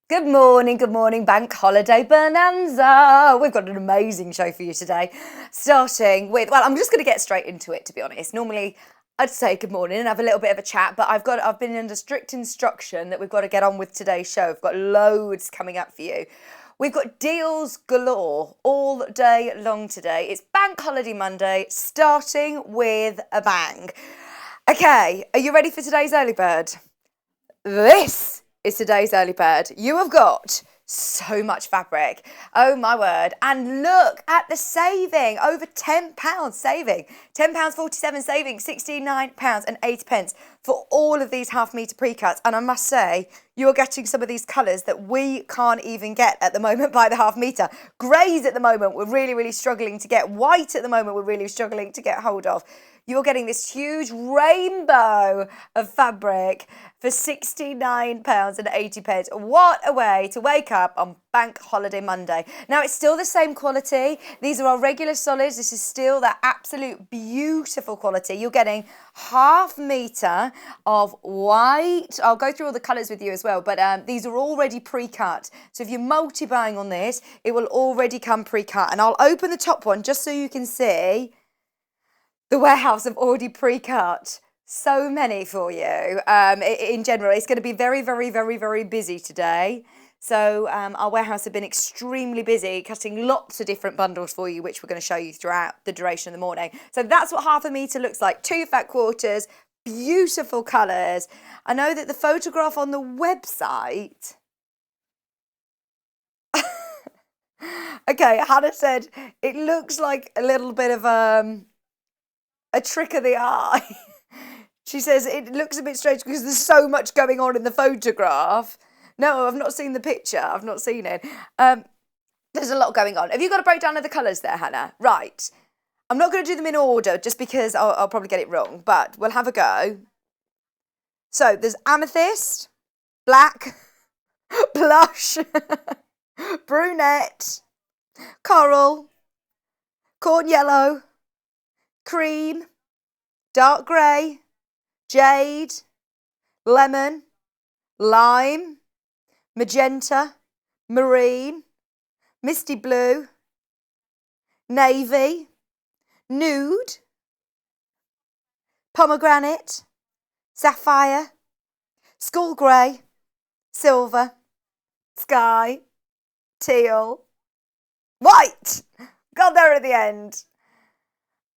Good morning, Bank Holiday Bonanza. We've got an amazing show for you today. Starting with, well, I'm just going to get straight into it, to be honest. Normally, I'd say good morning and have a little bit of a chat, but I've been under strict instruction that we've got to get on with today's show. We've got loads coming up for you. We've got deals galore all day long today. It's Bank Holiday Monday, starting with a bang. Okay, are you ready for today's early bird? This is today's early bird. You have got so much fabric. Oh my word. And look at the saving. Over £10 saving. £10.47 saving, £69 and 80 pence for all of these half metre pre-cuts. And I must say, you're getting some of these colours that we can't even get at the moment by the half metre. Greys at the moment, we're really struggling to get. White at the moment, we're really struggling to get hold of. You're getting this huge rainbow of fabric for £69 and 80 pence. What a way to wake up on Bank Holiday Monday. Now, it's still the same quality. These are our regular solids. This is still that absolute beautiful quality. You're getting half metre of white. I'll go through all the colours with you as well, but these are already pre-cut. So if you're multi-buying on this, it will already come pre-cut. And I'll open the top one just so you can see. The warehouse have already pre-cut so many for you. In general, it's going to be very busy today. So our warehouse have been extremely busy, cutting lots of different bundles for you, which we're going to show you throughout the duration of the morning. So that's what half a metre looks like. 2 fat quarters, beautiful colours. I know that the photograph on the website... Okay, Hannah said it looks like a little bit of... a trick of the eye. She says it looks a bit strange because there's so much going on in the photograph. No, I've not seen the picture. I've not seen it. There's a lot going on. Have you got a breakdown of the colours there, Hannah? Right. I'm not going to do them in order just because I'll probably get it wrong, but we'll have a go. So there's amethyst, black, blush, brunette, coral, corn yellow, cream, dark grey, jade, lemon, lime, magenta, marine, misty blue, navy, nude, pomegranate, sapphire, skull grey, silver, sky, teal, white. Got there at the end.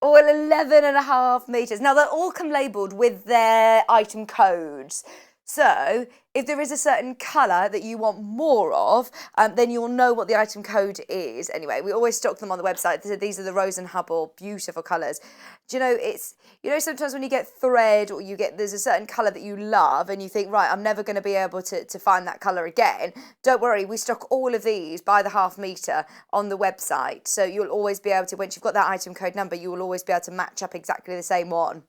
All 11.5 metres. Now, they'll all come labelled with their item codes. So, if there is a certain colour that you want more of, then you'll know what the item code is. Anyway, we always stock them on the website. These are the Rose and Hubble, beautiful colours. Do you know, sometimes when you get thread or there's a certain colour that you love and you think, right, I'm never going to be able to find that colour again. Don't worry, we stock all of these by the half metre on the website. So you'll always be able to, once you've got that item code number, you will always be able to match up exactly the same one.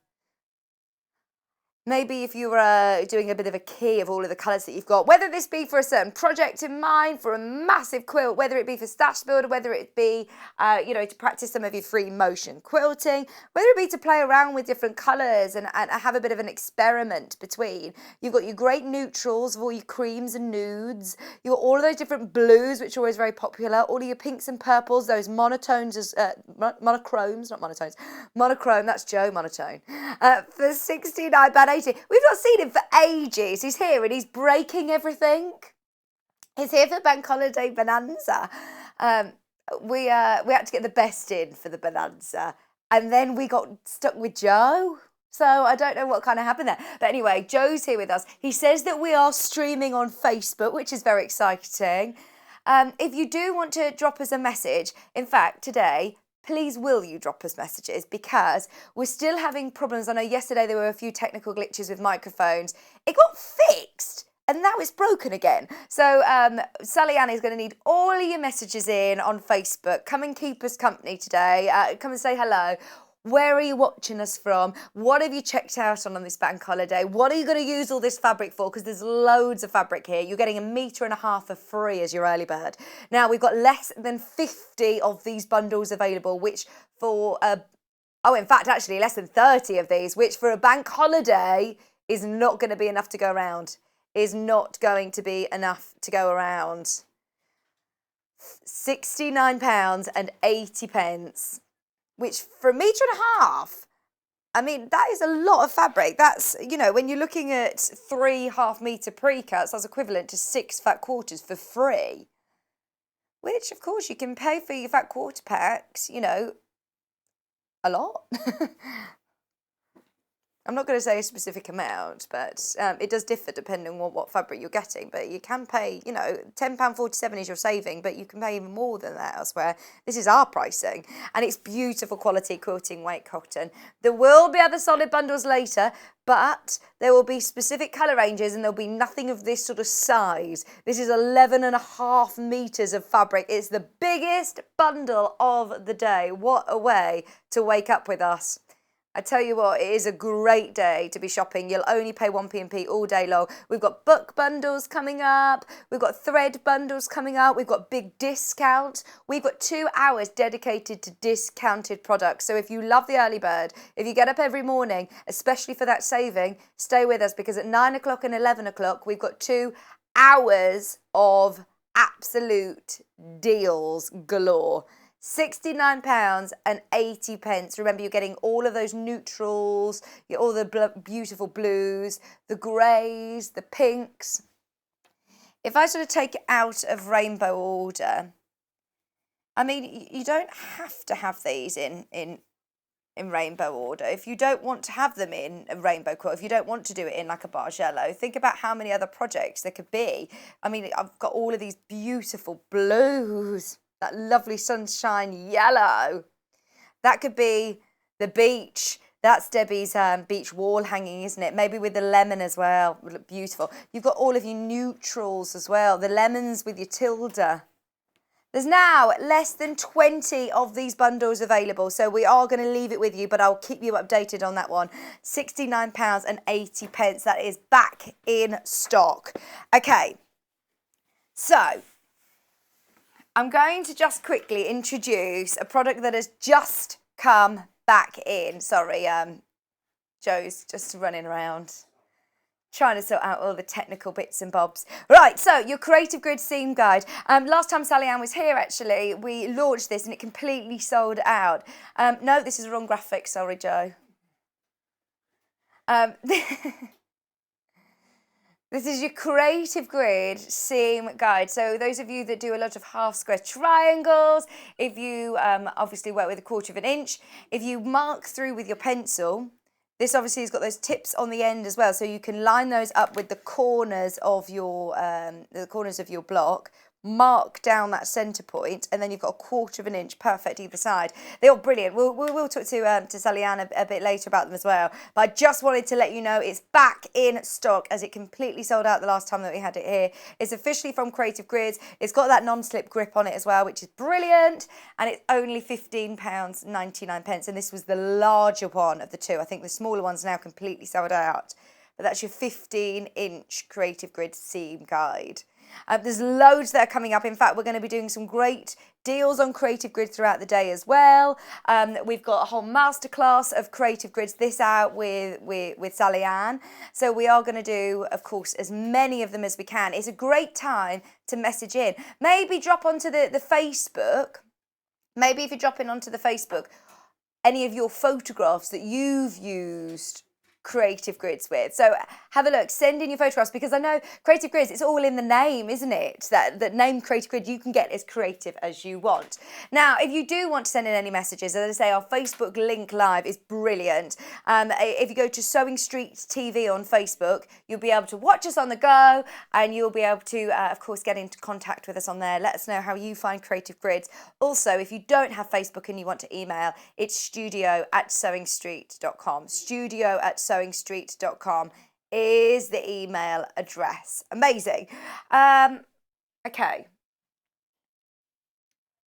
Maybe if you were doing a bit of a key of all of the colours that you've got, whether this be for a certain project in mind, for a massive quilt, whether it be for stash builder, whether it be, to practice some of your free motion quilting, whether it be to play around with different colours and have a bit of an experiment between. You've got your great neutrals of all your creams and nudes. You've got all of those different blues, which are always very popular, all of your pinks and purples, those monotones, monochromes, not monotones, monochrome, that's Joe Monotone, for £69.80. We've not seen him for ages. He's here and he's breaking everything. He's here for Bank Holiday Bonanza. We had to get the best in for the Bonanza, and then we got stuck with Joe. So I don't know what kind of happened there. But anyway, Joe's here with us. He says that we are streaming on Facebook, which is very exciting. If you do want to drop us a message, in fact, today, please will you drop us messages, because we're still having problems. I know yesterday there were a few technical glitches with microphones. It got fixed and now it's broken again. So Sallieann is going to need all of your messages in on Facebook. Come and keep us company today. Come and say hello. Where are you watching us from? What have you checked out on this bank holiday? What are you going to use all this fabric for? Because there's loads of fabric here. You're getting 1.5 meters for free as your early bird. Now, we've got less than 50 of these bundles available, which for, in fact, actually less than 30 of these, which for a bank holiday is not going to be enough to go around. is not going to be enough to go around. £69.80, which for a metre and a half, I mean, that is a lot of fabric. That's, you know, when you're looking at 3 half-metre pre-cuts, that's equivalent to 6 fat quarters for free. Which, of course, you can pay for your fat quarter packs, you know, a lot. I'm not going to say a specific amount, but it does differ depending on what fabric you're getting. But you can pay, you know, £10.47 is your saving, but you can pay even more than that elsewhere. This is our pricing, and it's beautiful quality quilting weight cotton. There will be other solid bundles later, but there will be specific colour ranges, and there'll be nothing of this sort of size. This is 11.5 metres of fabric. It's the biggest bundle of the day. What a way to wake up with us. I tell you what, it is a great day to be shopping. You'll only pay 1p&p all day long. We've got book bundles coming up. We've got thread bundles coming up. We've got big discounts. We've got 2 hours dedicated to discounted products. So if you love the early bird, if you get up every morning, especially for that saving, stay with us, because at 9 o'clock and 11 o'clock, we've got 2 hours of absolute deals galore. £69.80. Remember, you're getting all of those neutrals, all the beautiful blues, the greys, the pinks. If I sort of take it out of rainbow order, I mean, you don't have to have these in rainbow order. If you don't want to have them in a rainbow quilt, if you don't want to do it in like a barge yellow, think about how many other projects there could be. I mean, I've got all of these beautiful blues. That lovely sunshine yellow. That could be the beach. That's Debbie's beach wall hanging, isn't it? Maybe with the lemon as well. Would look beautiful. You've got all of your neutrals as well. The lemons with your tilde. There's now less than 20 of these bundles available, so we are going to leave it with you, but I'll keep you updated on that one. £69.80. That is back in stock. Okay, so I'm going to just quickly introduce a product that has just come back in. Sorry, Joe's just running around trying to sort out all the technical bits and bobs. Right, so your Creative Grid seam guide. Last time Sallieann was here, actually, we launched this and it completely sold out. No, this is the wrong graphic. Sorry, Joe. This is your Creative Grid seam guide. So those of you that do a lot of half square triangles, if you obviously work with 1/4 of an inch, if you mark through with your pencil, this obviously has got those tips on the end as well. So you can line those up with the corners of your block, mark down that centre point, and then you've got 1/4 of an inch, perfect either side. They're all brilliant. We'll talk to Sallieann a bit later about them as well. But I just wanted to let you know it's back in stock, as it completely sold out the last time that we had it here. It's officially from Creative Grids. It's got that non-slip grip on it as well, which is brilliant. And it's only £15.99. And this was the larger one of the two. I think the smaller one's now completely sold out. But that's your 15-inch Creative Grid seam guide. There's loads that are coming up. In fact, we're going to be doing some great deals on Creative Grid throughout the day as well. We've got a whole masterclass of Creative Grids this out with Sallieann. So we are going to do, of course, as many of them as we can. It's a great time to message in. Maybe drop onto the Facebook. Maybe if you're dropping onto the Facebook, any of your photographs that you've used Creative Grids with. So have a look, send in your photographs, because I know Creative Grids, it's all in the name, isn't it? That name Creative Grid, you can get as creative as you want. Now, if you do want to send in any messages, as I say, our Facebook link live is brilliant. If you go to Sewing Street TV on Facebook, you'll be able to watch us on the go, and you'll be able to, of course, get into contact with us on there. Let us know how you find Creative Grids. Also, if you don't have Facebook and you want to email, it's studio@sewingstreet.com. studio@sewingstreet.com is the email address. Amazing. Okay.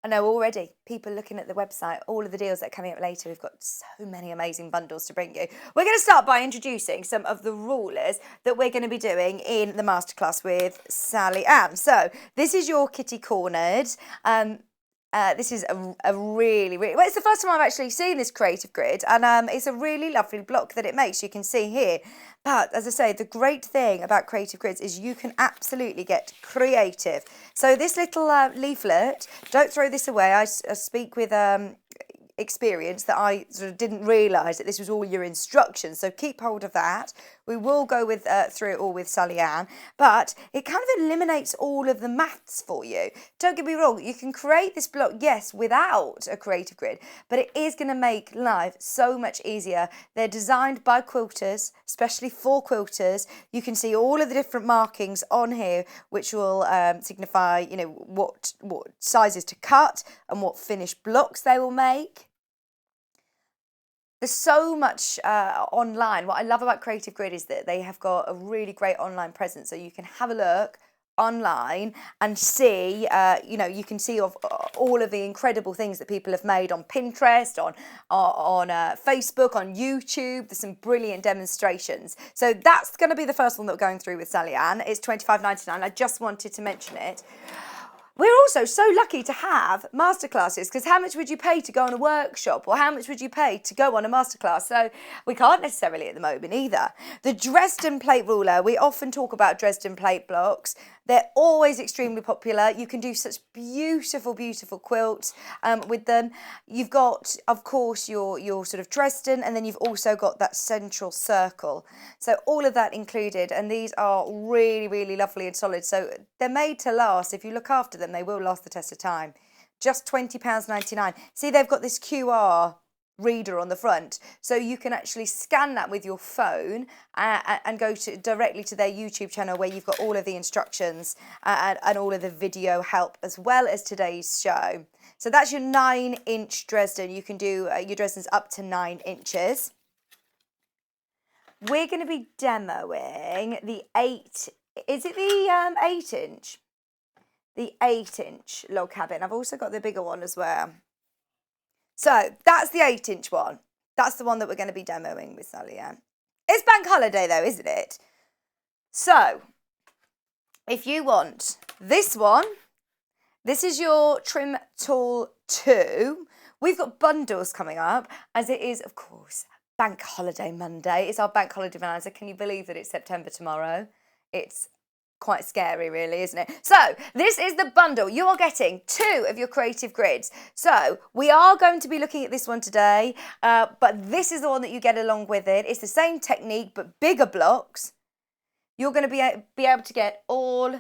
I know already people looking at the website, all of the deals that are coming up later. We've got so many amazing bundles to bring you. We're going to start by introducing some of the rulers that we're going to be doing in the masterclass with Sallieann. So this is your kitty cornered. This is a really, well, it's the first time I've actually seen this creative grid, and it's a really lovely block that it makes. You can see here. But as I say, the great thing about creative grids is you can absolutely get creative. So this little leaflet, don't throw this away. I speak with experience that I sort of didn't realise that this was all your instructions, so keep hold of that. We will go with through it all with Sallieann, but it kind of eliminates all of the maths for you. Don't get me wrong, you can create this block, yes, without a creative grid, but it is going to make life so much easier. They're designed by quilters, especially for quilters. You can see all of the different markings on here, which will signify, you know, what sizes to cut and what finished blocks they will make. There's so much online. What I love about Creative Grid is that they have got a really great online presence, so you can have a look online and see, you know, you can see of all of the incredible things that people have made on Pinterest, on Facebook, on YouTube. There's some brilliant demonstrations. So that's going to be the first one that we're going through with Sallieann. It's $25.99. I just wanted to mention it. We're also so lucky to have masterclasses, because how much would you pay to go on a workshop, or how much would you pay to go on a masterclass? So we can't necessarily at the moment either. The Dresden plate ruler, we often talk about Dresden plate blocks. They're always extremely popular. You can do such beautiful, beautiful quilts with them. You've got, of course, your sort of Dresden, and then you've also got that central circle. So all of that included, and these are really, really lovely and solid. So they're made to last. If you look after them, they will last the test of time. Just £20.99. See, they've got this QR reader on the front, so you can actually scan that with your phone and go directly to their YouTube channel, where you've got all of the instructions and all of the video help, as well as today's show. So that's your 9-inch Dresden. You can do your Dresdens up to 9 inches. We're going to be demoing the 8, is it the 8-inch? The 8-inch log cabin. I've also got the bigger one as well. So that's the 8-inch one. That's the one that we're going to be demoing with Sallieann. It's bank holiday though, isn't it? So if you want this one, this is your Trim Tool 2. We've got bundles coming up, as it is, of course, Bank Holiday Monday. It's our Bank Holiday Bonanza. Can you believe that it's September tomorrow? It's quite scary, really, isn't it? So this is the bundle. You are getting 2 of your creative grids. So we are going to be looking at this one today, but this is the one that you get along with it. It's the same technique, but bigger blocks. You're going to be able to get all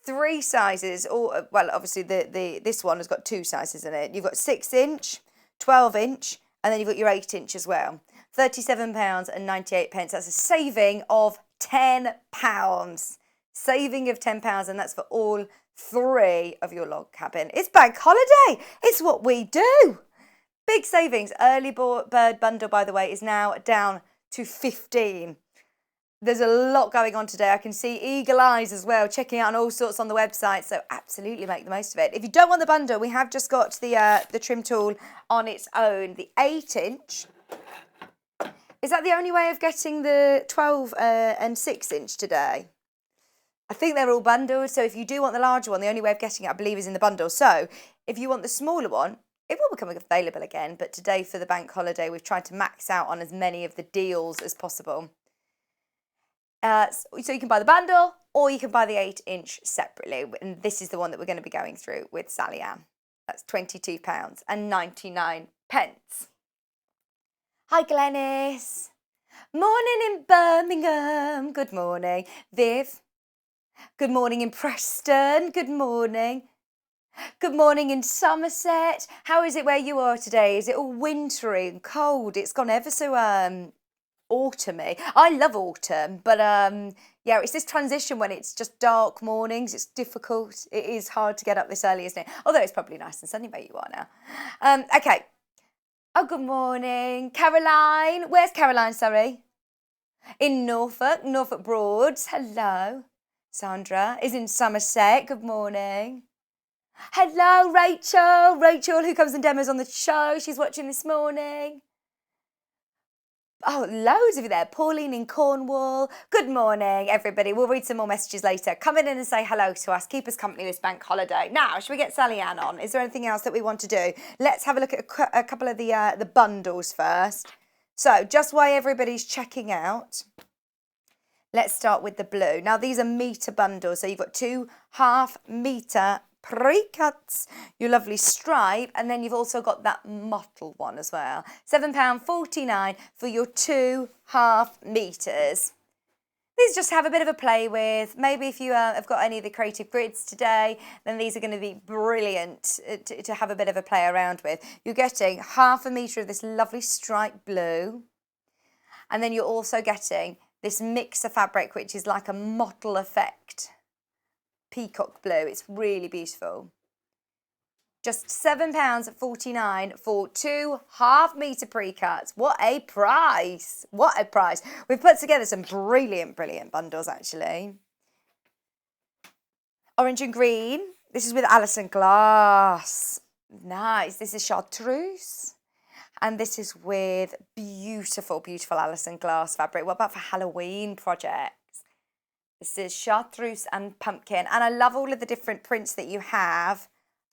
3 sizes. Or, well, obviously this one has got 2 sizes in it. You've got 6-inch, 12-inch, and then you've got your 8-inch as well. £37.98. That's a saving of £10. Saving of £10, and that's for all 3 of your log cabin. It's bank holiday. It's what we do. Big savings. Early bird bundle, by the way, is now down to 15. There's a lot going on today. I can see eagle eyes as well, checking out on all sorts on the website, so absolutely make the most of it. If you don't want the bundle, we have just got the trim tool on its own. The 8-inch. Is that the only way of getting the 12 and 6-inch today? I think they're all bundled, so if you do want the larger one, the only way of getting it, I believe, is in the bundle. So if you want the smaller one, it will become available again, but today for the bank holiday, we've tried to max out on as many of the deals as possible. So you can buy the bundle, or you can buy the 8-inch separately, and this is the one that we're going to be going through with Sallieann. That's £22.99. Hi, Glenys. Morning in Birmingham. Good morning. Viv. Good morning in Preston. Good morning. Good morning in Somerset. How is it where you are today? Is it all wintry and cold? It's gone ever so autumny. I love autumn, but yeah, it's this transition when it's just dark mornings. It's difficult. It is hard to get up this early, isn't it? Although it's probably nice and sunny where you are now. Okay. Oh, good morning. Caroline. Where's Caroline, sorry? In Norfolk Broads. Hello. Sandra is in Somerset. Good morning. Hello, Rachel. Rachel, who comes and demos on the show. She's watching this morning. Oh, loads of you there. Pauline in Cornwall. Good morning, everybody. We'll read some more messages later. Come in and say hello to us. Keep us company this bank holiday. Now, should we get Sallieann on? Is there anything else that we want to do? Let's have a look at a couple of the bundles first. So, just while everybody's checking out, let's start with the blue. Now, these are metre bundles. So, you've got 2 half-metre pre-cuts, your lovely stripe, and then you've also got that mottled one as well. £7.49 for your 2 half-metres. These just have a bit of a play with. Maybe if you have got any of the creative grids today, then these are going to be brilliant to have a bit of a play around with. You're getting half a metre of this lovely stripe blue, and then you're also getting this mixer fabric, which is like a mottle effect. Peacock blue. It's really beautiful. Just £7.49 for 2 half-metre pre-cuts. What a price! What a price! We've put together some brilliant bundles actually. Orange and green. This is with Alison Glass. Nice. This is chartreuse. And this is with beautiful Alison Glass fabric. What about for Halloween project? This is chartreuse and pumpkin. And I love all of the different prints that you have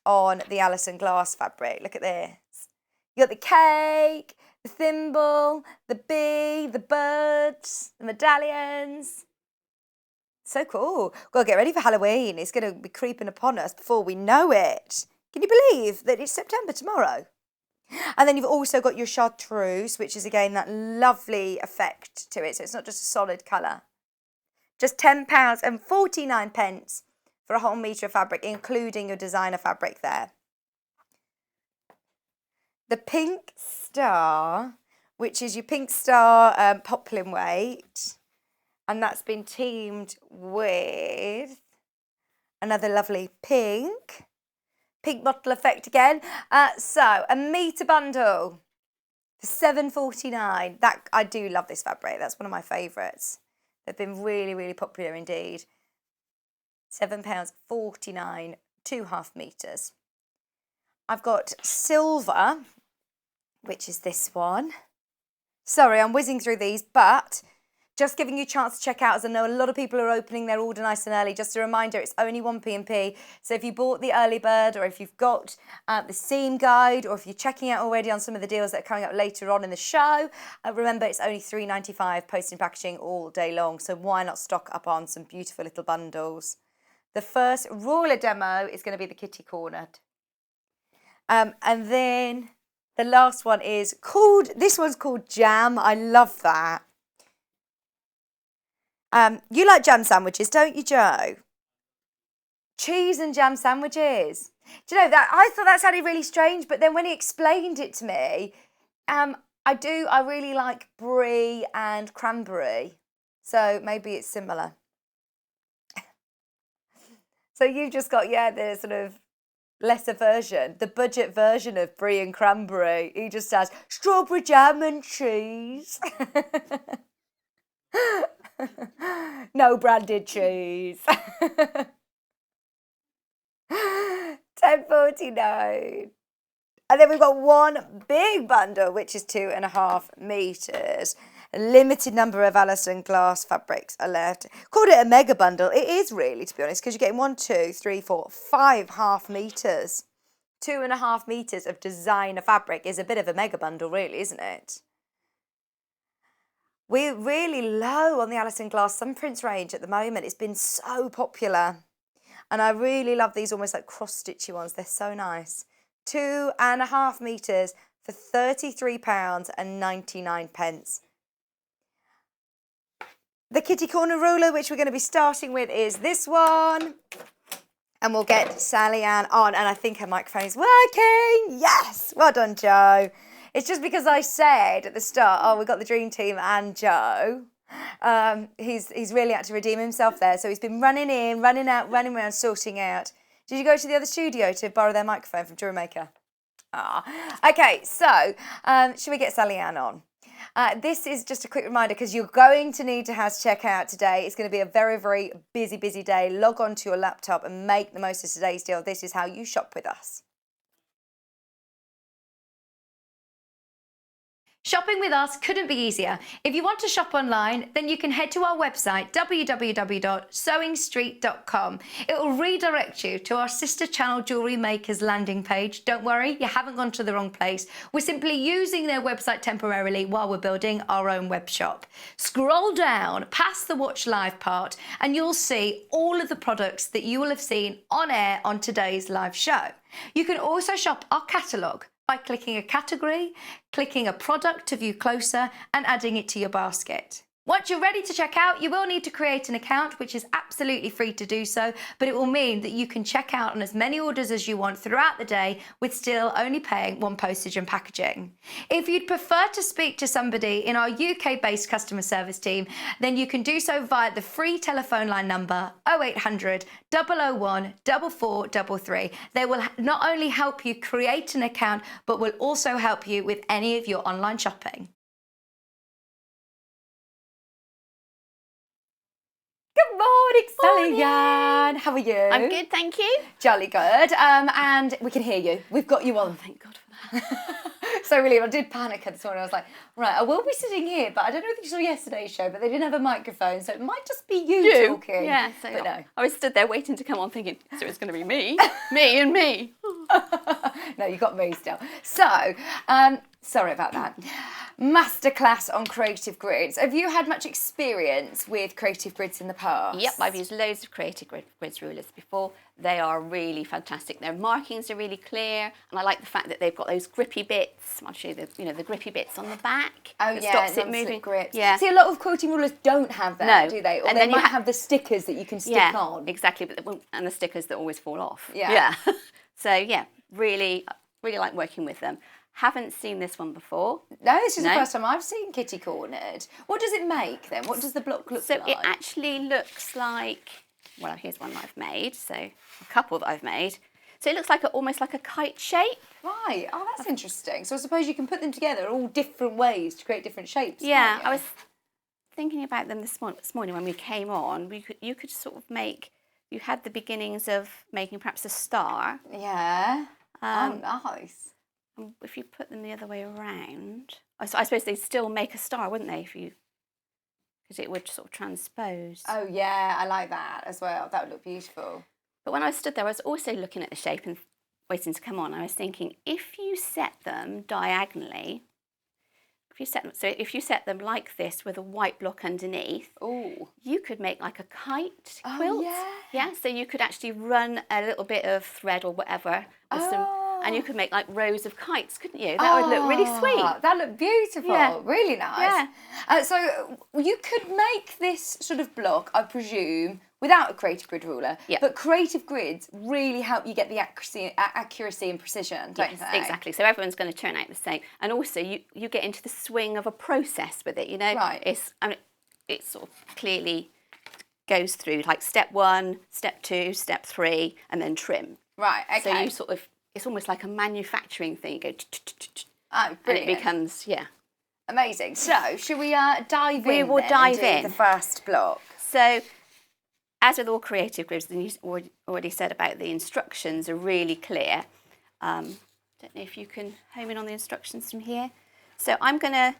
on the Alison Glass fabric. Look at this. You got the cake, the thimble, the bee, the birds, the medallions. So cool. Got to get ready for Halloween. It's going to be creeping upon us before we know it. Can you believe that it's September tomorrow? And then you've also got your chartreuse, which is again that lovely effect to it. So it's not just a solid colour. Just £10.49 for a whole metre of fabric, including your designer fabric there. The Pink Star, which is your Pink Star poplin weight, and that's been teamed with another lovely pink bottle effect again. So a metre bundle for £7.49. That I do love this fabric. That's one of my favourites. They've been really popular indeed. £7.49, 2 half-metres. I've got silver, which is this one. Sorry, I'm whizzing through these, but just giving you a chance to check out, as I know a lot of people are opening their order nice and early. Just a reminder, it's only 1p&p. So if you bought the early bird, or if you've got the seam guide, or if you're checking out already on some of the deals that are coming up later on in the show, remember it's only £3.95 post and packaging all day long. So why not stock up on some beautiful little bundles? The first ruler demo is going to be the kitty cornered. And then the last one is called, this one's called Jam. I love that. You like jam sandwiches, don't you, Jo? Cheese and jam sandwiches. Do you know that? I thought that sounded really strange, but then when he explained it to me, I really like brie and cranberry. So maybe it's similar. So you've just got, the sort of lesser version, the budget version of brie and cranberry. He just has strawberry jam and cheese. No branded cheese. £10.49. And then we've got one big bundle, which is 2.5 metres. A limited number of Alison Glass fabrics are left. Called it a mega bundle. It is really, to be honest, because you're getting 1, 2, 3, 4, 5 half metres. 2.5 metres of designer fabric is a bit of a mega bundle, really, isn't it? We're really low on the Alison Glass Sunprints range at the moment. It's been so popular. And I really love these almost like cross-stitchy ones. They're so nice. 2.5 metres for £33.99. The kitty corner ruler, which we're going to be starting with, is this one. And we'll get Sallieann on. And I think her microphone is working. Yes! Well done, Jo. It's just because I said at the start, oh, we've got the dream team and Jo. He's really had to redeem himself there. So he's been running in, running out, running around, sorting out. Did you go to the other studio to borrow their microphone from Jewelry Maker? Okay, so should we get Sallieann on? This is just a quick reminder because you're going to need to check out today. It's going to be a very busy day. Log on to your laptop and make the most of today's deal. This is how you shop with us. Shopping with us couldn't be easier. If you want to shop online, then you can head to our website, www.sewingstreet.com. It will redirect you to our sister channel Jewellery Makers landing page. Don't worry, you haven't gone to the wrong place. We're simply using their website temporarily while we're building our own web shop. Scroll down past the Watch Live part and you'll see all of the products that you will have seen on air on today's live show. You can also shop our catalogue by clicking a category, clicking a product to view closer, and adding it to your basket. Once you're ready to check out, you will need to create an account, which is absolutely free to do so, but it will mean that you can check out on as many orders as you want throughout the day with still only paying one postage and packaging. If you'd prefer to speak to somebody in our UK-based customer service team, then you can do so via the free telephone line number 0800 001 4433. They will not only help you create an account, but will also help you with any of your online shopping. Good morning, Sallieann. How are you? I'm good, thank you. Jolly good. And we can hear you. We've got you on. Thank God for that. So really, I did panic this morning. I was like, right, I will be sitting here, but I don't know if you saw yesterday's show, but they didn't have a microphone, so it might just be you talking. Yeah, so but no. I was stood there waiting to come on thinking, so it's going to be me, me and me. No, you got me still. So, sorry about that. Masterclass on creative grids. Have you had much experience with creative grids in the past? Yep, I've used loads of creative grids rulers before. They are really fantastic. Their markings are really clear, and I like the fact that they've got those grippy bits. I'll show you the grippy bits on the back. Oh that yeah, stops it moving. Grips. Yeah. See, a lot of quilting rulers don't have that, No. do they? Or And they then you might have the stickers that you can stick on. Exactly, and the stickers that always fall off. Yeah. So yeah, really like working with them. Haven't seen this one before. No, this is the first time I've seen Kitty Cornered. What does it make then? What does the block look like? So it actually looks like, well, here's one that I've made, so a couple that I've made. So it looks like almost like a kite shape. Right, oh, that's interesting. So I suppose you can put them together all different ways to create different shapes. Yeah, I was thinking about them this morning when we came on. You could sort of make, you had the beginnings of making perhaps a star. Yeah, oh, nice. If you put them the other way around, I suppose they'd still make a star, wouldn't they? Because it would sort of transpose. Oh yeah, I like that as well. That would look beautiful. But when I stood there, I was also looking at the shape and waiting to come on. I was thinking, if you set them diagonally, if you set them like this with a white block underneath, you could make like a kite quilt. Yeah. So you could actually run a little bit of thread or whatever with and you could make like rows of kites, couldn't you? That would look really sweet. That looked beautiful. Yeah. Really nice. Yeah. So you could make this sort of block, I presume, without a creative grid ruler. Yep. But creative grids really help you get the accuracy and precision, don't they? Exactly. So everyone's going to turn out the same. And also you get into the swing of a process with it, you know? Right. It sort of clearly goes through like step 1, step 2, step 3, and then trim. Right, okay. So you sort of, it's almost like a manufacturing thing. You go, brilliant. and it becomes, Amazing. So, should we dive in? We will dive in. The first block. So, as with all creative grids, and you already said about the instructions are really clear. Don't know if you can home in on the instructions from here. So I'm going to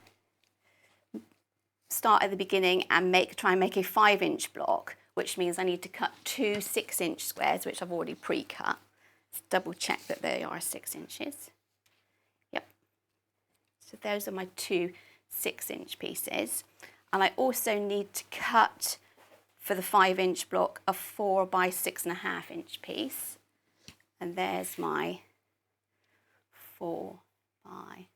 start at the beginning and try and make a 5-inch block, which means I need to cut 2 6-inch squares, which I've already pre-cut. Let's double check that they are 6 inches. Yep. So those are my 2 6-inch pieces. And I also need to cut, for the 5-inch block, a 4 by 6.5 inch piece. And there's my 4 by,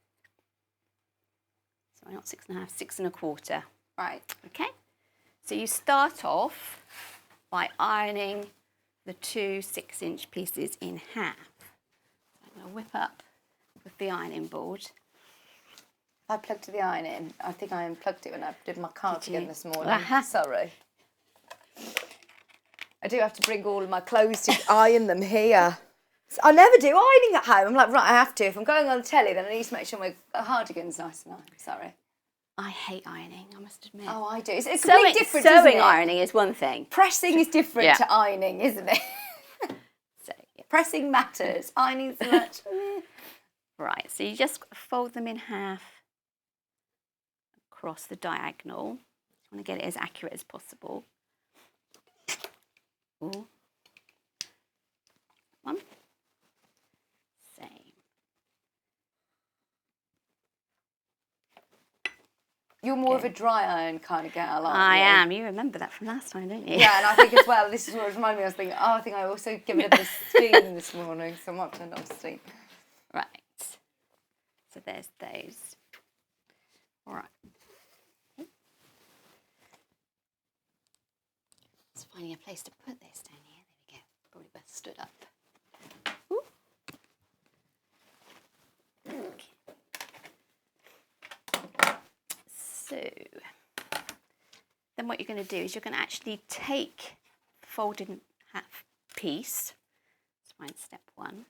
sorry, not 6.5, 6 1/4. Right. Okay. So you start off by ironing the 2 6-inch pieces in half. So I'm going to whip up with the ironing board. I plugged the iron in. I think I unplugged it when I did my cardigan this morning. Aha. Sorry. I do have to bring all of my clothes to iron them here. I never do ironing at home. I'm like, right, I have to. If I'm going on the telly, then I need to make sure my cardigan's nice and iron. Sorry. I hate ironing, I must admit. Oh, I do. It's completely different, isn't Sewing it? ironing is one thing. Pressing is different to ironing, isn't it? So, yeah. Pressing matters. Ironing's much. Right, so you just fold them in half across the diagonal. I want to get it as accurate as possible. Ooh. One. Same. You're more of a dry iron kind of gal, aren't you? I am. You remember that from last time, don't you? Yeah, and I think as well, this is what reminded me, I was thinking, oh, I think I also given it a bit of steam this morning, so I might turn on steam. Right. So there's those. All right. Just finding a place to put this down here. There we go. Probably best stood up. Ooh. Okay. So then what you're going to do is you're going to actually take the folded in half piece. Let's find step 1.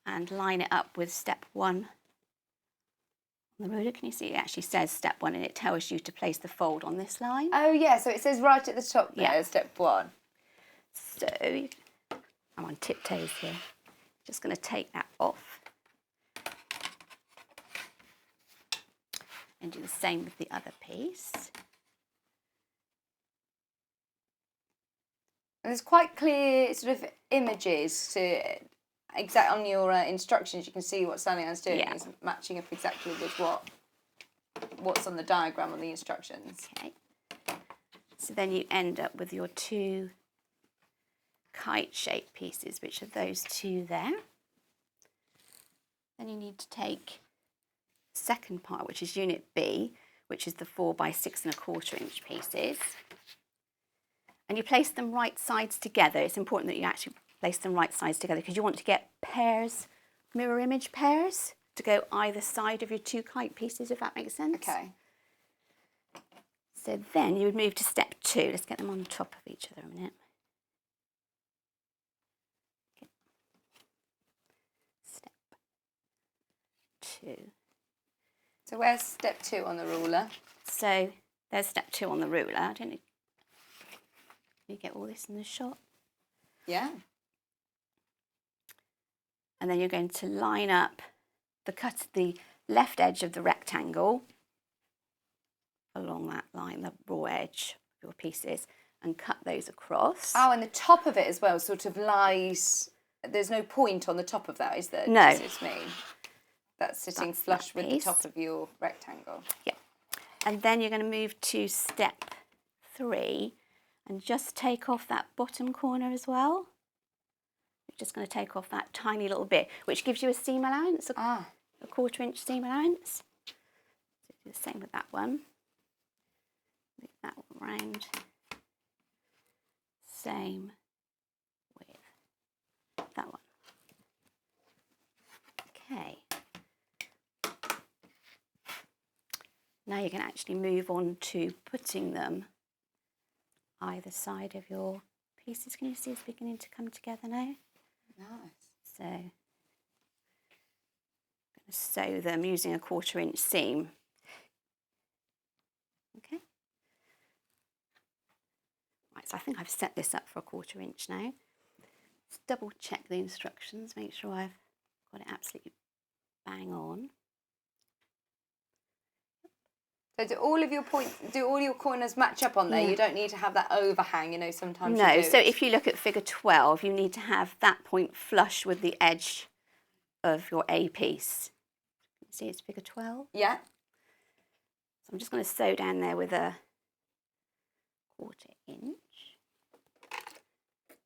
And line it up with step 1 on the ruler. Can you see it actually says step 1 and it tells you to place the fold on this line? Oh yeah, so it says right at the top there, Yeah. step 1. So I'm on tiptoes here. Just going to take that off. And do the same with the other piece. And there's quite clear sort of images to exact on your instructions. You can see what Sallieann's doing is matching up exactly with what's on the diagram on the instructions. Okay. So then you end up with your 2 kite-shaped pieces, which are those 2 there. Then you need to take the second part, which is unit B, which is the 4 by 6¼ inch pieces. And you place them right sides together. It's important that you actually place them right sides together because you want to get pairs, mirror image pairs, to go either side of your 2 kite pieces, if that makes sense. Okay. So then you would move to step 2. Let's get them on top of each other a minute. Okay. Step 2. So where's step 2 on the ruler? So there's step 2 on the ruler. I don't know. You get all this in the shot. Yeah. And then you're going to line up the left edge of the rectangle along that line, the raw edge of your pieces, and cut those across. Oh, and the top of it as well sort of lies, there's no point on the top of that, is there? No. Does it mean? That's sitting flush with the top of your rectangle. Yeah. And then you're going to move to step 3 and just take off that bottom corner as well. You're just going to take off that tiny little bit, which gives you a seam allowance, a 1/4 inch seam allowance. So do the same with that one. Move that one round. Same with that one. Okay. Now you can actually move on to putting them either side of your pieces. Can you see it's beginning to come together now? Nice. So I'm going to sew them using a 1/4 inch seam. Okay. Right, so I think I've set this up for a 1/4 inch now. Let's double check the instructions, make sure I've got it absolutely bang on. So do all your corners match up on there? Yeah. You don't need to have that overhang, you know, sometimes No, you do. so if you look at figure 12, you need to have that point flush with the edge of your A piece. Can you see it's figure 12? Yeah. So I'm just going to sew down there with a 1/4 inch.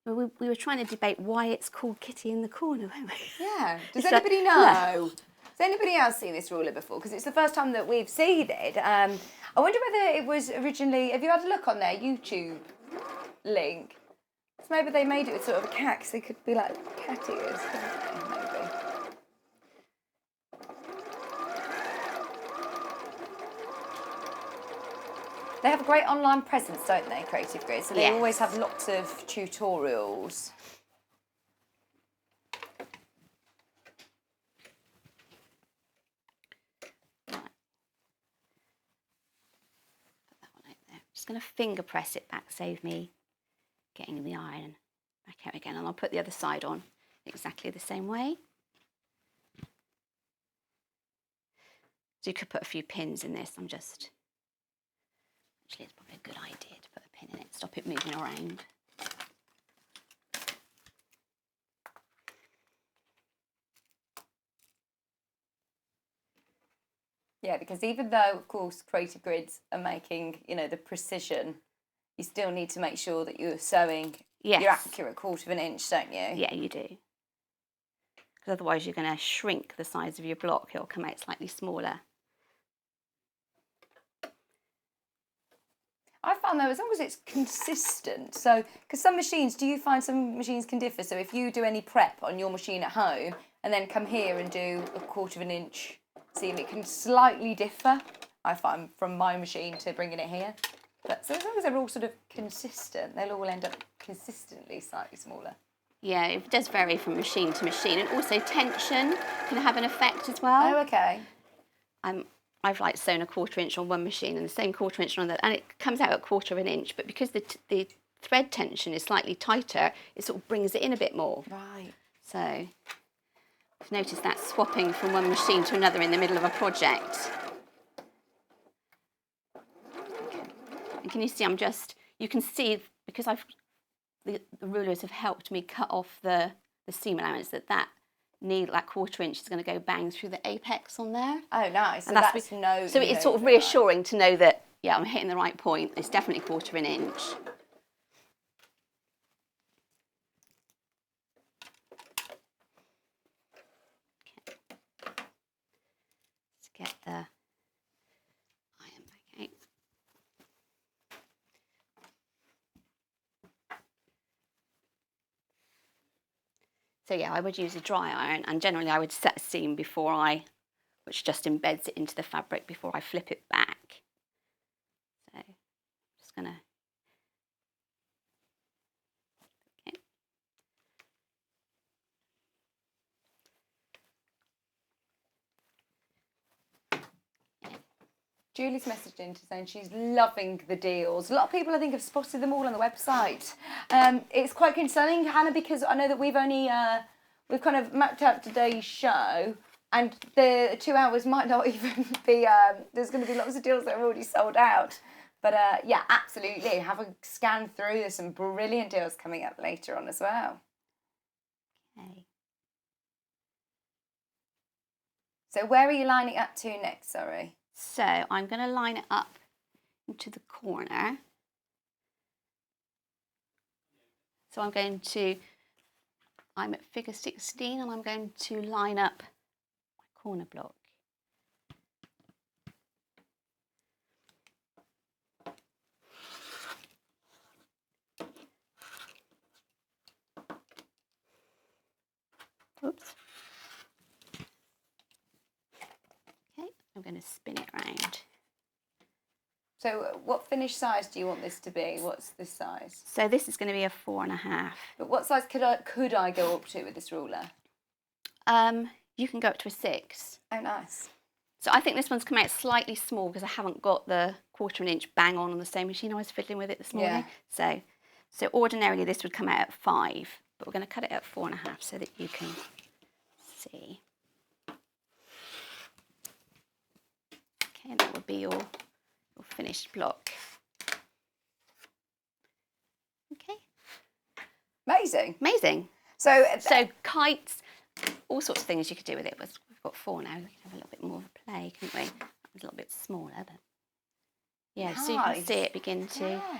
Well, we were trying to debate why it's called Kitty in the corner, weren't we? Yeah. Does It's anybody like, know? Has anybody else seen this ruler before? Because it's the first time that we've seen it. I wonder whether it was originally... Have you had a look on their YouTube link? So maybe they made it with sort of a cat, because they could be like cat ears, couldn't they? Maybe. They have a great online presence, don't they, Creative Grid? So they Yes. always have lots of tutorials. Just going to finger press it back, save me getting the iron back out again, and I'll put the other side on exactly the same way. So you could put a few pins in this. Actually, it's probably a good idea to put a pin in it, stop it moving around. Yeah, because even though, of course, creative grids are making, you know, the precision, you still need to make sure that you're sewing your accurate 1/4 inch, don't you? Yeah, you do. Because otherwise you're going to shrink the size of your block. It'll come out slightly smaller. I found though, as long as it's consistent, so, because some machines, do you find some machines can differ? So if you do any prep on your machine at home and then come here and do a 1/4 inch seam, it can slightly differ, I find, from my machine to bringing it here. But so as long as they're all sort of consistent, they'll all end up consistently slightly smaller. Yeah, it does vary from machine to machine, and also tension can have an effect as well. Oh, okay. I've like sewn a 1/4 inch on one machine and the same 1/4 inch on the other, and it comes out at 1/4 inch, but because the thread tension is slightly tighter, it sort of brings it in a bit more. Right. So I've noticed that swapping from one machine to another in the middle of a project. And can you see you can see, because the rulers have helped me cut off the seam allowance, that 1/4 inch is going to go bang through the apex on there. Oh, nice. And so it's sort of reassuring to know that, yeah, I'm hitting the right point. It's definitely 1/4 inch. Okay. Let's get the iron back out. So yeah, I would use a dry iron, and generally I would set a seam which just embeds it into the fabric before I flip it back. So I'm just going to... Okay. Julie's messaged in to saying she's loving the deals. A lot of people, I think, have spotted them all on the website. It's quite concerning, Hannah, because I know that we've only we've kind of mapped out today's show, and the 2 hours might not even be. There's going to be lots of deals that are already sold out. But yeah, absolutely, have a scan through. There's some brilliant deals coming up later on as well. Okay. So where are you lining up to next? Sorry. So I'm going to line it up into the corner. So I'm at figure 16, and I'm going to line up my corner block. Oops. Okay, I'm going to spin it round. So what finish size do you want this to be? What's this size? So this is going to be a 4.5. But what size could I go up to with this ruler? You can go up to a 6. Oh, nice. So I think this one's come out slightly small because I haven't got the 1/4 inch bang on the same machine I was fiddling with it this morning. Yeah. So ordinarily this would come out at 5, but we're going to cut it at 4.5 so that you can see. Okay, and that would be your finished block. Okay. Amazing. Amazing. So Kites, all sorts of things you could do with it. We've got 4 now. We can have a little bit more of a play, can't we? That was a little bit smaller, but yeah. Nice. So you can see it begin to. Yeah.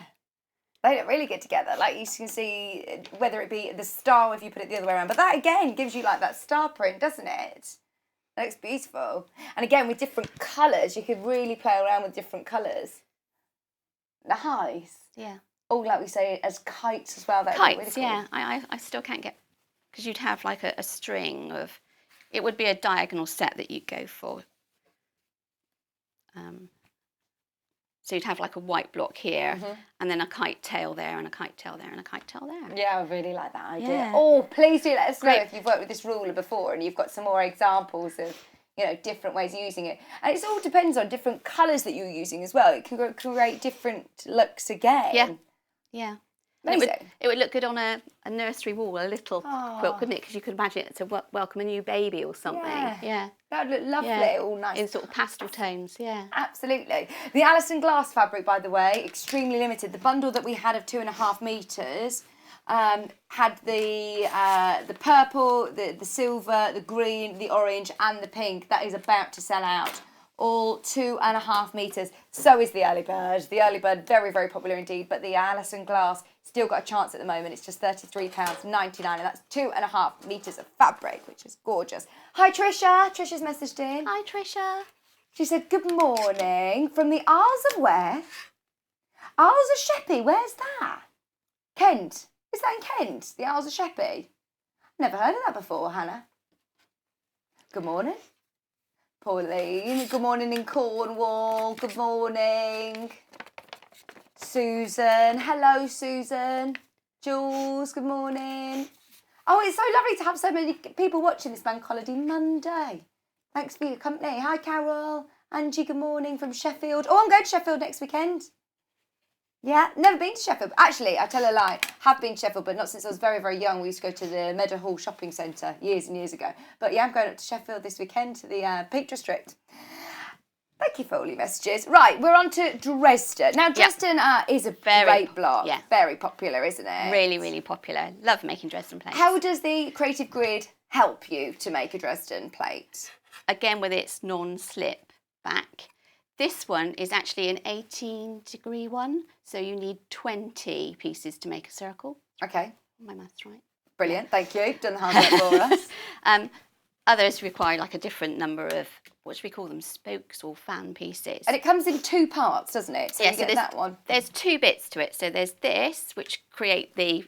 They look really good together. Like you can see, whether it be the star if you put it the other way around, but that again gives you like that star print, doesn't it? It looks beautiful. And again, with different colours, you could really play around with different colours. Nice. Yeah. All like we say as kites as well. That Kites, really cool. yeah. I still can't get, because you'd have like a string of, it would be a diagonal set that you'd go for. So you'd have like a white block here, and then a kite tail there, and a kite tail there, and a kite tail there. Yeah, I really like that idea. Yeah. Oh, please do let us know Great. if you've worked with this ruler before and you've got some more examples of, you know, different ways of using it. And it all depends on different colours that you're using as well. It can create different looks again. Yeah, yeah. Amazing. It would look good on a nursery wall, a little quilt, couldn't it? Because you could imagine it to welcome a new baby or something. Yeah. That would look lovely, all nice. In sort of pastel tones, yeah. Absolutely. The Alison glass fabric, by the way, extremely limited. The bundle that we had of 2.5 metres had the purple, the silver, the green, the orange and the pink. That is about to sell out. All 2.5 metres. So is the early bird. The early bird, very, very popular indeed. But the Alison glass, still got a chance at the moment. It's just £33.99, and that's 2.5 metres of fabric, which is gorgeous. Hi, Trisha. Trisha's messaged in. Hi, Trisha. She said, good morning from the Isles of where? Isles of Sheppey. Where's that? Kent. Is that in Kent? The Isles of Sheppey? Never heard of that before, Hannah. Good morning. Pauline, good morning in Cornwall, good morning. Susan, hello Susan. Jules, good morning. Oh, it's so lovely to have so many people watching this Bank Holiday Monday. Thanks for your company. Hi Carol, Angie, good morning from Sheffield. Oh, I'm going to Sheffield next weekend. Yeah, never been to Sheffield. Actually, I tell a lie, have been to Sheffield, but not since I was very, very young. We used to go to the Meadowhall shopping centre years and years ago. But yeah, I'm going up to Sheffield this weekend to the Peak District. Thank you for all your messages. Right, we're on to Dresden. Now, Dresden is a great block. Yeah. Very popular, isn't it? Really, really popular. Love making Dresden plates. How does the Creative Grid help you to make a Dresden plate? Again, with its non-slip back. This one is actually an 18-degree one, so you need 20 pieces to make a circle. Okay. My math's right. Brilliant, thank you. Done the hard work for us. Others require like a different number of, what should we call them, spokes or fan pieces. And it comes in 2 parts, doesn't it? So you get that one. There's 2 bits to it. So there's this, which create the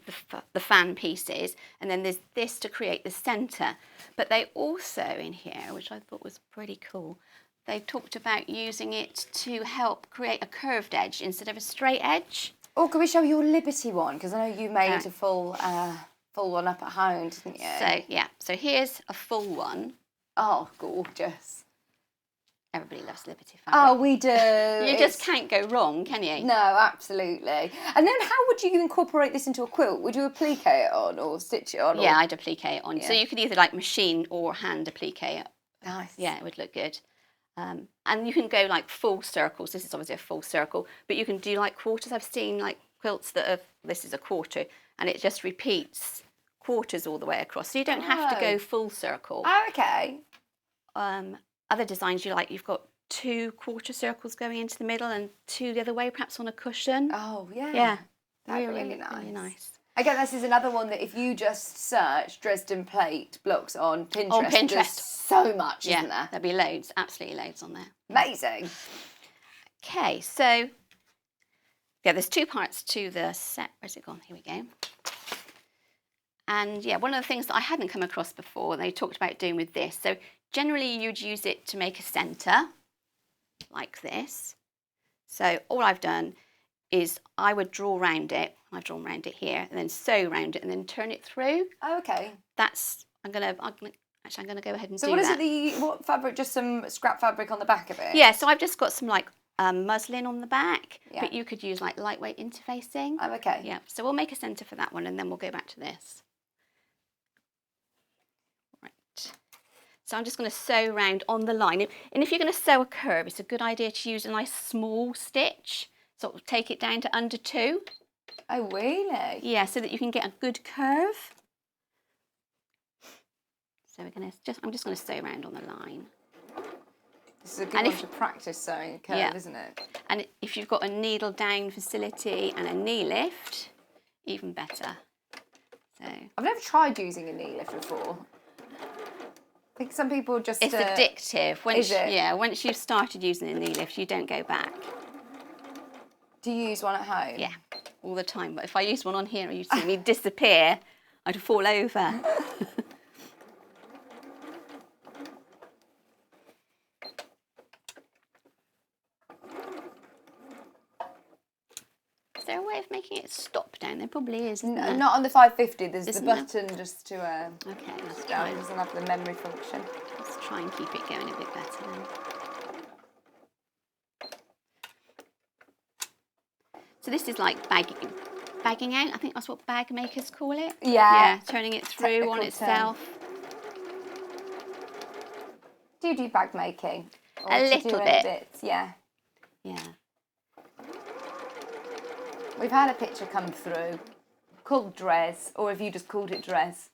fan pieces, and then there's this to create the centre. But they also, in here, which I thought was pretty cool, they talked about using it to help create a curved edge instead of a straight edge. Oh, can we show your Liberty one? Because I know you made a full one up at home, didn't you? So, yeah. So here's a full one. Oh, gorgeous. Everybody loves Liberty fabric. Oh, we do. You just can't go wrong, can you? No, absolutely. And then how would you incorporate this into a quilt? Would you applique it on or stitch it on? Yeah, I'd applique it on. Yeah. So you could either like machine or hand applique it. Nice. Yeah, it would look good. And you can go like full circles. This is obviously a full circle, but you can do like quarters. I've seen like quilts that are, this is a quarter, and it just repeats quarters all the way across. So you don't have to go full circle. Oh, okay. Other designs you've got 2 quarter circles going into the middle and 2 the other way, perhaps on a cushion. Oh, yeah. Yeah. That's really nice. Really nice. Again, this is another one that if you just search Dresden plate blocks on Pinterest, there's so much, isn't there? There'll be loads, absolutely loads on there. Amazing. Okay, so yeah, there's 2 parts to the set. Where's it gone? Here we go. And yeah, one of the things that I hadn't come across before, they talked about doing with this. So generally you'd use it to make a centre, like this. So all I've done is I would draw around it. I've drawn around it here, and then sew around it, and then turn it through. Oh, okay. That's I'm gonna go ahead and do that. So what is it? What fabric? Just some scrap fabric on the back of it? Yeah. So I've just got some like muslin on the back, but you could use like lightweight interfacing. Oh, okay. Yeah. So we'll make a centre for that one, and then we'll go back to this. Right. So I'm just going to sew around on the line, and if you're going to sew a curve, it's a good idea to use a nice small stitch. Sort of take it down to under 2. Oh, really? Yeah, so that you can get a good curve. So I'm just going to sew around on the line. This is a good one to practice sewing a curve, isn't it? And if you've got a needle down facility and a knee lift, even better. So I've never tried using a knee lift before. I think some people just... It's addictive. Is it? Yeah, once you've started using a knee lift, you don't go back. Do you use one at home? Yeah, all the time. But if I used one on here and you'd see me disappear, I'd fall over. Is there a way of making it stop down? There probably is, isn't there? Not on the 550. There's the button just to... okay, let's try. It doesn't have the memory function. Let's try and keep it going a bit better then. So this is like bagging bagging out. I think that's what bag makers call it. Yeah. Yeah, turning it through Technical on term. itself. Do you do bag making? Or A do you little do any bit. bits? Yeah. Yeah. We've had a picture come through called Dres, or have you just called it Dres?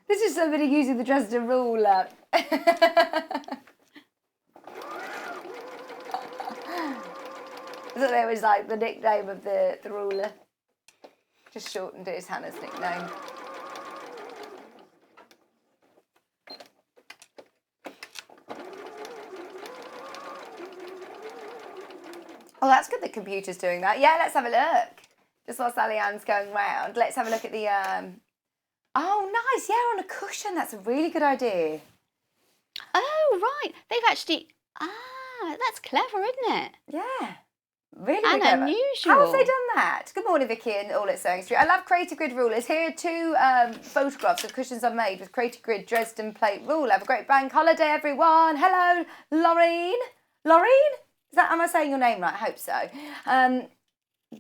This is somebody using the Dresden ruler. I thought it was like the nickname of the ruler. Just shortened it as Hannah's nickname. Oh, that's good the computer's doing that. Yeah, let's have a look. Just while Sallieann's going round, let's have a look at the... Oh, nice. Yeah, on a cushion. That's a really good idea. Oh, right. They've actually... that's clever, isn't it? Yeah. Really And clever. unusual. How have they done that? Good morning, Vicki and All at Sewing Street. I love Creative Grid rulers. Here are two photographs of cushions I've made with Creative Grid Dresden plate rule. Have a great bank holiday, everyone. Hello, Laureen. Laureen? Am I saying your name right? I hope so.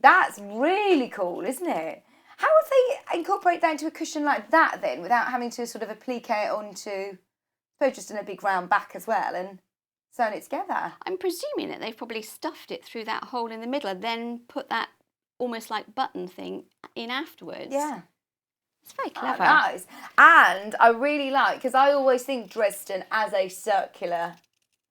That's really cool, isn't it? How have they incorporated that into a cushion like that then, without having to sort of applique it onto, I suppose, just in a big round back as well and sewn it together? I'm presuming that they've probably stuffed it through that hole in the middle and then put that almost like button thing in afterwards. Yeah. It's very clever. Nice. And I really like, because I always think Dresden as a circular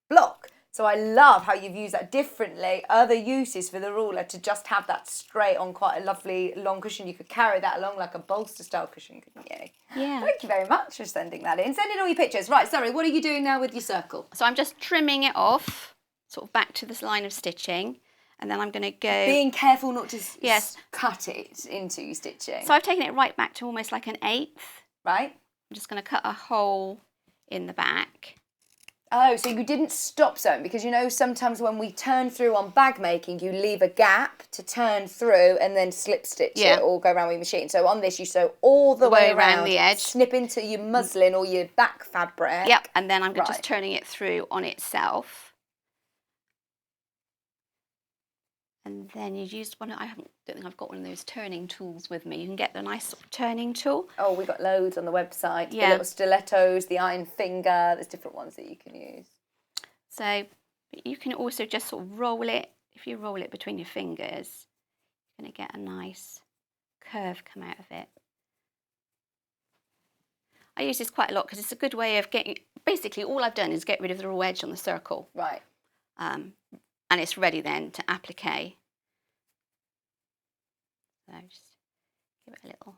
block. So I love how you've used that differently. Other uses for the ruler to just have that straight on quite a lovely long cushion. You could carry that along like a bolster style cushion, couldn't you? Yeah. Thank you very much for sending that in. Send in all your pictures. Right, sorry, what are you doing now with your circle? So I'm just trimming it off, sort of back to this line of stitching. And then I'm going to go... Being careful not to yes. cut it into your stitching. So I've taken it right back to almost like an eighth. Right. I'm just going to cut a hole in the back. Oh, so you didn't stop sewing, because you know sometimes when we turn through on bag making, you leave a gap to turn through and then slip stitch it or go around with your machine. So on this, you sew all the way around the edge, snip into your muslin or your back fabric. Yep, and then I'm just turning it through on itself. And then you use one. I don't think I've got one of those turning tools with me. You can get the nice sort of turning tool. Oh, we got loads on the website. Yeah. The little stilettos, the iron finger. There's different ones that you can use. So, but you can also just sort of roll it. If you roll it between your fingers, you're going to get a nice curve come out of it. I use this quite a lot because it's a good way of getting. Basically, all I've done is get rid of the raw edge on the circle. Right. And it's ready then to applique. So just give it a little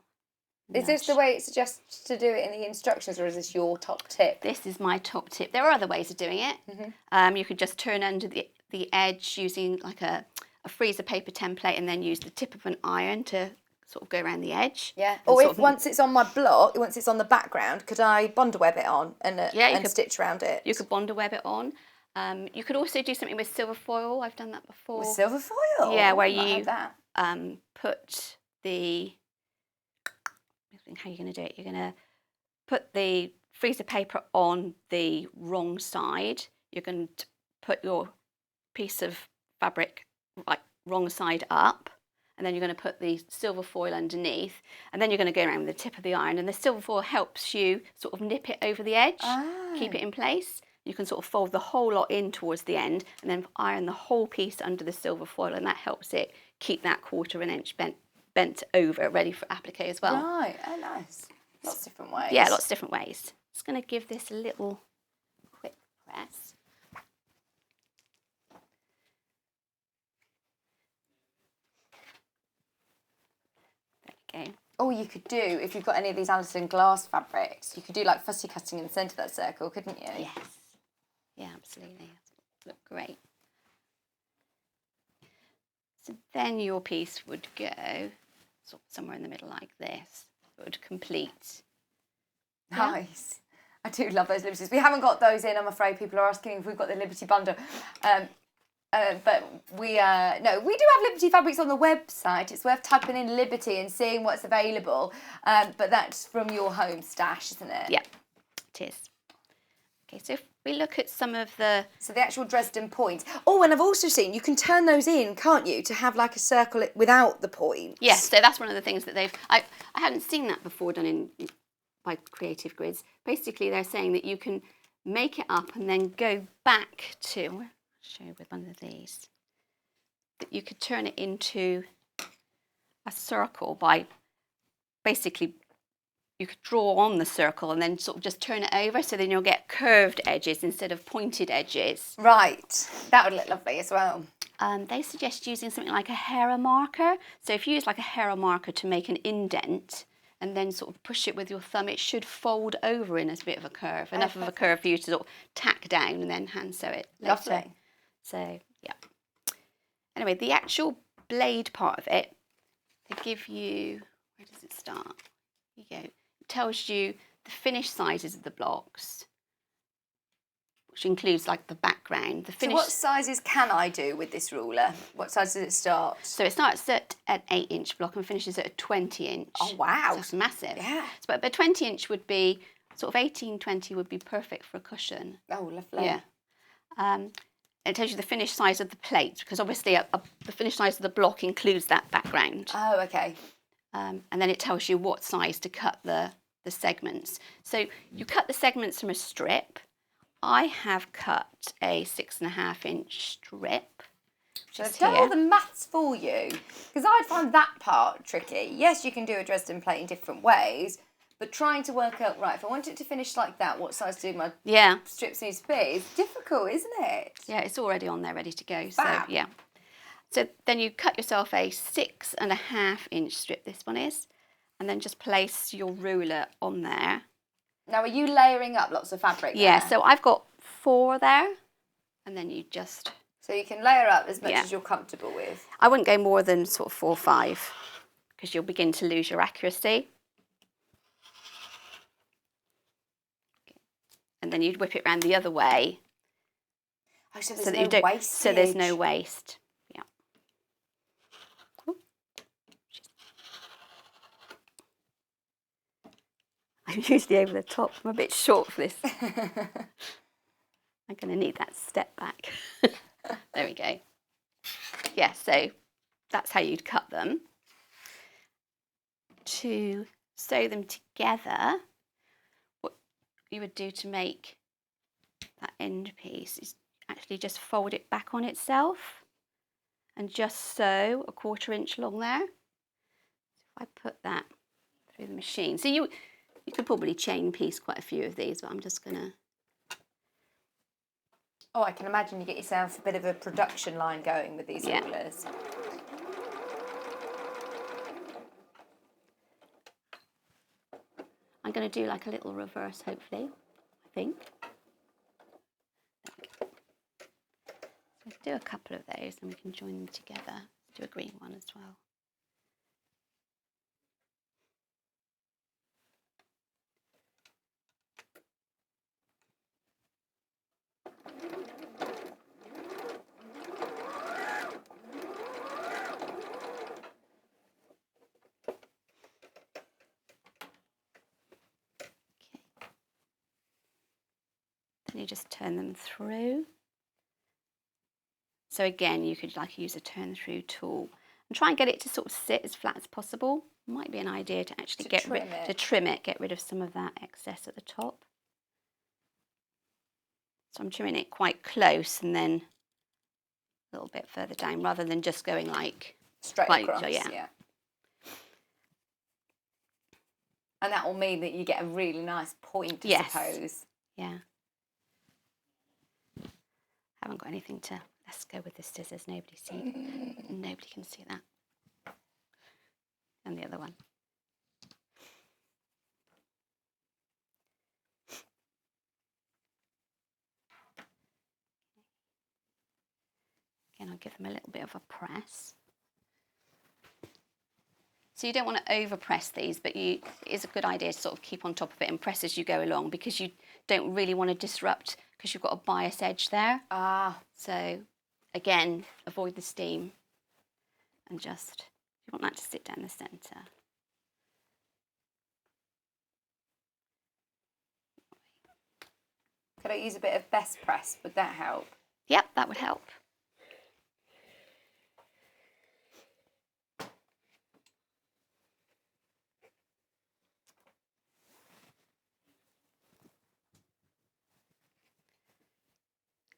nudge. Is this the way it suggests to do it in the instructions, or is this your top tip? This is my top tip. There are other ways of doing it. Mm-hmm. You could just turn under the edge using like a freezer paper template and then use the tip of an iron to sort of go around the edge. Yeah. Or if once it's on my block, once it's on the background, could I bondaweb it on and stitch around it? You could bondaweb it on. You could also do something with silver foil. I've done that before. With silver foil? Yeah, where you put the... How are you going to do it? You're going to put the freezer paper on the wrong side. You're going to put your piece of fabric like wrong side up. And then you're going to put the silver foil underneath. And then you're going to go around with the tip of the iron. And the silver foil helps you sort of nip it over the edge, keep it in place. You can sort of fold the whole lot in towards the end and then iron the whole piece under the silver foil, and that helps it keep that 1/4 inch bent over, ready for applique as well. Right, oh nice. Lots of different ways. Yeah, lots of different ways. Just going to give this a little quick press. There we go. Or you could do, if you've got any of these Alison glass fabrics, you could do like fussy cutting in the centre of that circle, couldn't you? Yes. Yeah, absolutely. Look great. So then your piece would go sort of somewhere in the middle like this. It would complete. Nice. I do love those liberties. We haven't got those in, I'm afraid. People are asking if we've got the Liberty bundle. But we do have Liberty fabrics on the website. It's worth typing in Liberty and seeing what's available. But that's from your home stash, isn't it? Yeah, it is. Okay, so if we look at some of the... So the actual Dresden Points. Oh, and I've also seen you can turn those in, can't you, to have like a circle without the points? Yes, so that's one of the things that they've... I hadn't seen that before done by Creative Grids. Basically, they're saying that you can make it up and then go back to... I'll show you with one of these. That you could turn it into a circle by basically... You could draw on the circle and then sort of just turn it over, so then you'll get curved edges instead of pointed edges. Right, that would look lovely as well. They suggest using something like a Hera marker. So if you use like a Hera marker to make an indent and then sort of push it with your thumb, it should fold over in a bit of a curve, enough of a curve for you to sort of tack down and then hand sew it later. Lovely. So, yeah. Anyway, the actual blade part of it, they give you, where does it start? Here you go. Tells you the finished sizes of the blocks, which includes like the background. So what sizes can I do with this ruler? What size does it start? So it starts at an 8-inch block and finishes at a 20-inch. Oh wow, so that's massive. Yeah. So, but a 20-inch would be sort of 18-20 would be perfect for a cushion. Oh lovely. Yeah. It tells you the finished size of the plate, because obviously the finished size of the block includes that background. Oh okay. And then it tells you what size to cut the segments. So you cut the segments from a strip. I have cut a 6.5-inch strip. Should I tell all the maths for you? Because I'd find that part tricky. Yes, you can do a Dresden plate in different ways, but trying to work out, right, if I want it to finish like that, what size do my strips need to be? It's difficult, isn't it? Yeah, it's already on there ready to go. Fab. So, yeah. So then you cut yourself a 6.5-inch strip, this one is, and then just place your ruler on there. Now, are you layering up lots of fabric Yeah, there? so I've got 4 there, and then you just... So you can layer up as much as you're comfortable with. I wouldn't go more than sort of 4 or 5, because you'll begin to lose your accuracy. And then you'd whip it around the other way. Oh, so there's no wastage. So there's no waste. Yeah. I'm usually over the top. I'm a bit short for this. I'm going to need that step back. There we go. Yeah, so that's how you'd cut them. To sew them together, what you would do to make that end piece is actually just fold it back on itself and just sew a 1/4 inch along there. If I put that through the machine, so you could probably chain piece quite a few of these, but I'm just gonna... Oh, I can imagine you get yourself a bit of a production line going with these rulers. I'm going to do like a little reverse, hopefully, I think. Let's do a couple of those and we can join them together. Let's do a green one as well. Then you just turn them through. So again, you could like use a turn through tool and try and get it to sort of sit as flat as possible. Might be an idea to actually trim it, get rid of some of that excess at the top. So I'm trimming it quite close and then a little bit further down rather than just going like straight across. Yeah. And that will mean that you get a really nice point, I suppose. Yeah. Haven't got anything to... Let's go with the scissors. Nobody can see that. And the other one. Again, I'll give them a little bit of a press. So you don't want to over press these, but it is a good idea to sort of keep on top of it and press as you go along, because you don't really want to disrupt, because you've got a bias edge there. So again, avoid the steam and just, you want that to sit down the centre. Could I use a bit of best press? Would that help? Yep, that would help.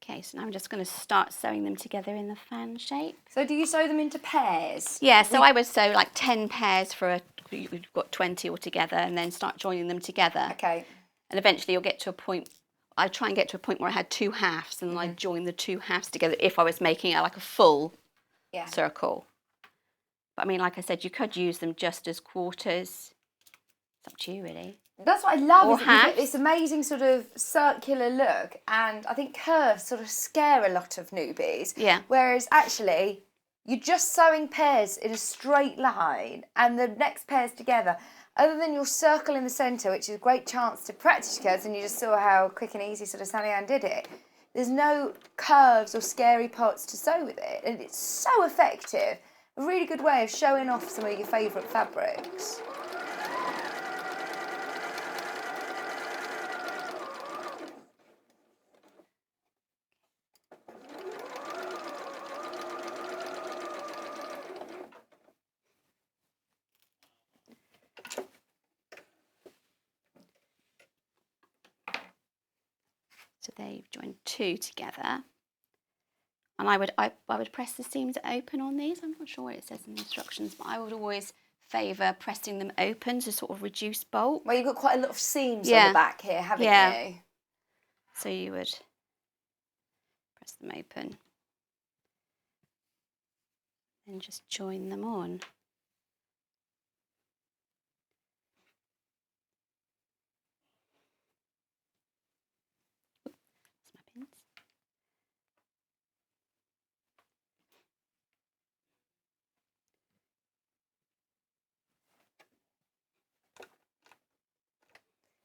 Okay, so now I'm just going to start sewing them together in the fan shape. So do you sew them into pairs? Yeah, so I would sew like 10 pairs for you've got 20 altogether, and then start joining them together. Okay. And eventually you'll get to a point, I try and get to a point where I had 2 halves, and then I join the 2 halves together if I was making it like a full circle. But I mean, like I said, you could use them just as quarters. It's up to you, really. That's what I love. Or is that you get halves. this amazing sort of circular look, and I think curves sort of scare a lot of newbies. Yeah. Whereas actually, you're just sewing pairs in a straight line, and the next pairs together. Other than your circle in the centre, which is a great chance to practice curves, and you just saw how quick and easy sort of Sallieann did it. There's no curves or scary parts to sew with it, and it's so effective. A really good way of showing off some of your favourite fabrics. So there you've joined 2 together. And I would press the seams open on these. I'm not sure what it says in the instructions, but I would always favour pressing them open to sort of reduce bulk. Well, you've got quite a lot of seams on the back here, haven't you? So you would press them open and just join them on. Oops, my pins.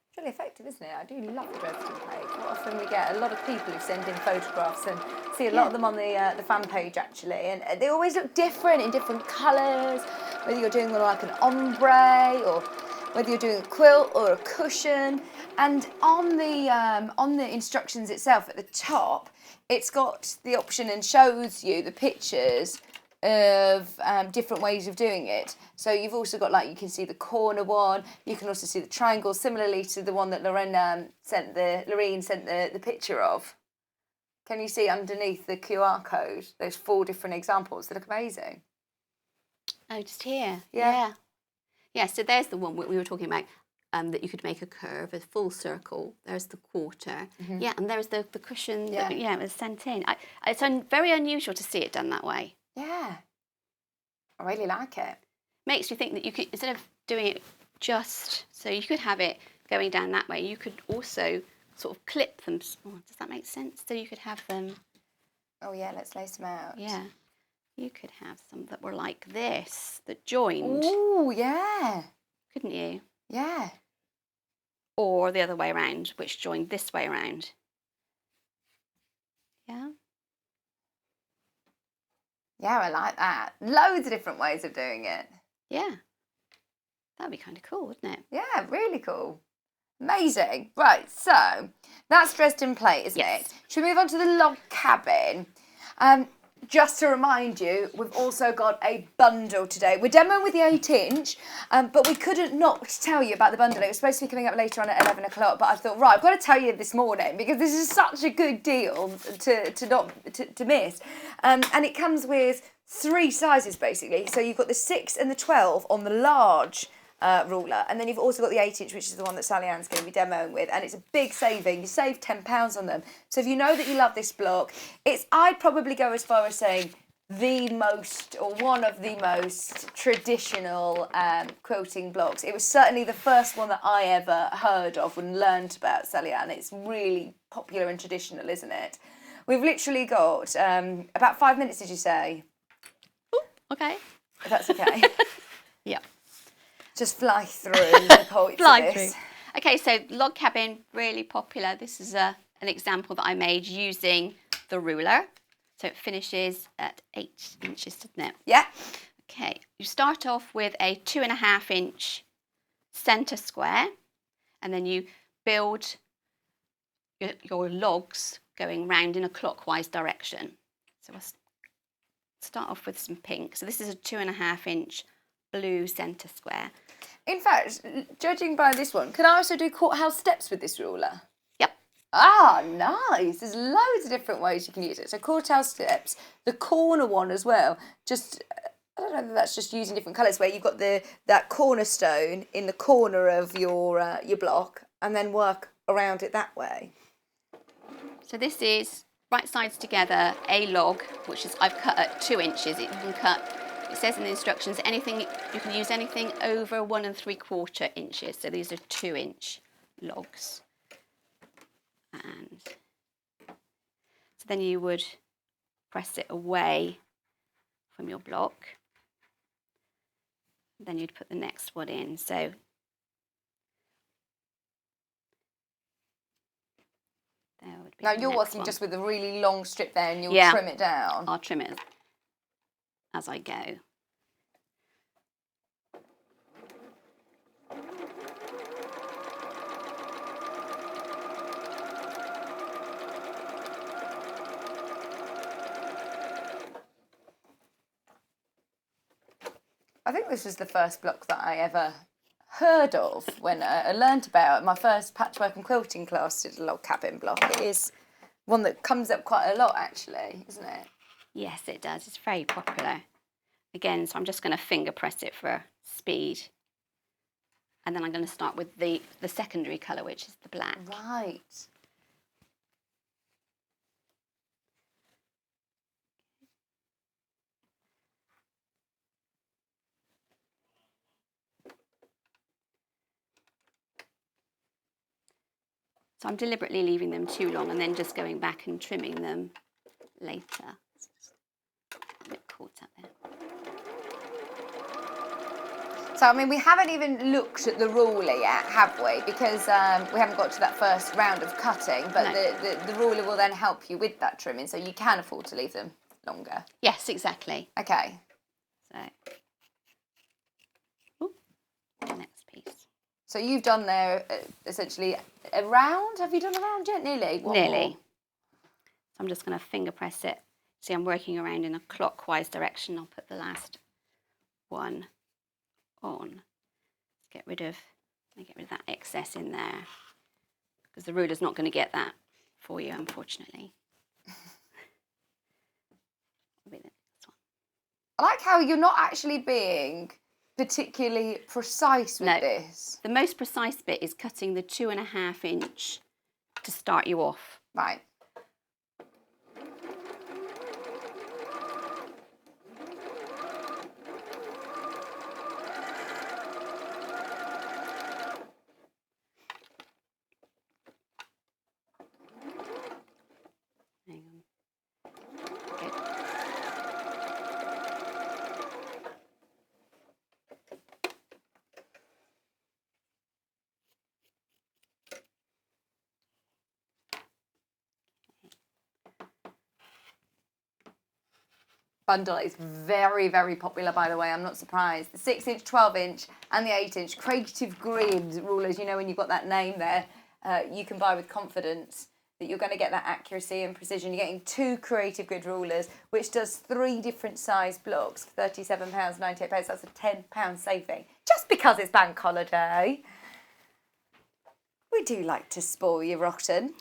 It's really effective, isn't it? I do love the Dresden page. Quite often we get a lot of people who send in photographs, and see a lot of them on the fan page actually, and they always look different in different colours. Whether you're doing like an ombre, or whether you're doing a quilt or a cushion, and on the instructions itself at the top, it's got the option and shows you the pictures of different ways of doing it. So you've also got, like, you can see the corner one, you can also see the triangle, similarly to the one that Lorraine sent the picture of. Can you see underneath the QR code those 4 different examples that look amazing? Oh, just here. Yeah. Yeah, so there's the one we were talking about, that you could make a curve, a full circle. There's the quarter. Yeah, and there's the cushion. Yeah. It was sent in. It's very unusual to see it done that way. Yeah. I really like it. Makes you think that you could, instead of doing it just, so you could have it going down that way, you could also sort of clip them. Oh, does that make sense? So you could have them. Oh yeah, let's lace them out. Yeah. You could have some that were like this, that joined. Ooh, yeah. Couldn't you? Yeah. Or the other way around, which joined this way around. Yeah. Yeah, I like that. Loads of different ways of doing it. Yeah. That'd be kind of cool, wouldn't it? Yeah, really cool. Amazing. Right, so that's Dresden plate, isn't it? Should we move on to the log cabin? Just to remind you, we've also got a bundle today. We're demoing with the 8-inch, but we couldn't not tell you about the bundle. It was supposed to be coming up later on at 11 o'clock, but I thought, right, I've got to tell you this morning because this is such a good deal to miss. And it comes with 3 sizes, basically. So you've got the 6 and the 12 on the large ruler, and then you've also got the 8-inch, which is the one that Sallieann's going to be demoing with, and it's a big saving. You save £10 on them. So if you know that you love this block, I'd probably go as far as saying the most, or one of the most traditional quilting blocks. It was certainly the first one that I ever heard of and learned about Sallieann. It's really popular and traditional, isn't it? We've literally got about 5 minutes, did you say? Ooh, okay. If that's okay. Yeah. Just fly through the points Fly of this. through. Okay, so log cabin, really popular. This is an example that I made using the ruler. So it finishes at 8 inches, doesn't it? Yeah. Okay, you start off with a 2.5-inch centre square, and then you build your logs going round in a clockwise direction. So we'll start off with some pink. So this is a 2.5 inch blue centre square. In fact, judging by this one, can I also do Courthouse Steps with this ruler? Yep. Ah, nice. There's loads of different ways you can use it. So Courthouse Steps, the corner one as well, just, I don't know if that's just using different colours, where you've got that cornerstone in the corner of your block and then work around it that way. So this is right sides together, a log, which is I've cut at 2 inches. You can cut, it says in the instructions, anything, you can use anything over 1 3/4 inches. So these are 2 inch logs. And so then you would press it away from your block. Then you'd put the next one in. So there would be Now the you're next working one. just with a really long strip there, and you'll trim it down. I'll trim it as I go. I think this was the first block that I ever heard of when I learnt about it. My first patchwork and quilting class did a log cabin block. It is one that comes up quite a lot, actually, isn't it? Yes, it does. It's very popular. Again, so I'm just going to finger press it for speed. And then I'm going to start with the secondary colour, which is the black. Right. So I'm deliberately leaving them too long and then just going back and trimming them later. A bit caught up there. So, I mean, we haven't even looked at the ruler yet, have we? Because we haven't got to that first round of cutting, but No. the ruler will then help you with that trimming, so you can afford to leave them longer. Yes, exactly. Okay. So, the next piece. So you've done there essentially a round. Have you done a round yet? Nearly. One Nearly. more. So I'm just going to finger press it. See, I'm working around in a clockwise direction. I'll put the last one on. Get rid of that excess in there, because the ruler's not going to get that for you, unfortunately. Will be the next one. I like how you're not actually being particularly precise with this. The most precise bit is cutting the 2.5 inch to start you off. Right. Hang on. Good. Bundle is very, very popular, by the way. I'm not surprised. The 6 inch, 12 inch and the 8 inch creative grid rulers, you know, when you've got that name there, you can buy with confidence that you're going to get that accuracy and precision. You're getting 2 creative grid rulers, which does 3 different size blocks for £37.98. That's a £10 saving. Just because it's bank holiday. We do like to spoil you rotten.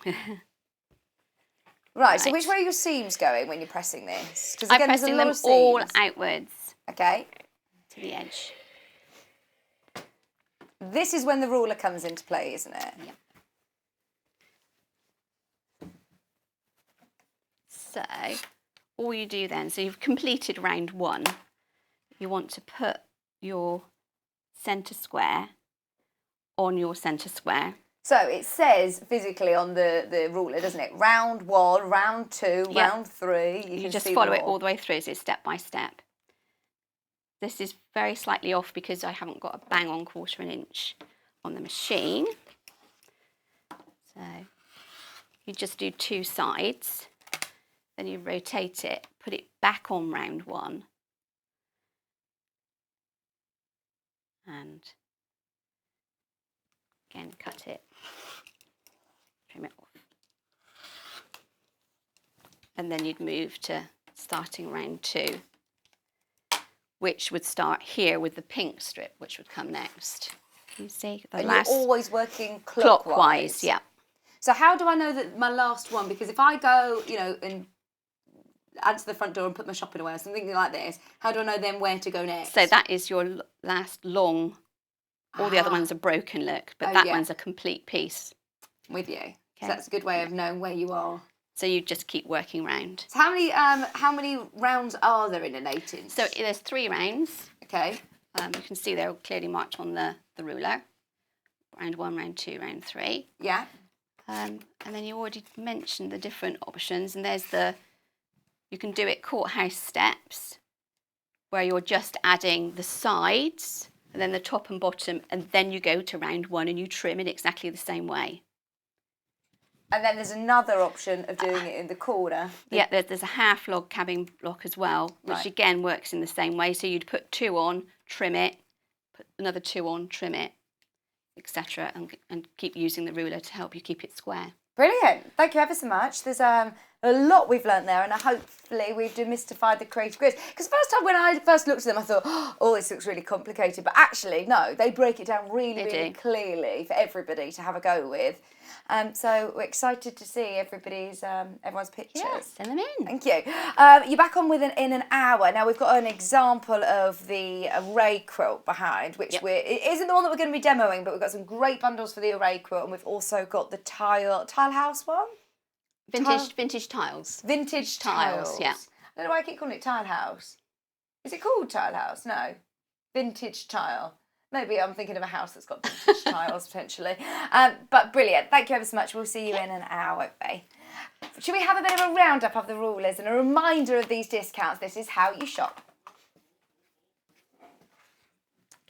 Right, so which way are your seams going when you're pressing this? I'm pressing them all outwards. Okay. To the edge. This is when the ruler comes into play, isn't it? Yep. So, all you do then, so you've completed round 1. You want to put your centre square on your centre square. So it says physically on the ruler, doesn't it? Round 1, round 2, Yep. round 3. You just follow it all the way through, so it's step by step. This is very slightly off because I haven't got a bang on 1/4 inch on the machine. So you just do 2 sides, then you rotate it, put it back on round 1, and again cut it, trim it off. and then you'd move to starting round 2, which would start here with the pink strip, which would come next. You see the and last. You're always working clockwise. Yeah. So how do I know that my last one? Because if I go, you know, and answer the front door and put my shopping away or something like this, how do I know then where to go next? So that is your last long. All the other ones are broken look, but that one's a complete piece. With you. Okay. So that's a good way of knowing where you are. So you just keep working round. So how many rounds are there in an 8-inch? So there's 3 rounds. Okay. You can see they're clearly marked on the ruler. Round 1, round 2, round 3. Yeah. And then you already mentioned the different options, and there's you can do it Courthouse Steps, where you're just adding the sides, and then the top and bottom, and then you go to round 1 and you trim in exactly the same way. And then there's another option of doing it in the corner. Yeah, there's a half log cabbing block as well, which again works in the same way. So you'd put 2 on, trim it, put another 2 on, trim it, etc., and keep using the ruler to help you keep it square. Brilliant. Thank you ever so much. There's a lot we've learnt there, and hopefully we've demystified the creative grids. Because first time when I first looked at them, I thought, oh, this looks really complicated. But actually, no, they break it down really clearly for everybody to have a go with. So we're excited to see everyone's pictures. Yeah, send them in. Thank you. You're back on in an hour. Now we've got an example of the array quilt behind, which it isn't the one that we're going to be demoing, but we've got some great bundles for the array quilt, and we've also got the tile house one. Vintage tiles. Vintage tiles. Yeah. I don't know why I keep calling it tile house. Is it called tile house? No. Vintage tile. Maybe I'm thinking of a house that's got vintage tiles potentially. But brilliant. Thank you ever so much. We'll see you in an hour, won't we? Should we have a bit of a roundup of the rulers and a reminder of these discounts? This is how you shop.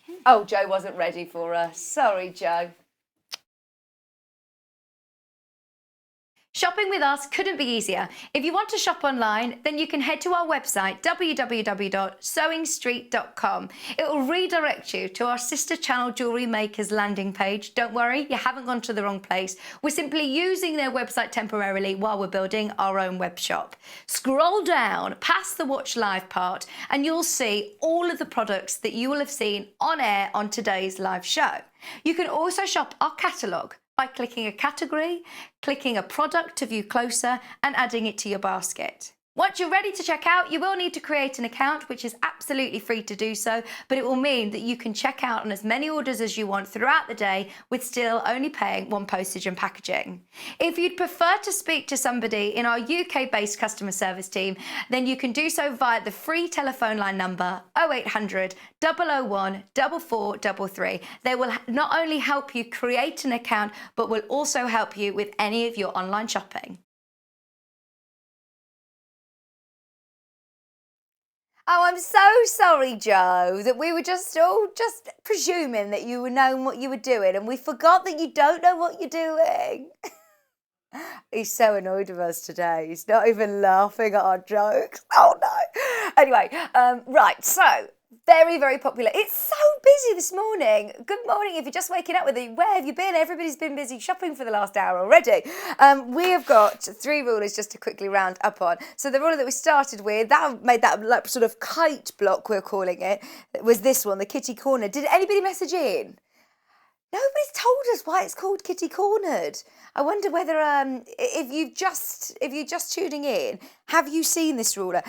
Okay. Oh, Joe wasn't ready for us. Sorry, Joe. Shopping with us couldn't be easier. If you want to shop online, then you can head to our website, www.sewingstreet.com. It will redirect you to our sister channel Jewellery Makers landing page. Don't worry, you haven't gone to the wrong place. We're simply using their website temporarily while we're building our own web shop. Scroll down past the Watch Live part and you'll see all of the products that you will have seen on air on today's live show. You can also shop our catalogue by clicking a category, clicking a product to view closer, and adding it to your basket. Once you're ready to check out, you will need to create an account, which is absolutely free to do so, but it will mean that you can check out on as many orders as you want throughout the day with still only paying 1 postage and packaging. If you'd prefer to speak to somebody in our UK-based customer service team, then you can do so via the free telephone line number 0800 001 4433. They will not only help you create an account, but will also help you with any of your online shopping. Oh, I'm so sorry, Joe, that we were just presuming that you were knowing what you were doing, and we forgot that you don't know what you're doing. He's so annoyed with us today. He's not even laughing at our jokes. Oh, no. Anyway, right, so very, very popular. It's so busy this morning. Good morning. If you're just waking up with it, where have you been? Everybody's been busy shopping for the last hour already. We have got 3 rulers just to quickly round up on. So the ruler that we started with, that made that like sort of kite block, we're calling it, was this one, the kitty corner. Did anybody message in? Nobody's told us why it's called Kitty Cornered. I wonder whether if you're just tuning in, have you seen this ruler?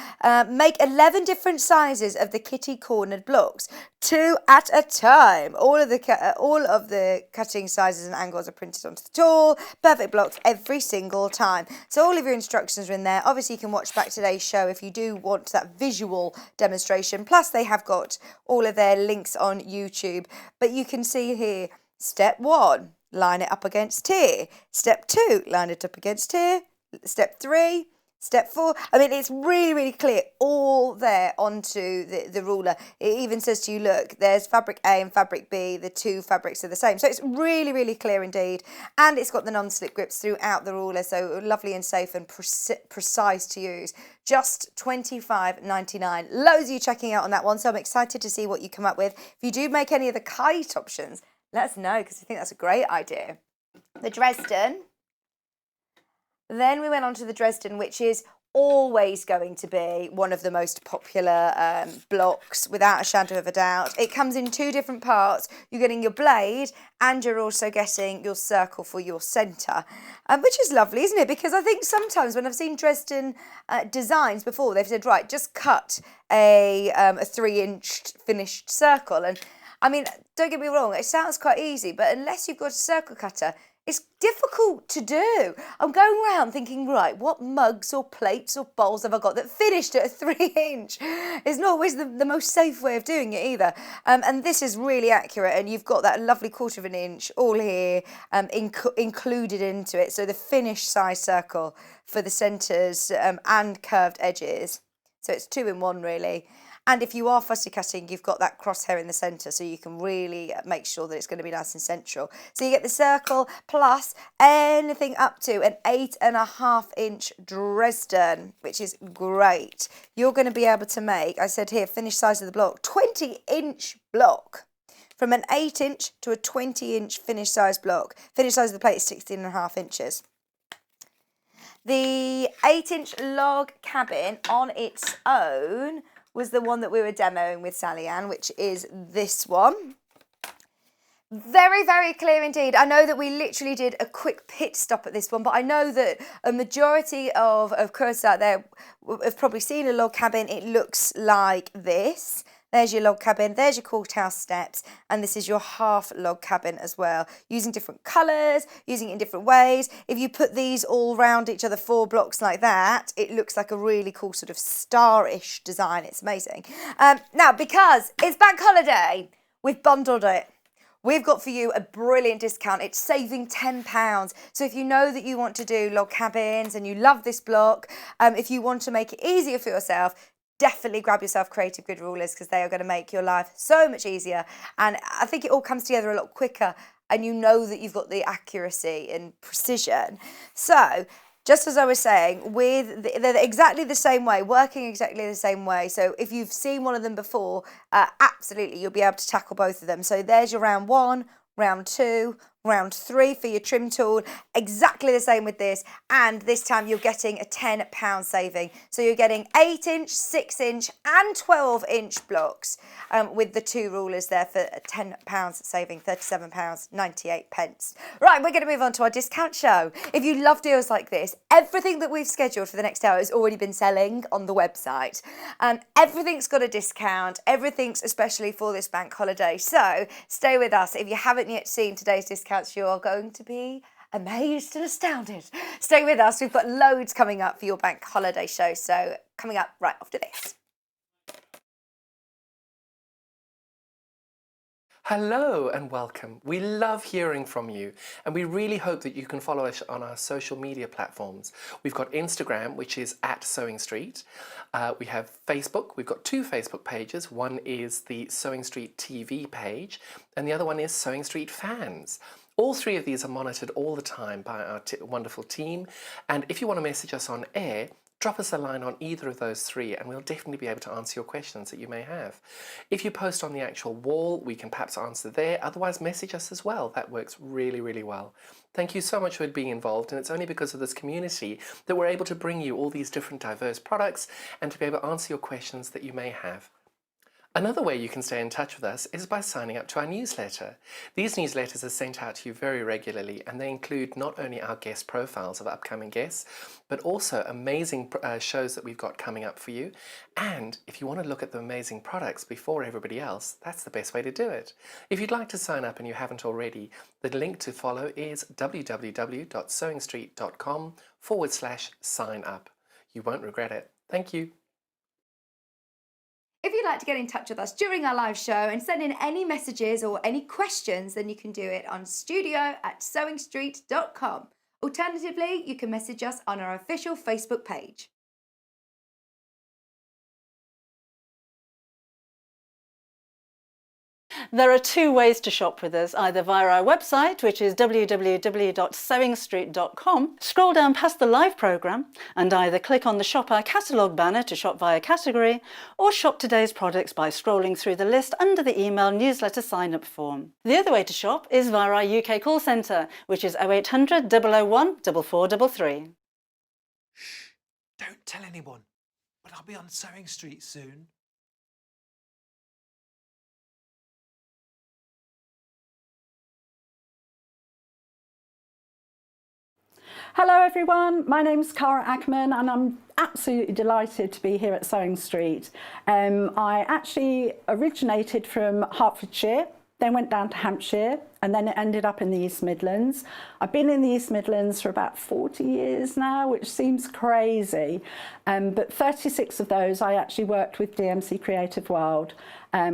Make 11 different sizes of the Kitty Cornered blocks, 2 at a time. All of the cutting sizes and angles are printed onto the tool. Perfect blocks every single time. So all of your instructions are in there. Obviously, you can watch back today's show if you do want that visual demonstration. Plus, they have got all of their links on YouTube. But you can see here. Step 1, line it up against here. Step 2, line it up against here. Step 3, step 4. I mean, it's really, really clear all there onto the ruler. It even says to you, look, there's fabric A and fabric B. The 2 fabrics are the same. So it's really, really clear indeed. And it's got the non-slip grips throughout the ruler. So lovely and safe and precise to use. Just $25.99. Loads of you checking out on that one. So I'm excited to see what you come up with. If you do make any of the kite options, let us know, because I think that's a great idea. The Dresden. Then we went on to the Dresden, which is always going to be one of the most popular blocks, without a shadow of a doubt. It comes in 2 different parts. You're getting your blade and you're also getting your circle for your centre, which is lovely, isn't it? Because I think sometimes when I've seen Dresden designs before, they've said, right, just cut a 3-inch finished circle. And I mean, don't get me wrong, it sounds quite easy, but unless you've got a circle cutter, it's difficult to do. I'm going around thinking, right, what mugs or plates or bowls have I got that finished at a 3-inch? It's not always the most safe way of doing it either. And this is really accurate, and you've got that lovely 1/4 of an inch all here included into it. So the finished size circle for the centres and curved edges. So it's 2 in 1 really. And if you are fussy cutting, you've got that crosshair in the centre, so you can really make sure that it's going to be nice and central. So you get the circle plus anything up to an 8.5 inch Dresden, which is great. You're going to be able to make, I said here, finished size of the block, 20-inch block. From an 8-inch to a 20-inch finished size block. Finished size of the plate is 16.5 inches. The 8-inch log cabin on its own was the one that we were demoing with Sallieann, which is this one. Very, very clear indeed. I know that we literally did a quick pit stop at this one, but I know that a majority of couriers out there have probably seen a log cabin. It looks like this. There's your log cabin, there's your Courthouse Steps, and this is your half log cabin as well, using different colours, using it in different ways. If you put these all round each other, 4 blocks like that, it looks like a really cool sort of star-ish design. It's amazing. Now, because it's bank holiday, we've bundled it. We've got for you a brilliant discount. It's saving £10. So if you know that you want to do log cabins and you love this block, if you want to make it easier for yourself, definitely grab yourself creative grid rulers, because they are going to make your life so much easier. And I think it all comes together a lot quicker, and you know that you've got the accuracy and precision. So just as I was saying, they're exactly the same way, working exactly the same way. So if you've seen one of them before, absolutely, you'll be able to tackle both of them. So there's your round 1, round 2, round 3 for your trim tool. Exactly the same with this, and this time you're getting a £10 saving. So you're getting 8-inch, 6-inch and 12-inch blocks with the 2 rulers there for £10 saving, £37.98. Right, we're going to move on to our discount show. If you love deals like this, everything that we've scheduled for the next hour has already been selling on the website. Everything's got a discount, everything's especially for this bank holiday. So stay with us. If you haven't yet seen today's discount, you are going to be amazed and astounded. Stay with us. We've got loads coming up for your bank holiday show. So coming up right after this. Hello and welcome. We love hearing from you, and we really hope that you can follow us on our social media platforms. We've got Instagram, which is @SewingStreet. We have Facebook. We've got 2 Facebook pages. One is the Sewing Street TV page, and the other one is Sewing Street Fans. All 3 of these are monitored all the time by our wonderful team, and if you want to message us on air, drop us a line on either of those 3 and we'll definitely be able to answer your questions that you may have. If you post on the actual wall, we can perhaps answer there. Otherwise, message us as well. That works really, really well. Thank you so much for being involved, and it's only because of this community that we're able to bring you all these different diverse products and to be able to answer your questions that you may have. Another way you can stay in touch with us is by signing up to our newsletter. These newsletters are sent out to you very regularly, and they include not only our guest profiles of upcoming guests, but also amazing shows that we've got coming up for you. And if you want to look at the amazing products before everybody else, that's the best way to do it. If you'd like to sign up and you haven't already, the link to follow is www.sewingstreet.com/sign up. You won't regret it. Thank you. If you'd like to get in touch with us during our live show and send in any messages or any questions, then you can do it on studio@sewingstreet.com. Alternatively, you can message us on our official Facebook page. There are 2 ways to shop with us, either via our website, which is www.sewingstreet.com. Scroll down past the live programme and either click on the Shop Our Catalogue banner to shop via category, or shop today's products by scrolling through the list under the email newsletter sign-up form. The other way to shop is via our UK call centre, which is 0800 001 4433. Don't tell anyone, but I'll be on Sewing Street soon. Hello everyone, my name's Cara Ackman and I'm absolutely delighted to be here at Sewing Street. I actually originated from Hertfordshire, then went down to Hampshire and then it ended up in the East Midlands. I've been in the East Midlands for about 40 years now, which seems crazy, but 36 of those I actually worked with DMC Creative World,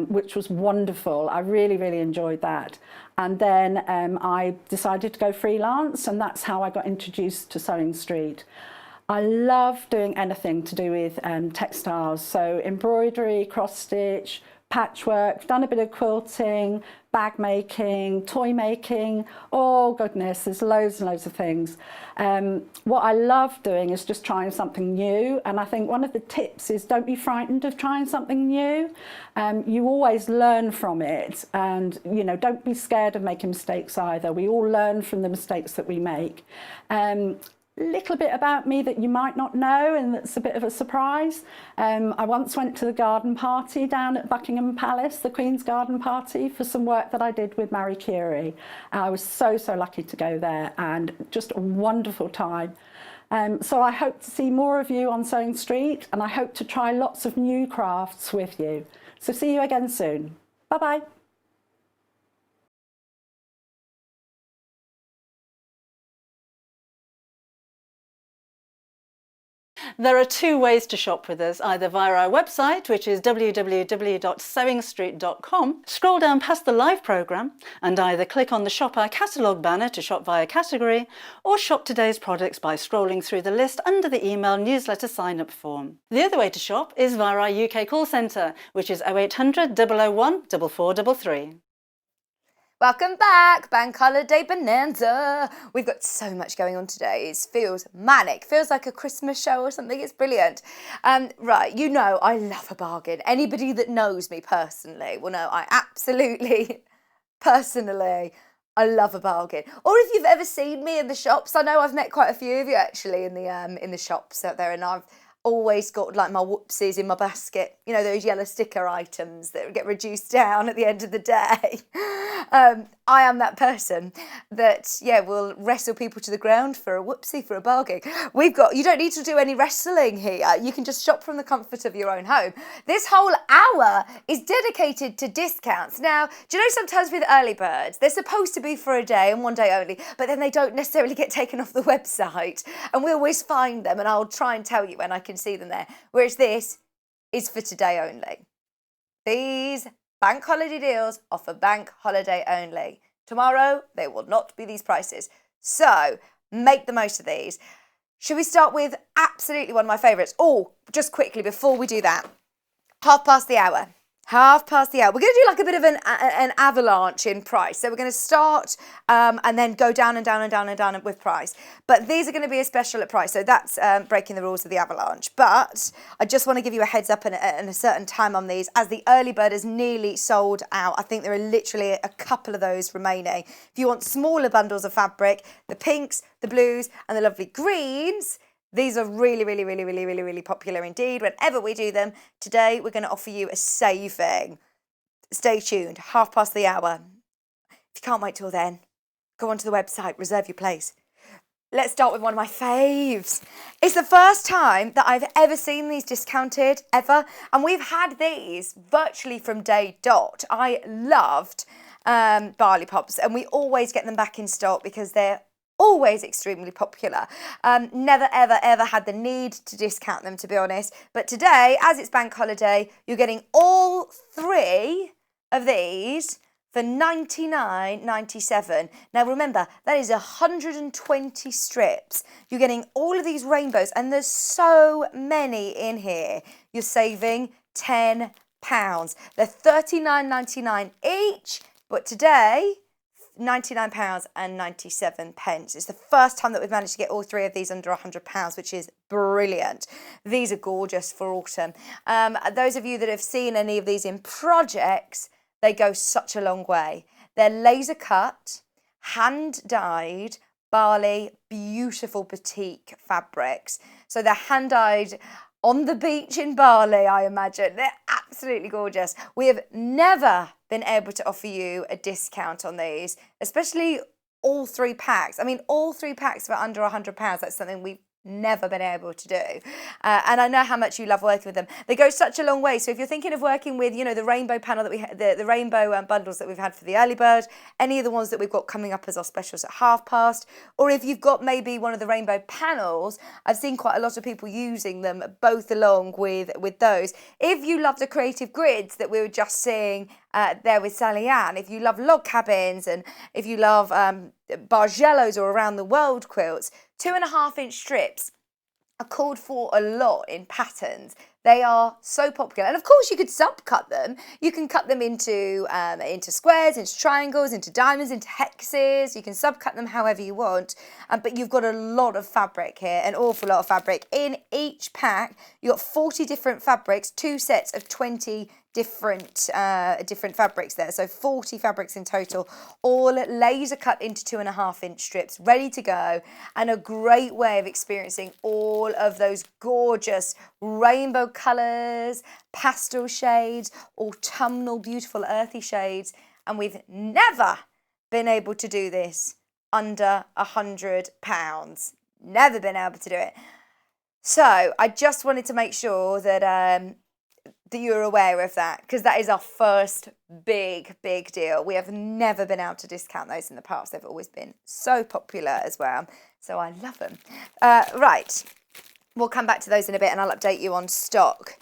which was wonderful. I really, really enjoyed that. And then I decided to go freelance and that's how I got introduced to Sewing Street. I love doing anything to do with textiles, so embroidery, cross stitch, patchwork, done a bit of quilting, bag making, toy making, oh goodness, there's loads and loads of things. What I love doing is just trying something new, and I think one of the tips is don't be frightened of trying something new. You always learn from it, and you know, don't be scared of making mistakes either. We all learn from the mistakes that we make. Little bit about me that you might not know and that's a bit of a surprise. I once went to the garden party down at Buckingham Palace, the Queen's garden party, for some work that I did with Marie Curie. I was so lucky to go there and just a wonderful time. So I hope to see more of you on Sewing Street and I hope to try lots of new crafts with you. So see you again soon. Bye bye. There are two ways to shop with us, either via our website, which is www.sewingstreet.com. Scroll down past the live programme and either click on the Shop Our Catalogue banner to shop via category, or shop today's products by scrolling through the list under the email newsletter sign-up form. The other way to shop is via our UK call centre, which is 0800 001 4433. Welcome back, Bank Holiday Bonanza. We've got so much going on today. It feels manic, feels like a Christmas show or something. It's brilliant. Right, you know I love a bargain. Anybody that knows me personally will know I absolutely, personally, I love a bargain. Or if you've ever seen me in the shops, I know I've met quite a few of you actually in the shops out there, and I've always got like my whoopsies in my basket, you know, those yellow sticker items that get reduced down at the end of the day. I am that person that, yeah, will wrestle people to the ground for a whoopsie, for a bargain. You don't need to do any wrestling here. You can just shop from the comfort of your own home. This whole hour is dedicated to discounts. Now, do you know sometimes with early birds, they're supposed to be for a day and one day only, but then they don't necessarily get taken off the website. And we always find them and I'll try and tell you when I can see them there. Whereas this is for today only. These bank holiday deals are for bank holiday only. Tomorrow, they will not be these prices. So make the most of these. Should we start with absolutely one of my favourites? Oh, just quickly before we do that, 1:30. 1:30. We're going to do like a bit of an avalanche in price. So we're going to start and then go down and down and down and down with price. But these are going to be a special at price. So that's breaking the rules of the avalanche. But I just want to give you a heads up and a certain time on these, as the early bird is nearly sold out. I think there are literally a couple of those remaining. If you want smaller bundles of fabric, the pinks, the blues and the lovely greens, these are really popular indeed. Whenever we do them, today we're going to offer you a saving. Stay tuned, 1:30. If you can't wait till then, go onto the website, reserve your place. Let's start with one of my faves. It's the first time that I've ever seen these discounted, ever. And we've had these virtually from day dot. I loved barley pops and we always get them back in stock because they're always extremely popular. Never, ever had the need to discount them, to be honest. But today, as it's bank holiday, you're getting all three of these for $99.97. Now remember, that is 120 strips. You're getting all of these rainbows, and there's so many in here. You're saving £10. They're $39.99 each, but today, £99.97. It's the first time that we've managed to get all three of these under £100, which is brilliant. These are gorgeous for autumn. Those of you that have seen any of these in projects, they go such a long way. They're laser cut, hand dyed, barley, beautiful batik fabrics. So they're hand-dyed on the beach in Bali, I imagine. They're absolutely gorgeous. We have never been able to offer you a discount on these, especially all 3 packs. I mean, all 3 packs for under £100. That's something we've never been able to do. And I know how much you love working with them. They go such a long way. So if you're thinking of working with, you know, the rainbow panel that we the rainbow bundles that we've had for the early bird, any of the ones that we've got coming up as our specials at past, or if you've got maybe one of the rainbow panels, I've seen quite a lot of people using them both along with those. If you love the creative grids that we were just seeing there with Sallieann, if you love log cabins, and if you love Bargellos or around the world quilts, 2.5-inch strips are called for a lot in patterns. They are so popular, and of course you could subcut them. You can cut them into squares, into triangles, into diamonds, into hexes. You can subcut them however you want, but you've got a lot of fabric here, an awful lot of fabric. In each pack, you've got 40 different fabrics, 2 sets of 20 different fabrics there, so 40 fabrics in total, all laser cut into 2.5-inch strips, ready to go, and a great way of experiencing all of those gorgeous rainbow colours, pastel shades, autumnal beautiful earthy shades. And we've never been able to do this under £100. Never been able to do it. So I just wanted to make sure that that you're aware of that, because that is our first big deal. We have never been able to discount those in the past. They've always been so popular as well. So I love them. Right, we'll come back to those in a bit and I'll update you on stock.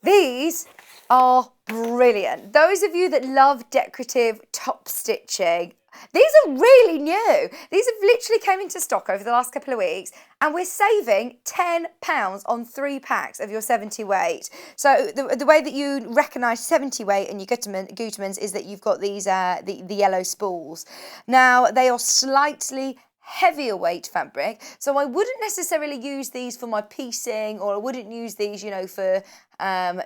These are brilliant. Those of you that love decorative top stitching, these are really new. These have literally came into stock over the last couple of weeks, and we're saving £10 on 3 packs of your 70 weight. So the way that you recognise 70 weight and your Gutermans is that you've got these the yellow spools. Now they are slightly heavier weight fabric, so I wouldn't necessarily use these for my piecing, or I wouldn't use these, you know, for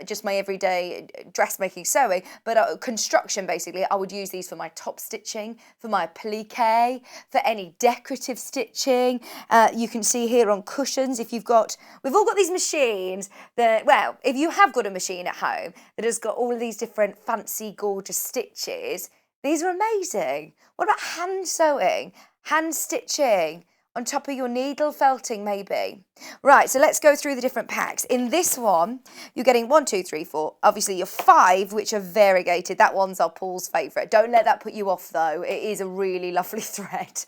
just my everyday dressmaking sewing, but construction basically. I would use these for my top stitching, for my applique, for any decorative stitching. You can see here on cushions, we've all got these machines that, well, if you have got a machine at home that has got all of these different fancy gorgeous stitches, these are amazing. What about hand sewing? Hand stitching on top of your needle felting maybe. Right, so let's go through the different packs. In this one, you're getting 1, 2, 3, 4. Obviously your 5, which are variegated. That one's our Paul's favourite. Don't let that put you off though. It is a really lovely thread.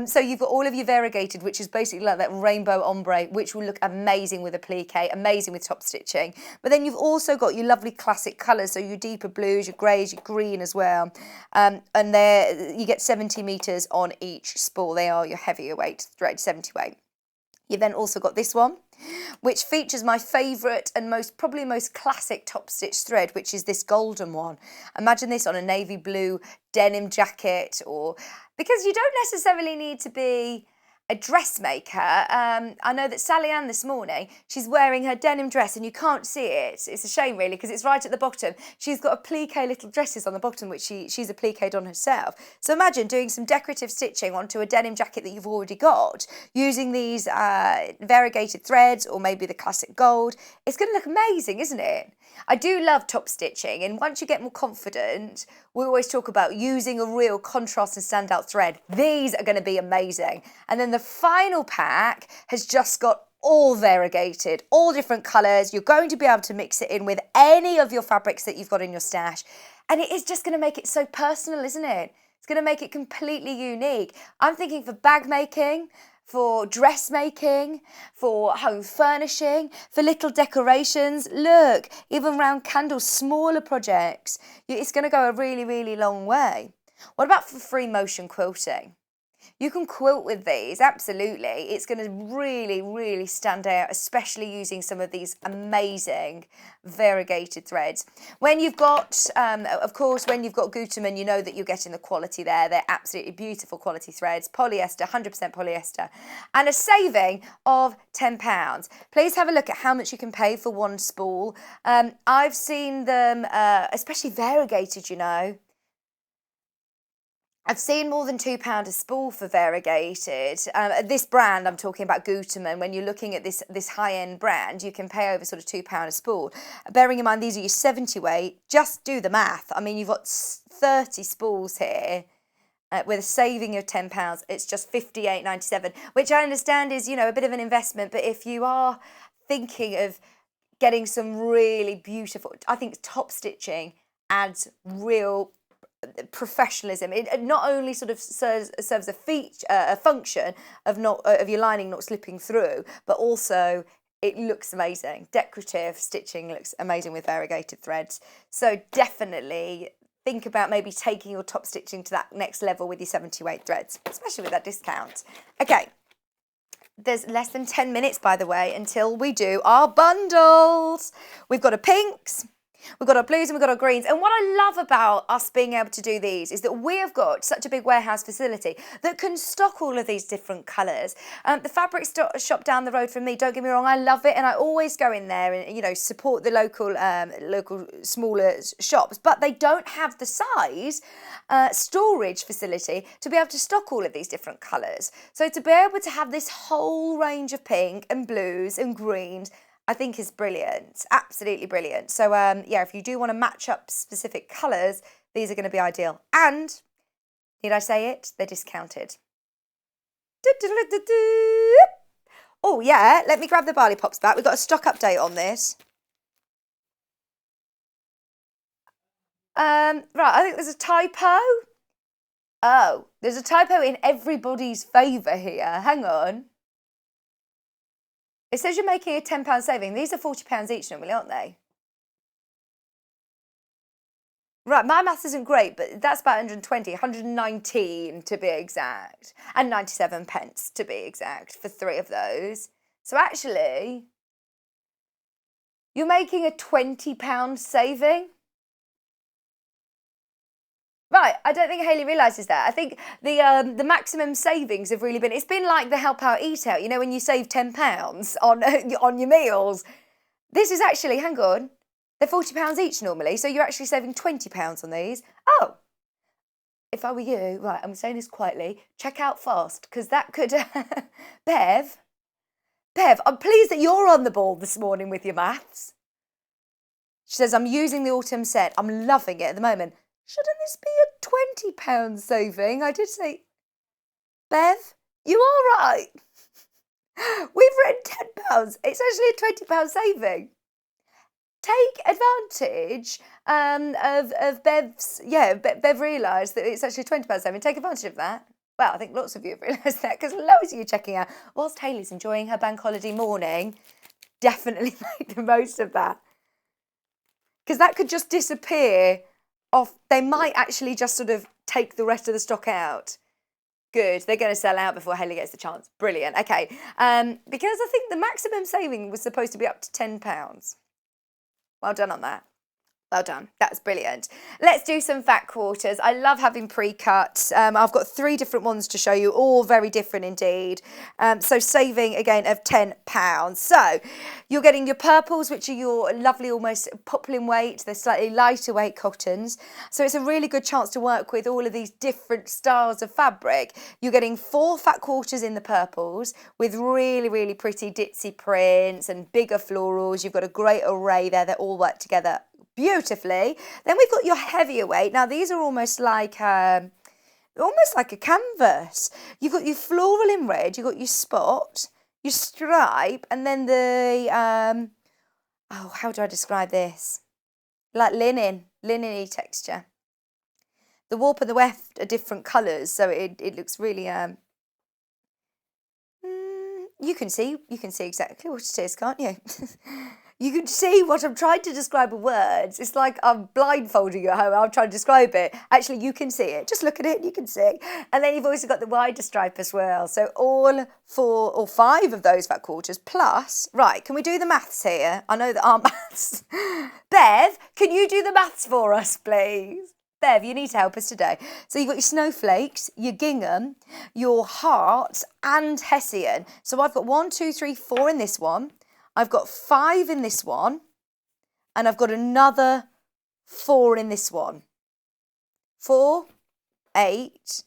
So you've got all of your variegated, which is basically like that rainbow ombre, which will look amazing with applique, amazing with top stitching. But then you've also got your lovely classic colours, so your deeper blues, your greys, your green as well. And there you get 70 metres on each spool. They are your heavier weight thread, 70 weight. You've then also got this one, which features my favourite and probably most classic top stitch thread, which is this golden one. Imagine this on a navy blue denim jacket, or because you don't necessarily need to be a dressmaker. I know that Sallieann this morning, she's wearing her denim dress and you can't see it. It's a shame really, because it's right at the bottom. She's got applique little dresses on the bottom, which she's appliqued on herself. So imagine doing some decorative stitching onto a denim jacket that you've already got, using these variegated threads or maybe the classic gold. It's going to look amazing, isn't it? I do love top stitching, and once you get more confident, we always talk about using a real contrast and standout thread. These are going to be amazing. And then the final pack has just got all variegated, all different colours. You're going to be able to mix it in with any of your fabrics that you've got in your stash. And it is just going to make it so personal, isn't it? It's going to make it completely unique. I'm thinking for bag making, for dressmaking, for home furnishing, for little decorations. Look, even round candles, smaller projects. It's going to go a really long way. What about for free motion quilting? You can quilt with these, absolutely. It's going to really stand out, especially using some of these amazing variegated threads. When you've got, of course, when you've got Gutermann, you know that you're getting the quality there. They're absolutely beautiful quality threads, polyester, 100% polyester, and a saving of £10. Please have a look at how much you can pay for one spool. I've seen them, especially variegated, you know. I've seen more than £2 a spool for variegated. This brand, I'm talking about Gutermann, when you're looking at this high-end brand, you can pay over sort of £2 a spool. Bearing in mind these are your 70 weight, just do the math. I mean, you've got 30 spools here with a saving of £10. It's just £58.97, which I understand is, a bit of an investment. But if you are thinking of getting some really beautiful, I think top stitching adds real professionalism. It not only sort of serves a function of your lining not slipping through, but also it looks amazing. Decorative stitching looks amazing with variegated threads. So definitely think about maybe taking your top stitching to that next level with your 70 weight threads, especially with that discount. Okay, there's less than 10 minutes, by the way, until we do our bundles. We've got our pinks, we've got our blues, and we've got our greens. And what I love about us being able to do these is that we have got such a big warehouse facility that can stock all of these different colours. The fabric shop down the road from me, don't get me wrong, I love it, and I always go in there and support the local smaller shops, but they don't have the size storage facility to be able to stock all of these different colours. So to be able to have this whole range of pink and blues and greens, I think is brilliant, absolutely brilliant. So if you do want to match up specific colours, these are going to be ideal. And, need I say it? They're discounted. Oh yeah, let me grab the barley pops back. We've got a stock update on this. Right, I think there's a typo. Oh, there's a typo in everybody's favour here. Hang on. It says you're making a £10 saving. These are £40 each normally, aren't they? Right, my maths isn't great, but that's about 119 to be exact. And 97 pence to be exact for 3 of those. So actually, you're making a £20 saving. Right, I don't think Hayley realises that. I think the maximum savings have really been, it's been like the Help Out Eat Out, when you save £10 on your meals. This is actually, hang on, they're £40 each normally, so you're actually saving £20 on these. Oh, if I were you, right, I'm saying this quietly, check out fast, because that could, Bev, I'm pleased that you're on the ball this morning with your maths. She says, I'm using the autumn set, I'm loving it at the moment. Shouldn't this be a £20 saving? I did say, Bev, you are right. We've written £10. It's actually a £20 saving. Take advantage of Bev's, Bev realised that it's actually a £20 saving. Take advantage of that. Well, I think lots of you have realised that because loads of you checking out. Whilst Hayley's enjoying her bank holiday morning, definitely make the most of that. Because that could just disappear off. They might actually just sort of take the rest of the stock out. Good, they're going to sell out before Hayley gets the chance. Brilliant. Okay, because I think the maximum saving was supposed to be up to £10. Well done on that. Well done. That's brilliant. Let's do some fat quarters. I love having pre-cut. I've got 3 different ones to show you, all very different indeed. So saving again of £10. So you're getting your purples, which are your lovely almost poplin weight. They're slightly lighter weight cottons. So it's a really good chance to work with all of these different styles of fabric. You're getting 4 fat quarters in the purples with really, really pretty ditzy prints and bigger florals. You've got a great array there that all work together beautifully. Then we've got your heavier weight. Now these are almost like a canvas. You've got your floral in red, you've got your spot, your stripe, and then the how do I describe this? Like linen-y texture. The warp and the weft are different colours, so it looks really you can see exactly what it is, can't you? You can see what I'm trying to describe with words. It's like I'm blindfolding you at home. I'm trying to describe it. Actually, you can see it. Just look at it and you can see. And then you've also got the wider stripe as well. So all 4 or 5 of those fat quarters plus. Right, can we do the maths here? I know that aren't maths. Bev, can you do the maths for us, please? Bev, you need to help us today. So you've got your snowflakes, your gingham, your hearts and hessian. So I've got 1, 2, 3, 4 in this one. I've got 5 in this one, and I've got another 4 in this one. 4, 8,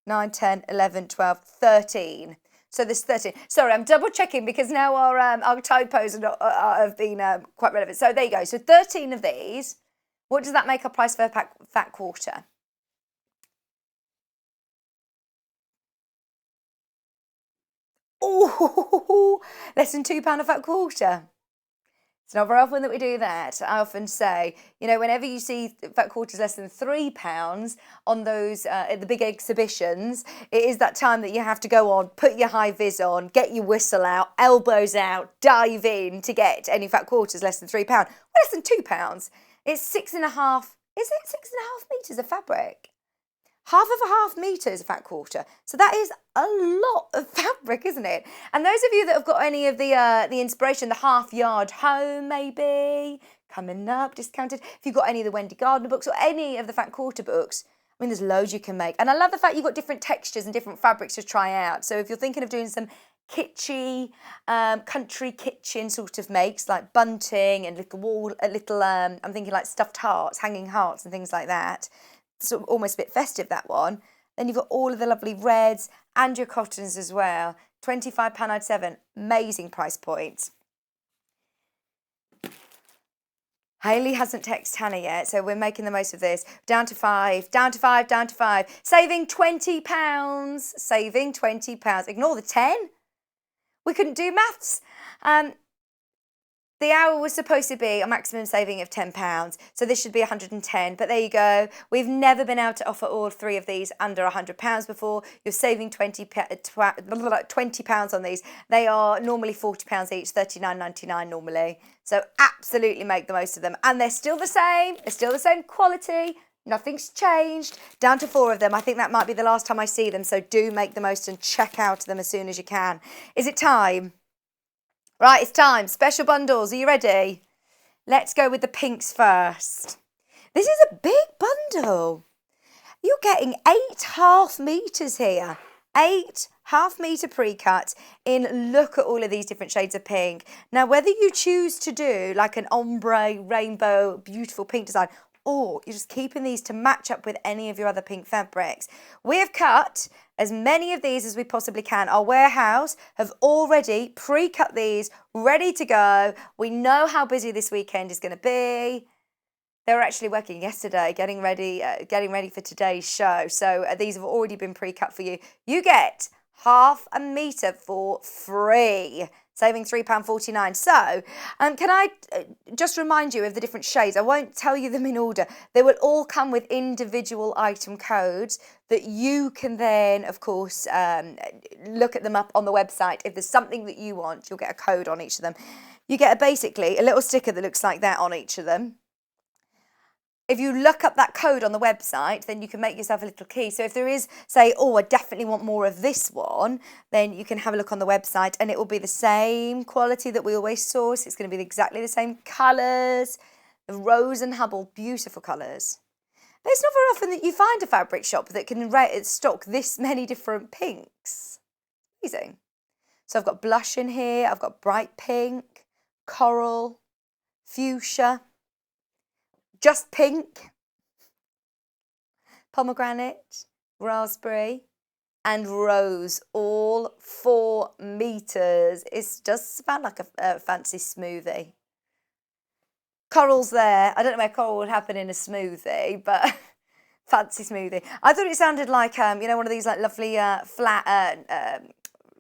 9, 10, 11, 12, 13. So there's 13. Sorry, I'm double checking because now our typos have been quite relevant. So there you go. So 13 of these. What does that make our price per fat quarter? Oh, less than £2 a fat quarter. It's not very often that we do that. I often say, you know, whenever you see fat quarters less than £3 on those at the big exhibitions, it is that time that you have to go on, put your high vis on, get your whistle out, elbows out, dive in to get any fat quarters less than £3. Well, less than £2. It's 6.5. Is it 6.5 metres of fabric? Half of a half metre is a fat quarter. So that is a lot of fabric, isn't it? And those of you that have got any of the inspiration, the half yard home maybe, coming up, discounted. If you've got any of the Wendy Gardner books or any of the fat quarter books, I mean, there's loads you can make. And I love the fact you've got different textures and different fabrics to try out. So if you're thinking of doing some kitschy, country kitchen sort of makes like bunting and I'm thinking like stuffed hearts, hanging hearts and things like that. So almost a bit festive, that one. Then you've got all of the lovely reds and your cottons as well. £25.97, amazing price point. Hayley hasn't texted Hannah yet, so we're making the most of this. Down to 5, down to 5, down to 5. Saving £20, saving £20. Ignore the 10. We couldn't do maths. The hour was supposed to be a maximum saving of £10, so this should be 110, but there you go. We've never been able to offer all three of these under £100 before. You're saving £20 on these. They are normally £40 each, $39.99 normally. So absolutely make the most of them. And they're still the same. They're still the same quality. Nothing's changed. Down to 4 of them. I think that might be the last time I see them, so do make the most and check out them as soon as you can. Is it time? Right, it's time. Special bundles. Are you ready? Let's go with the pinks first. This is a big bundle. You're getting 8 half metres here. 8 half metre pre-cut in, look at all of these different shades of pink. Now, whether you choose to do like an ombre, rainbow, beautiful pink design, or you're just keeping these to match up with any of your other pink fabrics. We have cut as many of these as we possibly can. Our warehouse have already pre-cut these, ready to go. We know how busy this weekend is going to be. They were actually working yesterday, getting ready for today's show. So these have already been pre-cut for you. You get half a metre for free, saving £3.49. So can I just remind you of the different shades? I won't tell you them in order. They will all come with individual item codes that you can then, of course, look at them up on the website. If there's something that you want, you'll get a code on each of them. You get basically a little sticker that looks like that on each of them. If you look up that code on the website, then you can make yourself a little key. So if there is, say, oh, I definitely want more of this one, then you can have a look on the website and it will be the same quality that we always source. It's going to be exactly the same colours. The Rose and Hubble, beautiful colours. But it's not very often that you find a fabric shop that can stock this many different pinks. Amazing. So I've got blush in here. I've got bright pink, coral, fuchsia. Just pink, pomegranate, raspberry and rose, all 4 metres. It's just about like a fancy smoothie. Coral's there. I don't know where coral would happen in a smoothie, but fancy smoothie. I thought it sounded like, you know, one of these like lovely flat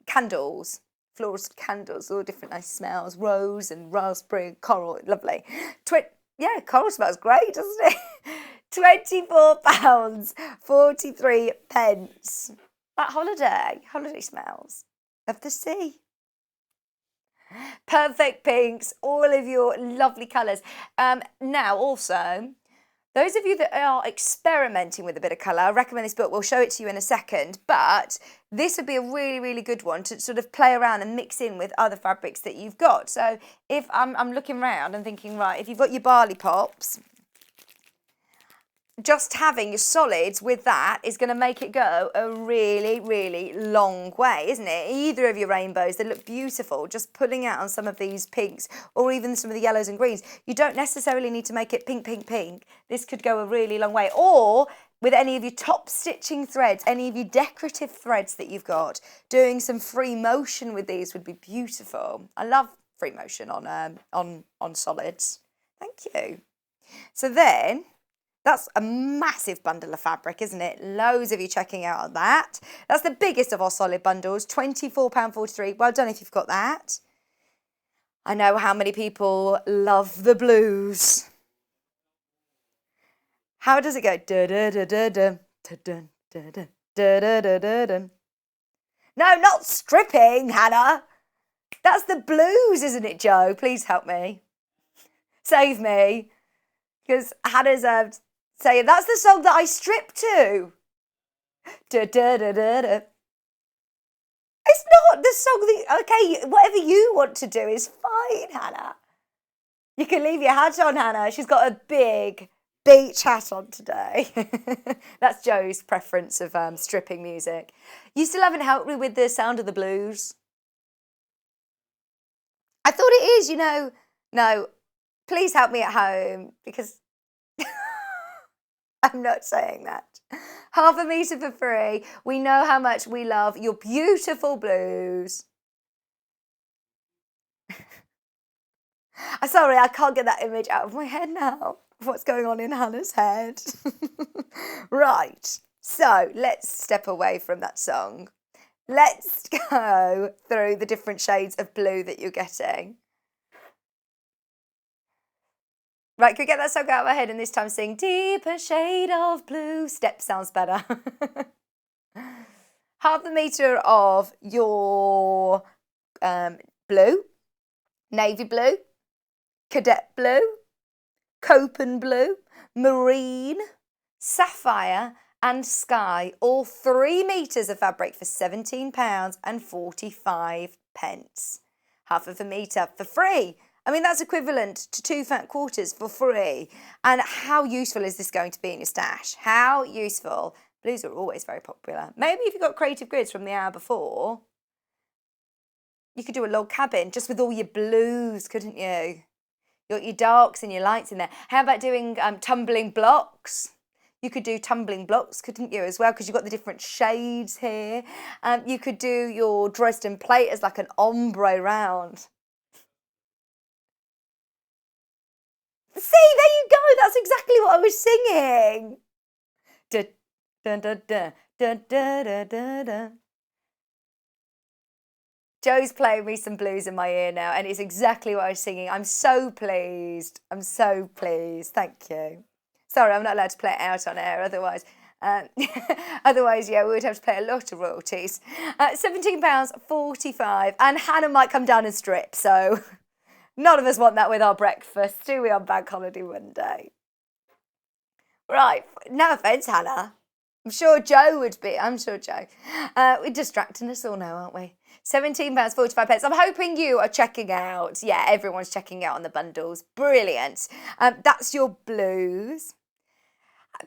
candles. Floral candles, all different nice smells. Rose and raspberry, coral, lovely. Yeah, coral smells great, doesn't it? £24.43. That holiday smells of the sea. Perfect pinks, all of your lovely colours. Now, also, those of you that are experimenting with a bit of colour, I recommend this book. We'll show it to you in a second, but this would be a really, really good one to sort of play around and mix in with other fabrics that you've got. So if I'm looking around and thinking, right, if you've got your barley pops, just having your solids with that is going to make it go a really, really long way, isn't it? Either of your rainbows, they look beautiful. Just pulling out on some of these pinks or even some of the yellows and greens. You don't necessarily need to make it pink, pink, pink. This could go a really long way. Or with any of your top stitching threads, any of your decorative threads that you've got, doing some free motion with these would be beautiful. I love free motion on solids. Thank you. So then, that's a massive bundle of fabric, isn't it? Loads of you checking out on that. That's the biggest of our solid bundles, £24.43. Well done if you've got that. I know how many people love the blues. How does it go? No, not stripping, Hannah. That's the blues, isn't it, Joe? Please help me. Save me. Because Hannah's saying, that's the song that I strip to. It's not the song that, okay, whatever you want to do is fine, Hannah. You can leave your hat on, Hannah. She's got a big beach hat on today. That's Joe's preference of stripping music. You still haven't helped me with the sound of the blues. I thought it is, you know. No, please help me at home because I'm not saying that. Half a metre for free. We know how much we love your beautiful blues. I'm sorry, I can't get that image out of my head now. What's going on in Hannah's head? Right, so let's step away from that song. Let's go through the different shades of blue that you're getting. Right, could we get that song out of my head and this time sing Deeper Shade of Blue. Step sounds better. Half a metre of your blue, navy blue, cadet blue, copen blue, marine, sapphire and sky, all 3 metres of fabric for £17.45. Half of a metre for free. I mean, that's equivalent to 2 fat quarters for free. And how useful is this going to be in your stash? How useful? Blues are always very popular. Maybe if you've got creative grids from the hour before, you could do a log cabin just with all your blues, couldn't you? You got your darks and your lights in there. How about doing tumbling blocks? You could do tumbling blocks, couldn't you, as well, because you've got the different shades here. You could do your Dresden plate as like an ombre round. See, there you go. That's exactly what I was singing. Da, da, da, da, da, da, da, da, da. Joe's playing me some blues in my ear now, and it's exactly what I was singing. I'm so pleased. I'm so pleased. Thank you. Sorry, I'm not allowed to play it out on air, otherwise, otherwise, yeah, we would have to pay a lot of royalties. £17.45, and Hannah might come down and strip, so none of us want that with our breakfast, do we, on Bank Holiday Monday? Right, no offence, Hannah. I'm sure Joe would be. I'm sure Joe. We're distracting us all now, aren't we? £17.45. I'm hoping you are checking out. Yeah, everyone's checking out on the bundles. Brilliant. That's your blues.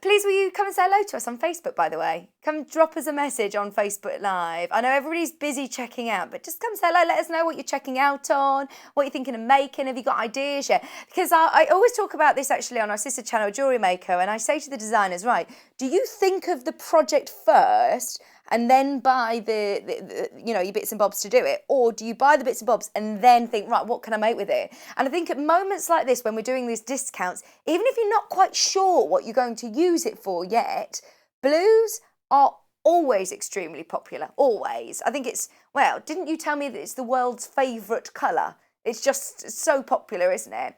Please, will you come and say hello to us on Facebook, by the way? Come drop us a message on Facebook Live. I know everybody's busy checking out, but just come say hello. Let us know what you're checking out on, what you're thinking of making. Have you got ideas yet? Because I always talk about this actually on our sister channel, Jewellery Maker, and I say to the designers, right, do you think of the project first and then buy the you know, your bits and bobs to do it? Or do you buy the bits and bobs and then think, right, what can I make with it? And I think at moments like this, when we're doing these discounts, even if you're not quite sure what you're going to use it for yet, blues are always extremely popular, always. I think it's, well, didn't you tell me that it's the world's favourite colour? It's just so popular, isn't it?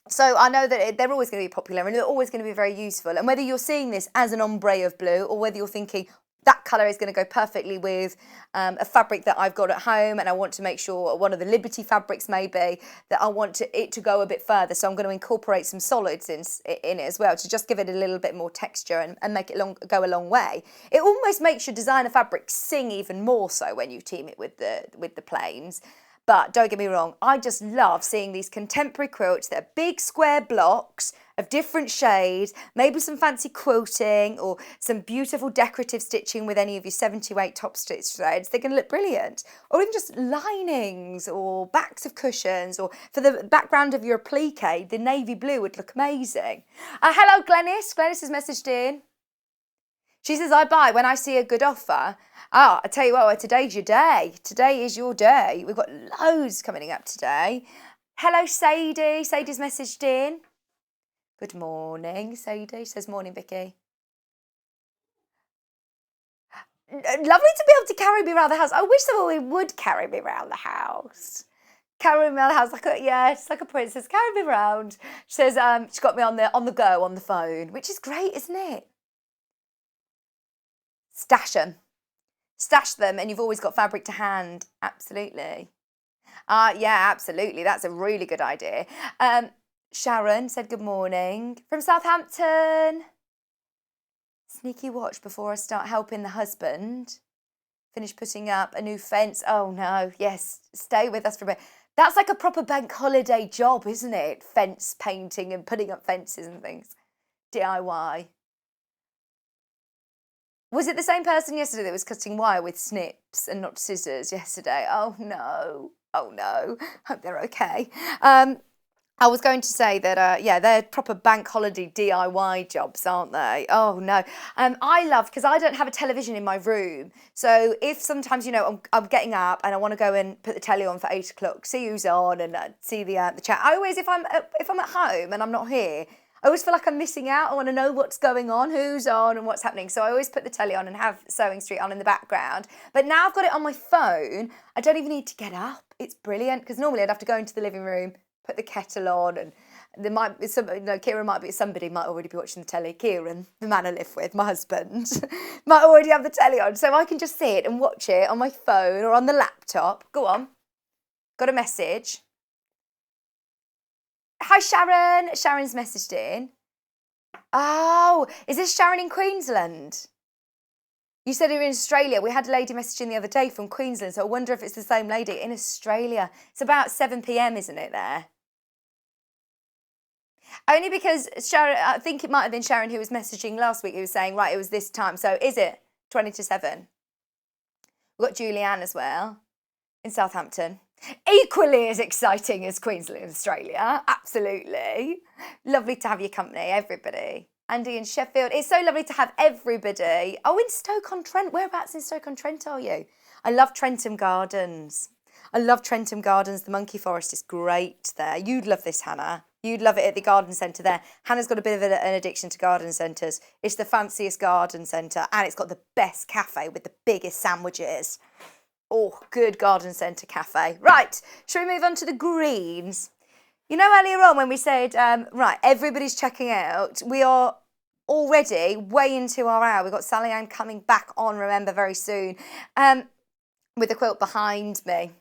So I know that they're always going to be popular and they're always going to be very useful. And whether you're seeing this as an ombre of blue or whether you're thinking that colour is going to go perfectly with a fabric that I've got at home and I want to make sure one of the Liberty fabrics maybe that I want it to go a bit further. So I'm going to incorporate some solids in it as well to just give it a little bit more texture and make it go a long way. It almost makes your designer fabric sing even more so when you team it with the plains. But don't get me wrong, I just love seeing these contemporary quilts that are big square blocks of different shades, maybe some fancy quilting or some beautiful decorative stitching with any of your 7 to 8 top stitch threads. They're going to look brilliant. Or even just linings or backs of cushions, or for the background of your applique, the navy blue would look amazing. Hello, Glennis. Glennis has messaged in. She says, I buy when I see a good offer. I tell you what, today's your day. Today is your day. We've got loads coming up today. Hello, Sadie. Sadie's messaged in. Good morning, Sadie. She says, morning, Vicki. Lovely to be able to carry me around the house. I wish someone would carry me around the house. Carry me around the house, it's like a princess. Carry me around. She says, she's got me on the go, on the phone, which is great, isn't it? Stash them, and you've always got fabric to hand. Absolutely. Yeah, absolutely. That's a really good idea. Sharon said good morning from Southampton. Sneaky watch before I start helping the husband. Finish putting up a new fence. Oh no, yes, stay with us for a bit. That's like a proper bank holiday job, isn't it? Fence painting and putting up fences and things. DIY. Was it the same person yesterday that was cutting wire with snips and not scissors yesterday? Oh no, hope they're okay. I was going to say that, yeah, they're proper bank holiday DIY jobs, aren't they? Oh no. I love, because I don't have a television in my room, so if sometimes, you know, I'm getting up and I want to go and put the telly on for 8 o'clock, see who's on and see the chat. I always, if I'm at home and I'm not here, I always feel like I'm missing out. I want to know what's going on, who's on and what's happening. So I always put the telly on and have Sewing Street on in the background. But now I've got it on my phone, I don't even need to get up. It's brilliant, because normally I'd have to go into the living room, put the kettle on, and there might be somebody might already be watching the telly. Kieran, the man I live with, my husband, might already have the telly on. So I can just sit and watch it on my phone or on the laptop. Go on. Got a message. Hi, Sharon. Sharon's messaged in. Oh, is this Sharon in Queensland? You said you're in Australia. We had a lady message in the other day from Queensland, so I wonder if it's the same lady in Australia. It's about 7 p.m, isn't it, there? Only because Sharon, I think it might have been Sharon who was messaging last week, who was saying, right, it was this time. So is it 20 to 7? We've got Julianne as well in Southampton. Equally as exciting as Queensland and Australia. Absolutely. Lovely to have your company, everybody. Andy in Sheffield. It's so lovely to have everybody. Oh, in Stoke-on-Trent. Whereabouts in Stoke-on-Trent are you? I love Trentham Gardens. I love Trentham Gardens. The Monkey Forest is great there. You'd love this, Hannah. You'd love it at the garden centre there. Hannah's got a bit of an addiction to garden centres. It's the fanciest garden centre, and it's got the best cafe with the biggest sandwiches. Oh, good garden centre cafe. Right, shall we move on to the greens? You know, earlier on when we said, right, everybody's checking out, we are already way into our hour. We've got Sallieann coming back on, remember, very soon, with the quilt behind me.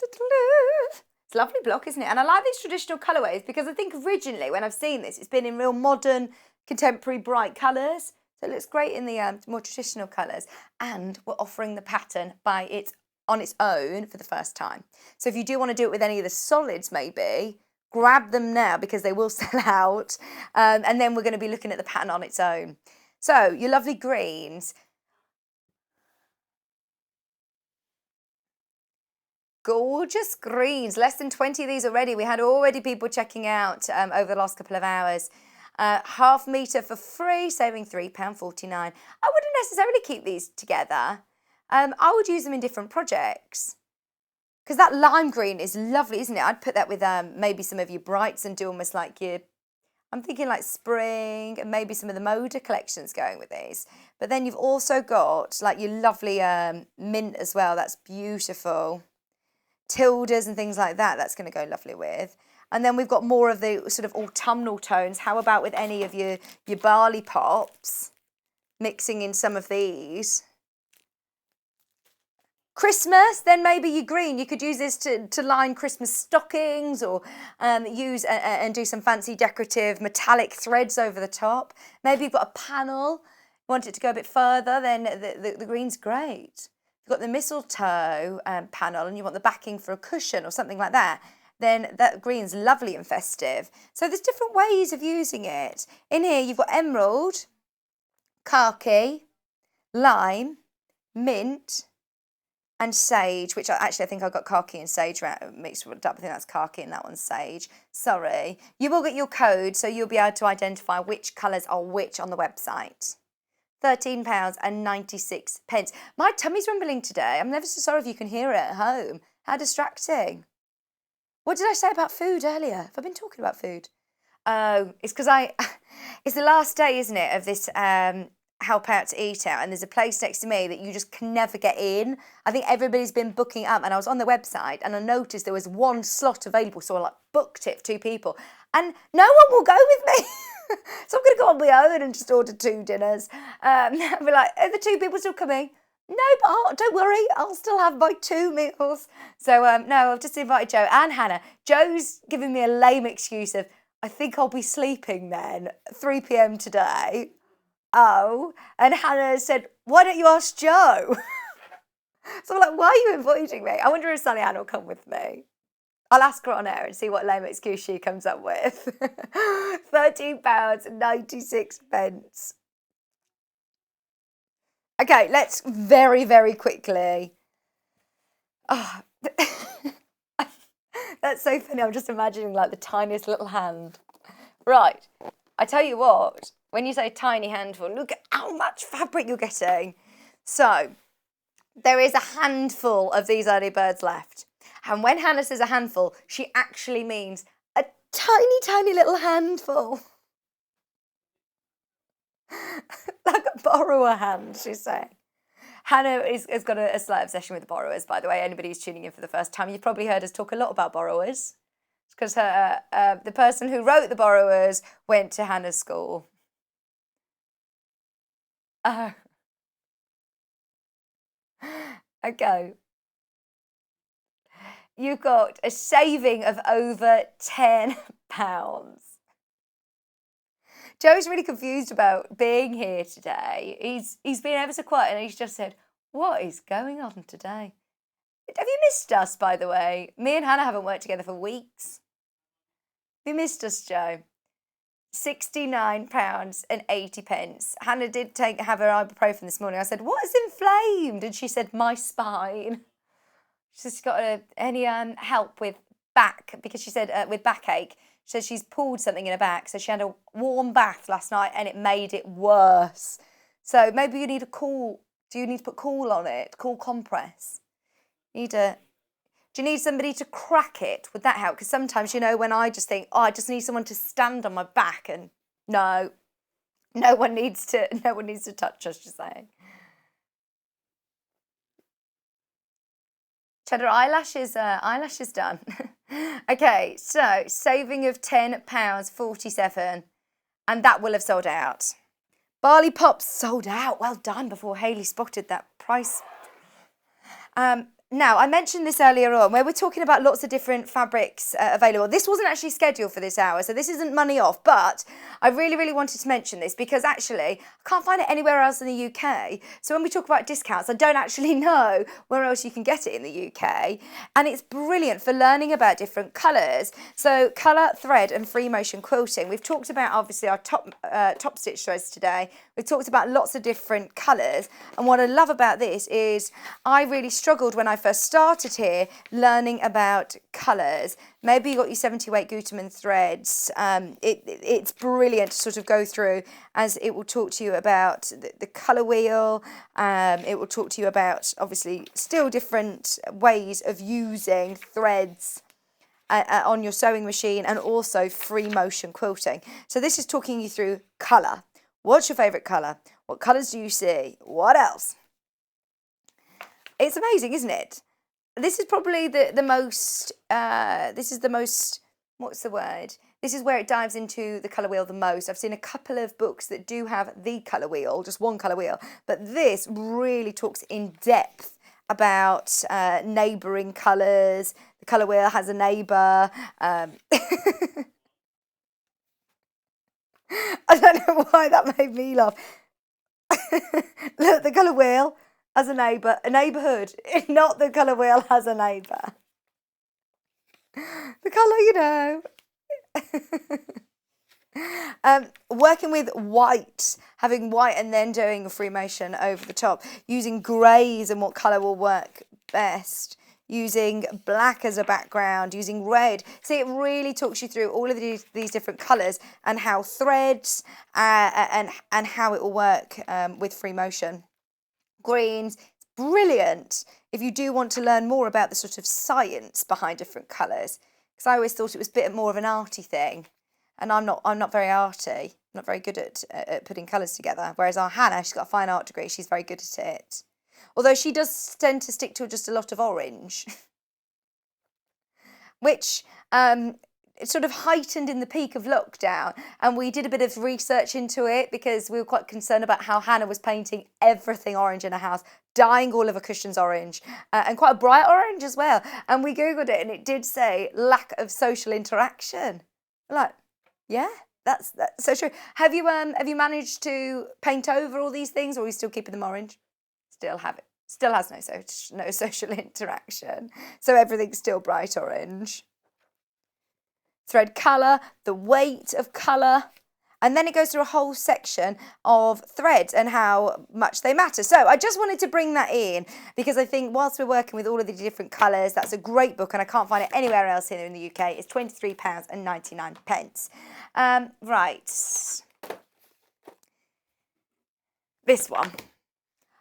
It's a lovely block, isn't it? And I like these traditional colourways because I think originally when I've seen this, it's been in real modern, contemporary, bright colours. So it looks great in the more traditional colours. And we're offering the pattern on its own for the first time. So if you do want to do it with any of the solids, maybe, grab them now because they will sell out. And then we're going to be looking at the pattern on its own. So your lovely greens. Gorgeous greens. Less than 20 of these already. We had already people checking out over the last couple of hours. Half metre for free, saving £3.49. I wouldn't necessarily keep these together. I would use them in different projects because that lime green is lovely, isn't it? I'd put that with maybe some of your brights and do almost like I'm thinking like spring and maybe some of the Moda collections going with these. But then you've also got like your lovely mint as well. That's beautiful. Tildas and things like that. That's going to go lovely with. And then we've got more of the sort of autumnal tones. How about with any of your barley pops? Mixing in some of these. Christmas, then maybe your green. You could use this to line Christmas stockings or use and do some fancy decorative metallic threads over the top. Maybe you've got a panel, want it to go a bit further, then the green's great. you've got the mistletoe panel and you want the backing for a cushion or something like that, then that green's lovely and festive. So there's different ways of using it. In here, you've got emerald, khaki, lime, mint, and sage, which I think I got khaki and sage mixed up. I think that's khaki and that one's sage. Sorry. You will get your code, so you'll be able to identify which colours are which on the website. £13.96. My tummy's rumbling today. I'm never so sorry if you can hear it at home. How distracting. What did I say about food earlier? Have I been talking about food? Oh, it's because it's the last day, isn't it, of this help out to eat out, and there's a place next to me that you just can never get in. I think everybody's been booking up, and I was on the website and I noticed there was one slot available, so I booked it for 2 people, and no one will go with me. So I'm going to go on my own and just order 2 dinners. I'll be like, are the 2 people still coming? No, but don't worry, I'll still have my 2 meals. So no, I've just invited Joe and Hannah. Joe's giving me a lame excuse of, I think I'll be sleeping then, 3 p.m. today. Oh, and Hannah said, why don't you ask Joe? So I'm like, why are you inviting me? I wonder if Sallieann will come with me. I'll ask her on air and see what lame excuse she comes up with. £13.96. Okay, let's very, very quickly. Oh, that's so funny. I'm just imagining like the tiniest little hand. Right, I tell you what. When you say tiny handful, look at how much fabric you're getting. So there is a handful of these early birds left. And when Hannah says a handful, she actually means a tiny, tiny little handful. Like a borrower hand, she's saying. Hannah has got a slight obsession with borrowers, by the way. Anybody who's tuning in for the first time, you've probably heard us talk a lot about borrowers. It's because the person who wrote the borrowers went to Hannah's school. Okay. You've got a saving of over £10. Joe's really confused about being here today. He's been ever so quiet and he's just said, what is going on today? Have you missed us, by the way? Me and Hannah haven't worked together for weeks. Have you missed us, Joe? £69.80. Hannah did have her ibuprofen this morning. I said, what is inflamed? And she said, my spine. She's got any help with back, because she said with backache. She said she's pulled something in her back. So she had a warm bath last night and it made it worse. So maybe you need a cool, do you need to put cool on it? Cool compress? Do you need somebody to crack it? Would that help? Because sometimes, you know, when I just think, oh, I just need someone to stand on my back, and no one needs to touch us, just saying. Cheddar eyelashes done. Okay, so saving of £10.47, and that will have sold out. Barley pops sold out. Well done, before Hayley spotted that price. Now, I mentioned this earlier on, where we're talking about lots of different fabrics available. This wasn't actually scheduled for this hour, so this isn't money off, but I really, really wanted to mention this because actually I can't find it anywhere else in the UK. So when we talk about discounts, I don't actually know where else you can get it in the UK. And it's brilliant for learning about different colours. So colour, thread and free motion quilting. We've talked about, obviously, our top stitch threads today. We've talked about lots of different colours. And what I love about this is I really struggled when I first started here learning about colours. Maybe you got your 70 weight Gutermann threads. It's brilliant to sort of go through, as it will talk to you about the colour wheel. It will talk to you about, obviously, still different ways of using threads on your sewing machine, and also free motion quilting. So this is talking you through colour. What's your favourite colour? What colours do you see? What else? It's amazing, isn't it? This is probably the most, what's the word? This is where it dives into the colour wheel the most. I've seen a couple of books that do have the colour wheel, just one colour wheel, but this really talks in depth about neighbouring colours. The colour wheel has a neighbour. I don't know why that made me laugh. Look, the colour wheel. as a neighbour, a neighbourhood, not the colour wheel as a neighbour. The colour, you know. Working with white, having white and then doing a free motion over the top, using greys and what colour will work best, using black as a background, using red. See, it really talks you through all of these different colours and how threads and how it will work with free motion. Greens, brilliant if you do want to learn more about the sort of science behind different colours, because I always thought it was a bit more of an arty thing, and I'm not very arty. I'm not very good at putting colours together, whereas our Hannah, she's got a fine art degree, she's very good at it. Although she does tend to stick to just a lot of orange, which it sort of heightened in the peak of lockdown, and we did a bit of research into it because we were quite concerned about how Hannah was painting everything orange in her house, dyeing all of her cushions orange, and quite a bright orange as well. And we googled it, and it did say lack of social interaction. Like, yeah, that's so true. Have you managed to paint over all these things, or are you still keeping them orange? Still has no social interaction, so everything's still bright orange. Thread colour, the weight of colour, and then it goes through a whole section of threads and how much they matter. So I just wanted to bring that in because I think whilst we're working with all of the different colours, that's a great book, and I can't find it anywhere else here in the UK. It's £23.99. Right, this one.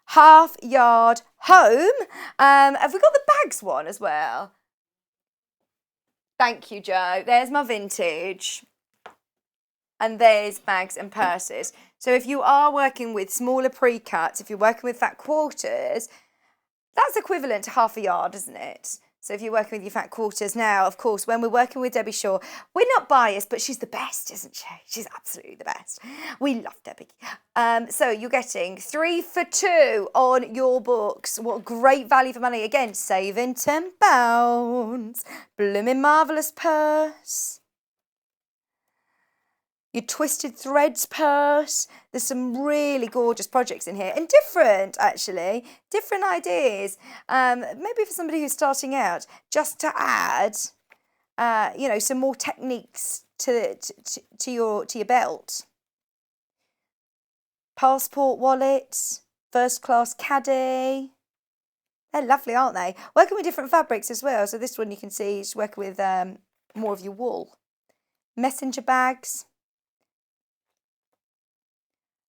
Half Yard Home. Have we got the bags one as well? Thank you, Joe. There's my vintage. And there's bags and purses. So if you are working with smaller pre-cuts, if you're working with fat quarters, that's equivalent to half a yard, isn't it? So if you're working with your fat quarters now, of course, when we're working with Debbie Shaw, we're not biased, but she's the best, isn't she? She's absolutely the best. We love Debbie. So you're getting 3 for 2 on your books. What great value for money. Again, saving £10. Blooming marvellous purse. Your Twisted Threads purse. There's some really gorgeous projects in here, and different, actually, different ideas. Maybe for somebody who's starting out, just to add, some more techniques to your belt. Passport wallets, first class caddy. They're lovely, aren't they? Working with different fabrics as well. So this one you can see is working with more of your wool. Messenger bags.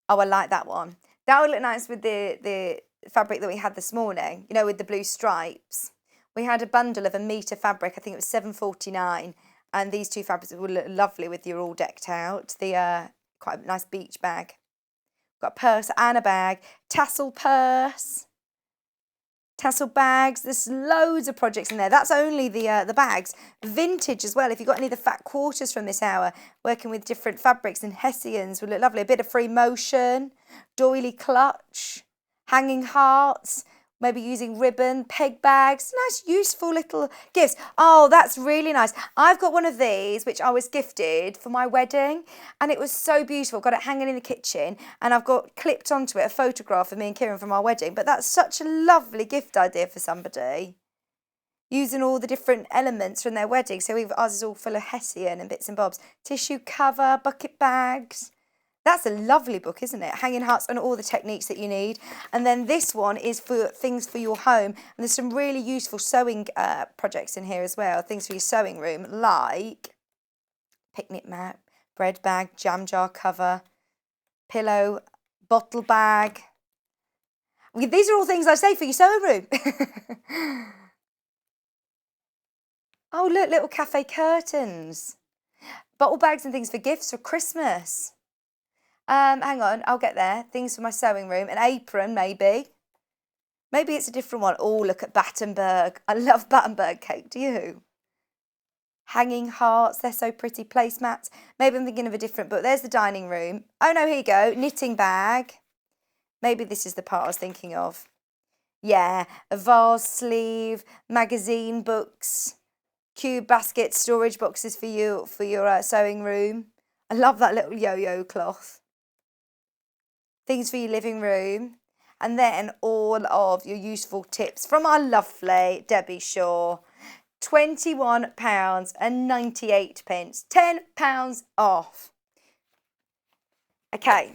Oh, I like that one. That would look nice with the fabric that we had this morning, with the blue stripes. We had a bundle of a metre fabric, I think it was $7.49, and these two fabrics would look lovely with you all decked out. The quite a nice beach bag. Got a purse and a bag. Tassel purse. Tassel bags. There's loads of projects in there. That's only the bags. Vintage as well. If you've got any of the fat quarters from this hour, working with different fabrics and hessians would look lovely. A bit of free motion, doily clutch, hanging hearts, maybe using ribbon, peg bags. Nice, useful little gifts. Oh, that's really nice. I've got one of these, which I was gifted for my wedding, and it was so beautiful. Got it hanging in the kitchen, and I've got clipped onto it a photograph of me and Kieran from our wedding. But that's such a lovely gift idea for somebody, using all the different elements from their wedding. So ours is all full of hessian and bits and bobs. Tissue cover, bucket bags. That's a lovely book, isn't it? Hanging hearts and all the techniques that you need. And then this one is for things for your home. And there's some really useful sewing projects in here as well. Things for your sewing room, like picnic mat, bread bag, jam jar cover, pillow, bottle bag. These are all things I say for your sewing room. Oh, look, little cafe curtains. Bottle bags and things for gifts for Christmas. Hang on, I'll get there. Things for my sewing room. An apron, maybe. Maybe it's a different one. Oh, look at Battenberg. I love Battenberg cake. Do you? Hanging hearts. They're so pretty. Placemats. Maybe I'm thinking of a different book. There's the dining room. Oh, no, here you go. Knitting bag. Maybe this is the part I was thinking of. Yeah, a vase sleeve, magazine books, cube baskets, storage boxes for your sewing room. I love that little yo-yo cloth. Things for your living room. And then all of your useful tips from our lovely Debbie Shaw. £21.98. £10 off. Okay.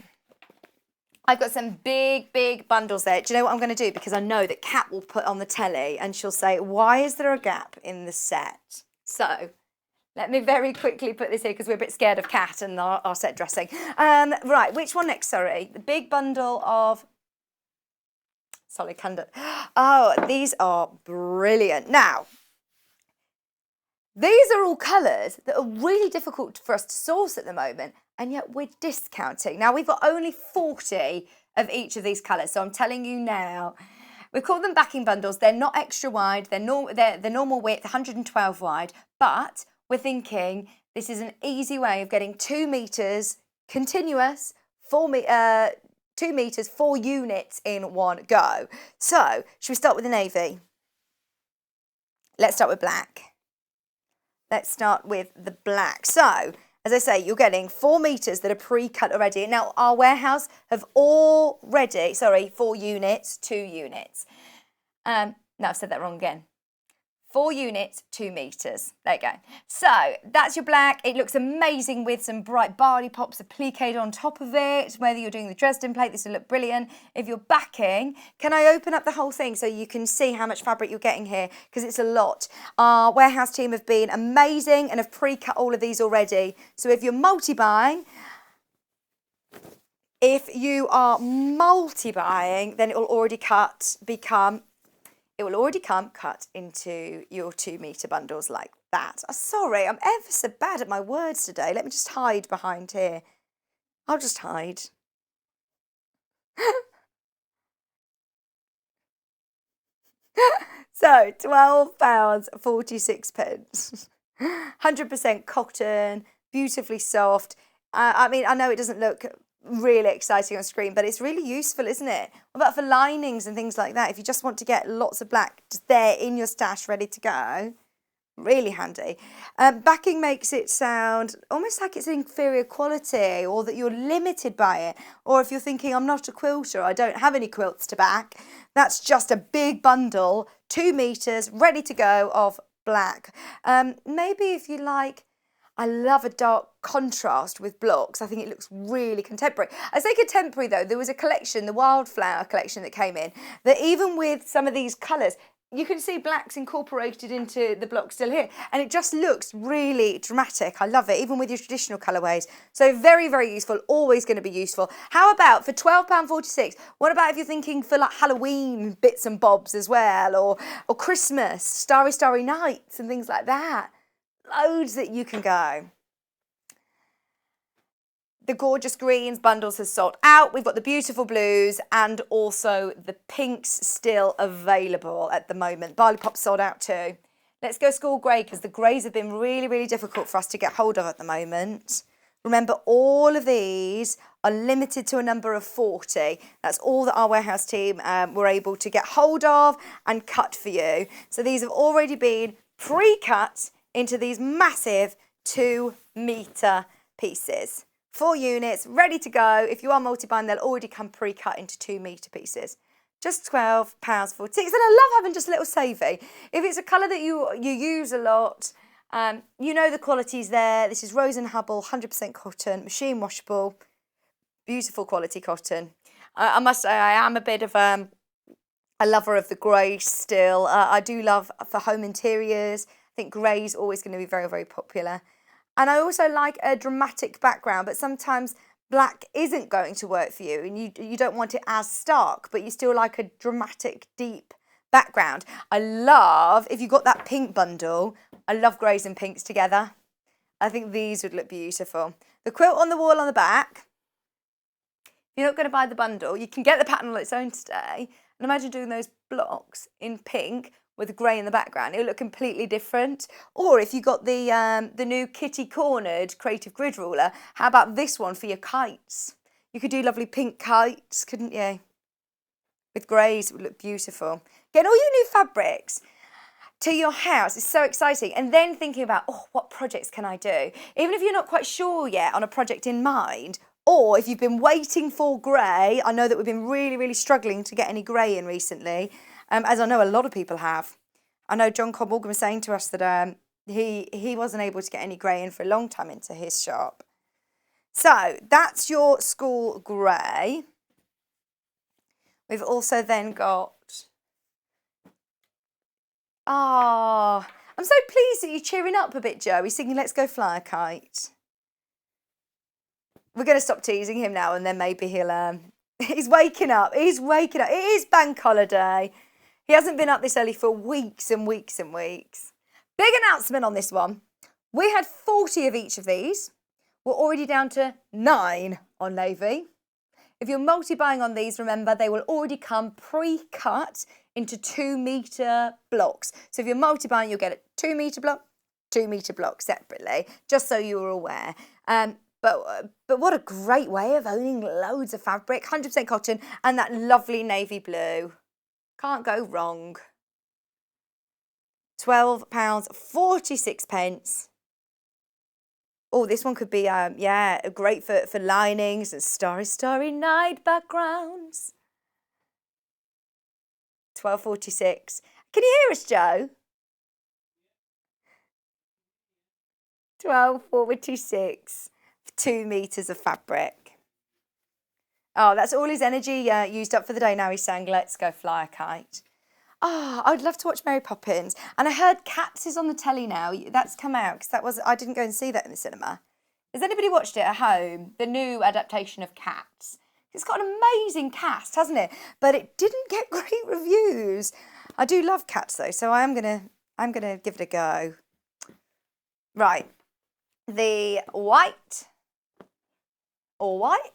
I've got some big bundles there. Do you know what I'm going to do? Because I know that Kat will put on the telly and she'll say, why is there a gap in the set? So let me very quickly put this here because we're a bit scared of Kat and our set dressing. Right, which one next? Sorry. The big bundle of solid candle. Oh, these are brilliant. Now, these are all colours that are really difficult for us to source at the moment, and yet we're discounting. Now, we've got only 40 of each of these colours, so I'm telling you now, we call them backing bundles. They're not extra wide. They're the normal width, 112 wide, but we're thinking this is an easy way of getting 2 metres continuous, 2 metres, 4 units in one go. So, should we start with the navy? Let's start with black. Let's start with the black. So, as I say, you're getting 4 metres that are pre-cut already. Now, our warehouse have already, 4 units, 2 units. No, I've said that wrong again. 4 units, 2 metres. There you go. So, that's your black. It looks amazing with some bright barley pops appliqued on top of it. Whether you're doing the Dresden plate, this will look brilliant. If you're backing, can I open up the whole thing so you can see how much fabric you're getting here? Because it's a lot. Our warehouse team have been amazing and have pre-cut all of these already. So if you're multi-buying, then it will already come cut into your 2 metre bundles like that. Oh, sorry, I'm ever so bad at my words today. Let me just hide behind here. I'll just hide. So, £12.46. 100% cotton, beautifully soft. I mean, I know it doesn't look really exciting on screen, but it's really useful, isn't it? What about for linings and things like that? If you just want to get lots of black just there in your stash ready to go, really handy. Backing makes it sound almost like it's inferior quality, or that you're limited by it, or if you're thinking, I'm not a quilter, I don't have any quilts to back, that's just a big bundle, 2 metres, ready to go, of black. Maybe if you like, I love a dark contrast with blocks. I think it looks really contemporary. I say contemporary though, there was a collection, the Wildflower collection that came in, that even with some of these colours, you can see black's incorporated into the block still here. And it just looks really dramatic. I love it, even with your traditional colourways. So very, very useful, always going to be useful. How about for £12.46, what about if you're thinking for like Halloween bits and bobs as well, or Christmas, Starry, Starry Nights and things like that? Loads that you can go. The gorgeous greens bundles has sold out. We've got the beautiful blues and also the pinks still available at the moment. Barley Pop sold out too. Let's go school grey, because the greys have been really, really difficult for us to get hold of at the moment. Remember, all of these are limited to a number of 40. That's all that our warehouse team were able to get hold of and cut for you. So these have already been pre-cut into these massive 2 metre pieces. 4 units, ready to go. If you are multi-buying, they'll already come pre-cut into 2 metre pieces. Just £12.46. And I love having just a little savey. If it's a colour that you use a lot, you know the quality's there. This is Rose and Hubble, 100% cotton, machine washable, beautiful quality cotton. I must say I am a bit of a lover of the grey still. I do love for home interiors. I think grey is always going to be very, very popular. And I also like a dramatic background, but sometimes black isn't going to work for you and you don't want it as stark, but you still like a dramatic, deep background. I love, if you've got that pink bundle, I love greys and pinks together. I think these would look beautiful. The quilt on the wall on the back. If you're not going to buy the bundle, you can get the pattern on its own today. And imagine doing those blocks in pink with grey in the background. It will look completely different. Or if you got the new Kitty Cornered Creative Grid Ruler, how about this one for your kites? You could do lovely pink kites, couldn't you? With greys, it would look beautiful. Getting all your new fabrics to your house is so exciting. And then thinking about, oh, what projects can I do? Even if you're not quite sure yet on a project in mind, Or if you've been waiting for grey, I know that we've been really, really struggling to get any grey in recently, as I know a lot of people have. I know John Cobb Morgan was saying to us that he wasn't able to get any grey in for a long time into his shop. So that's your school grey. We've also then got... I'm so pleased that you're cheering up a bit, Joe. He's singing Let's Go Fly a Kite. We're going to stop teasing him now and then maybe he'll... he's waking up. He's waking up. It is bank holiday. He hasn't been up this early for weeks and weeks and weeks. Big announcement on this one. We had 40 of each of these. We're already down to 9 on navy. If you're multi-buying on these, remember they will already come pre-cut into 2 metre blocks. So if you're multi-buying, you'll get a 2 metre block, 2 metre block separately, just so you're aware. But what a great way of owning loads of fabric, 100% cotton and that lovely navy blue. Can't go wrong. £12.46. Oh, this one could be, great for linings and starry, starry night backgrounds. £12.46. Can you hear us, Joe? £12.46 for 2 metres of fabric. Oh, that's all his energy used up for the day. Now he's saying, let's go fly a kite. Oh, I'd love to watch Mary Poppins. And I heard Cats is on the telly now. That's come out because I didn't go and see that in the cinema. Has anybody watched it at home? The new adaptation of Cats. It's got an amazing cast, hasn't it? But it didn't get great reviews. I do love Cats though, so I'm gonna give it a go. Right, the white. All white.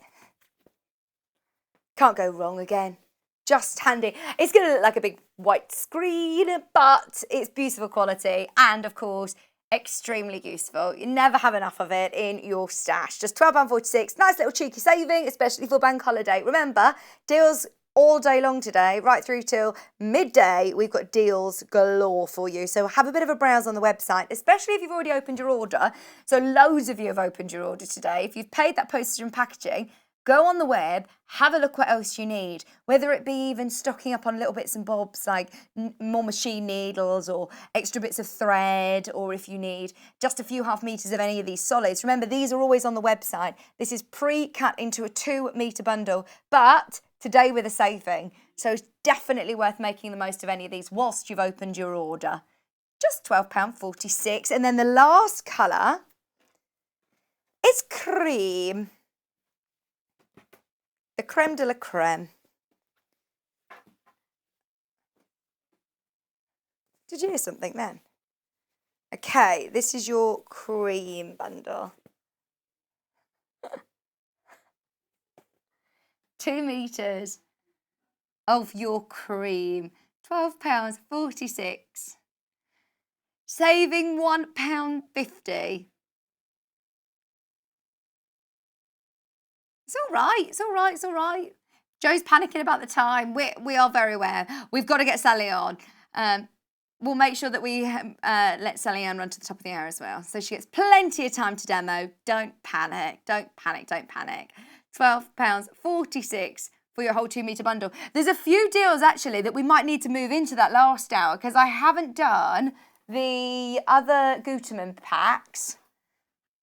Can't go wrong again. Just handy. It's going to look like a big white screen, but it's beautiful quality and, of course, extremely useful. You never have enough of it in your stash. Just £12.46. Nice little cheeky saving, especially for bank holiday. Remember, deals all day long today, right through till midday. We've got deals galore for you. So have a bit of a browse on the website, especially if you've already opened your order. So loads of you have opened your order today. If you've paid that postage and packaging, go on the web, have a look what else you need, whether it be even stocking up on little bits and bobs like more machine needles or extra bits of thread, or if you need just a few half metres of any of these solids. Remember, these are always on the website. This is pre-cut into a 2 metre bundle, but today with a saving. So it's definitely worth making the most of any of these whilst you've opened your order. Just £12.46. And then the last colour is cream. The creme de la creme. Did you hear something then? Okay, this is your cream bundle. 2 metres of your cream. £12.46. Saving £1.50. It's all right, it's all right, it's all right. Joe's panicking about the time. We are very aware. We've got to get Sallieann on. We'll make sure that we let Sallieann run to the top of the hour as well. So she gets plenty of time to demo. Don't panic, don't panic, don't panic. £12.46 for your whole 2 metre bundle. There's a few deals actually that we might need to move into that last hour because I haven't done the other Gutermann packs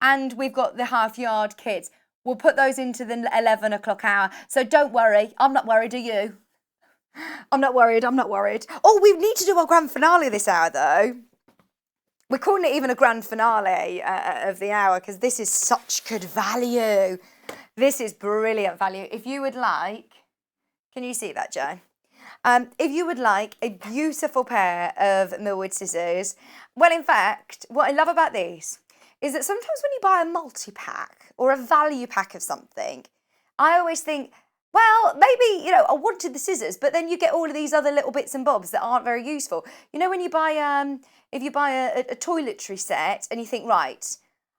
and we've got the half yard kits. We'll put those into the 11 o'clock hour. So don't worry. I'm not worried, are you? I'm not worried. I'm not worried. Oh, we need to do our grand finale this hour, though. We're calling it even a grand finale of the hour because this is such good value. This is brilliant value. If you would like, can you see that, Joe? If you would like a beautiful pair of Millwood scissors, well, in fact, what I love about these is that sometimes when you buy a multi-pack or a value pack of something, I always think, well, maybe, I wanted the scissors, but then you get all of these other little bits and bobs that aren't very useful. You know, when you buy, if you buy a toiletry set and you think, right,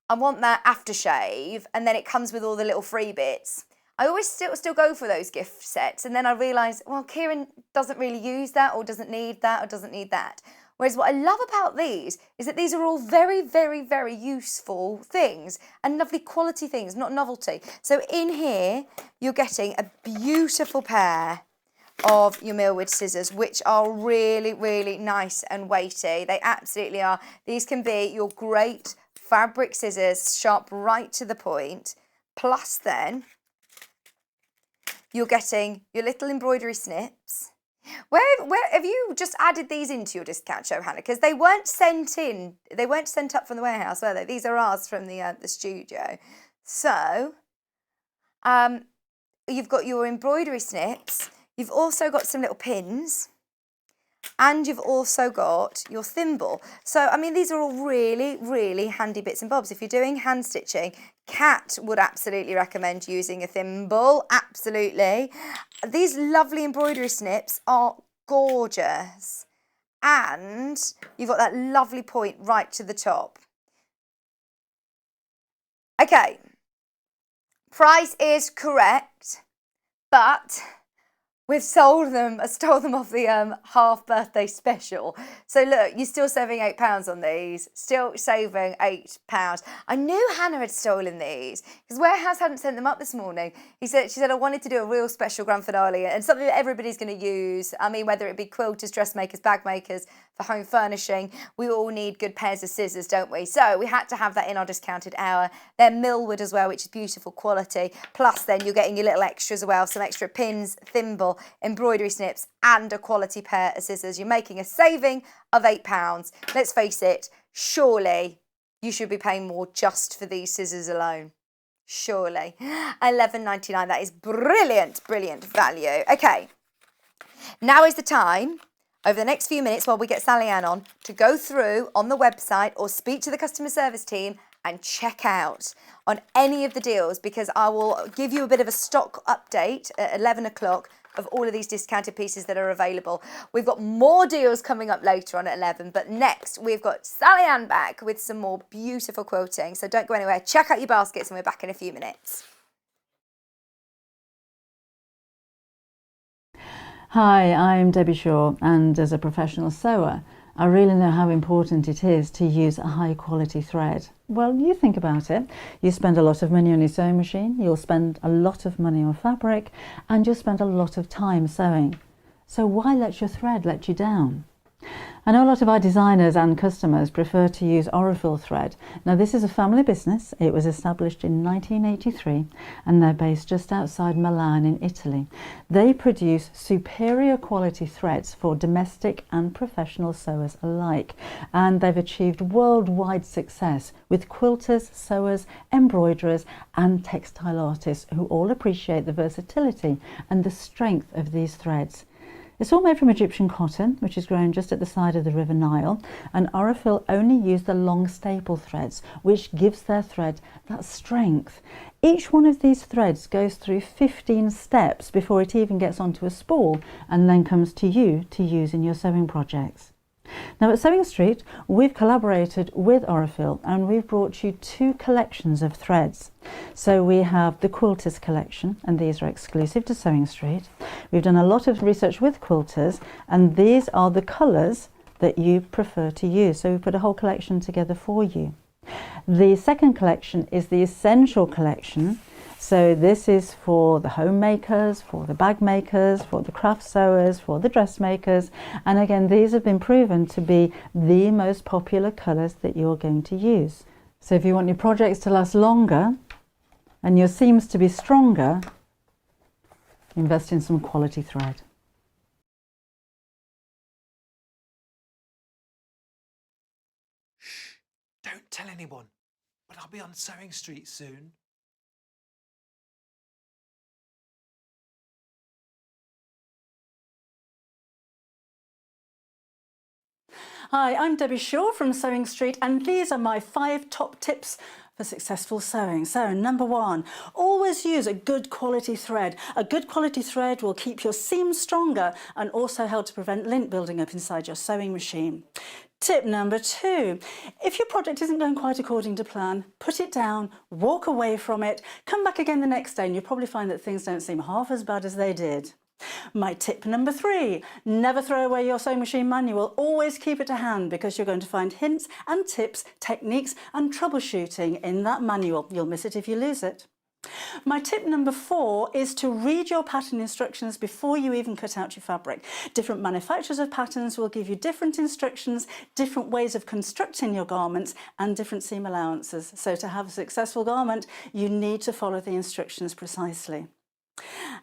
I want that aftershave, and then it comes with all the little free bits. I always still go for those gift sets, and then I realise, well, Kieran doesn't really use that or doesn't need that or doesn't need that. Whereas what I love about these is that these are all very, very, very useful things and lovely quality things, not novelty. So in here, you're getting a beautiful pair of your Millwood scissors, which are really, really nice and weighty. They absolutely are. These can be your great fabric scissors, sharp right to the point. Plus then, you're getting your little embroidery snips. Where have you just added these into your discount show, Hannah? Because they weren't sent in. They weren't sent up from the warehouse, were they? These are ours from the studio. So, you've got your embroidery snips. You've also got some little pins. And you've also got your thimble. So, I mean, these are all really, really handy bits and bobs. If you're doing hand stitching, Kat would absolutely recommend using a thimble. Absolutely. These lovely embroidery snips are gorgeous. And you've got that lovely point right to the top. Okay. Price is correct, but we've sold them, I stole them off the half birthday special. So look, you're still saving £8 on these, still saving £8. I knew Hannah had stolen these because Warehouse hadn't sent them up this morning. She said, I wanted to do a real special grand finale and something that everybody's going to use. I mean, whether it be quilters, dressmakers, bag makers, for home furnishing, we all need good pairs of scissors, don't we? So we had to have that in our discounted hour. They're Millwood as well, which is beautiful quality. Plus then you're getting your little extras as well, some extra pins, thimble, embroidery snips, and a quality pair of scissors. You're making a saving of £8. Let's face it, surely you should be paying more just for these scissors alone. Surely. £11.99, that is brilliant, brilliant value. Okay, now is the time, over the next few minutes while we get Sallieann on, to go through on the website or speak to the customer service team and check out on any of the deals, because I will give you a bit of a stock update at 11 o'clock of all of these discounted pieces that are available. We've got more deals coming up later on at 11, but next we've got Sallieann back with some more beautiful quilting. So don't go anywhere. Check out your baskets and we're back in a few minutes. Hi, I'm Debbie Shaw, and as a professional sewer, I really know how important it is to use a high quality thread. Well, you think about it. You spend a lot of money on your sewing machine, you'll spend a lot of money on fabric, and you'll spend a lot of time sewing. So why let your thread let you down? I know a lot of our designers and customers prefer to use Orth thread. Now, this is a family business. It was established in 1983 and they're based just outside Milan in Italy. They produce superior quality threads for domestic and professional sewers alike, and they've achieved worldwide success with quilters, sewers, embroiderers and textile artists who all appreciate the versatility and the strength of these threads. It's all made from Egyptian cotton, which is grown just at the side of the River Nile, and Orth only use the long staple threads, which gives their thread that strength. Each one of these threads goes through 15 steps before it even gets onto a spool and then comes to you to use in your sewing projects. Now at Sewing Street, we've collaborated with Orth and we've brought you two collections of threads. So we have the Quilters collection, and these are exclusive to Sewing Street. We've done a lot of research with quilters, and these are the colours that you prefer to use. So we put a whole collection together for you. The second collection is the Essential collection. So this is for the homemakers, for the bag makers, for the craft sewers, for the dressmakers. And again, these have been proven to be the most popular colours that you're going to use. So if you want your projects to last longer and your seams to be stronger, invest in some quality thread. Shh, don't tell anyone, but I'll be on Sewing Street soon. Hi, I'm Debbie Shaw from Sewing Street, and these are my 5 top tips for successful sewing. So number 1, always use a good quality thread. A good quality thread will keep your seams stronger and also help to prevent lint building up inside your sewing machine. Tip number 2, if your project isn't going quite according to plan, put it down, walk away from it, come back again the next day and you'll probably find that things don't seem half as bad as they did. My tip number 3, never throw away your sewing machine manual. Always keep it to hand because you're going to find hints and tips, techniques and troubleshooting in that manual. You'll miss it if you lose it. My tip number 4 is to read your pattern instructions before you even cut out your fabric. Different manufacturers of patterns will give you different instructions, different ways of constructing your garments and different seam allowances. So to have a successful garment, you need to follow the instructions precisely.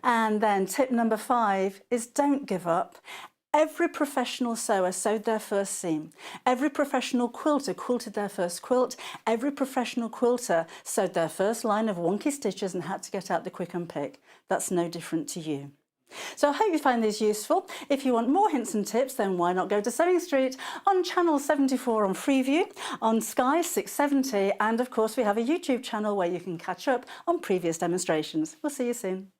And then tip number 5 is don't give up. Every professional sewer sewed their first seam. Every professional quilter quilted their first quilt. Every professional quilter sewed their first line of wonky stitches and had to get out the quick and pick. That's no different to you. So I hope you find these useful. If you want more hints and tips, then why not go to Sewing Street on channel 74 on Freeview, on Sky 670, and of course we have a YouTube channel where you can catch up on previous demonstrations. We'll see you soon.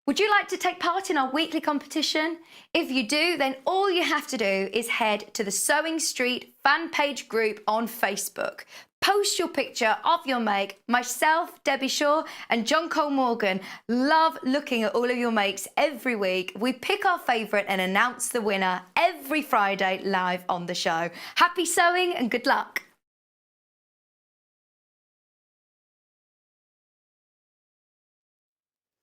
Would you like to take part in our weekly competition? If you do, then all you have to do is head to the Sewing Street fan page group on Facebook. Post your picture of your make. Myself, Debbie Shaw and John Cole Morgan love looking at all of your makes every week. We pick our favourite and announce the winner every Friday live on the show. Happy sewing and good luck.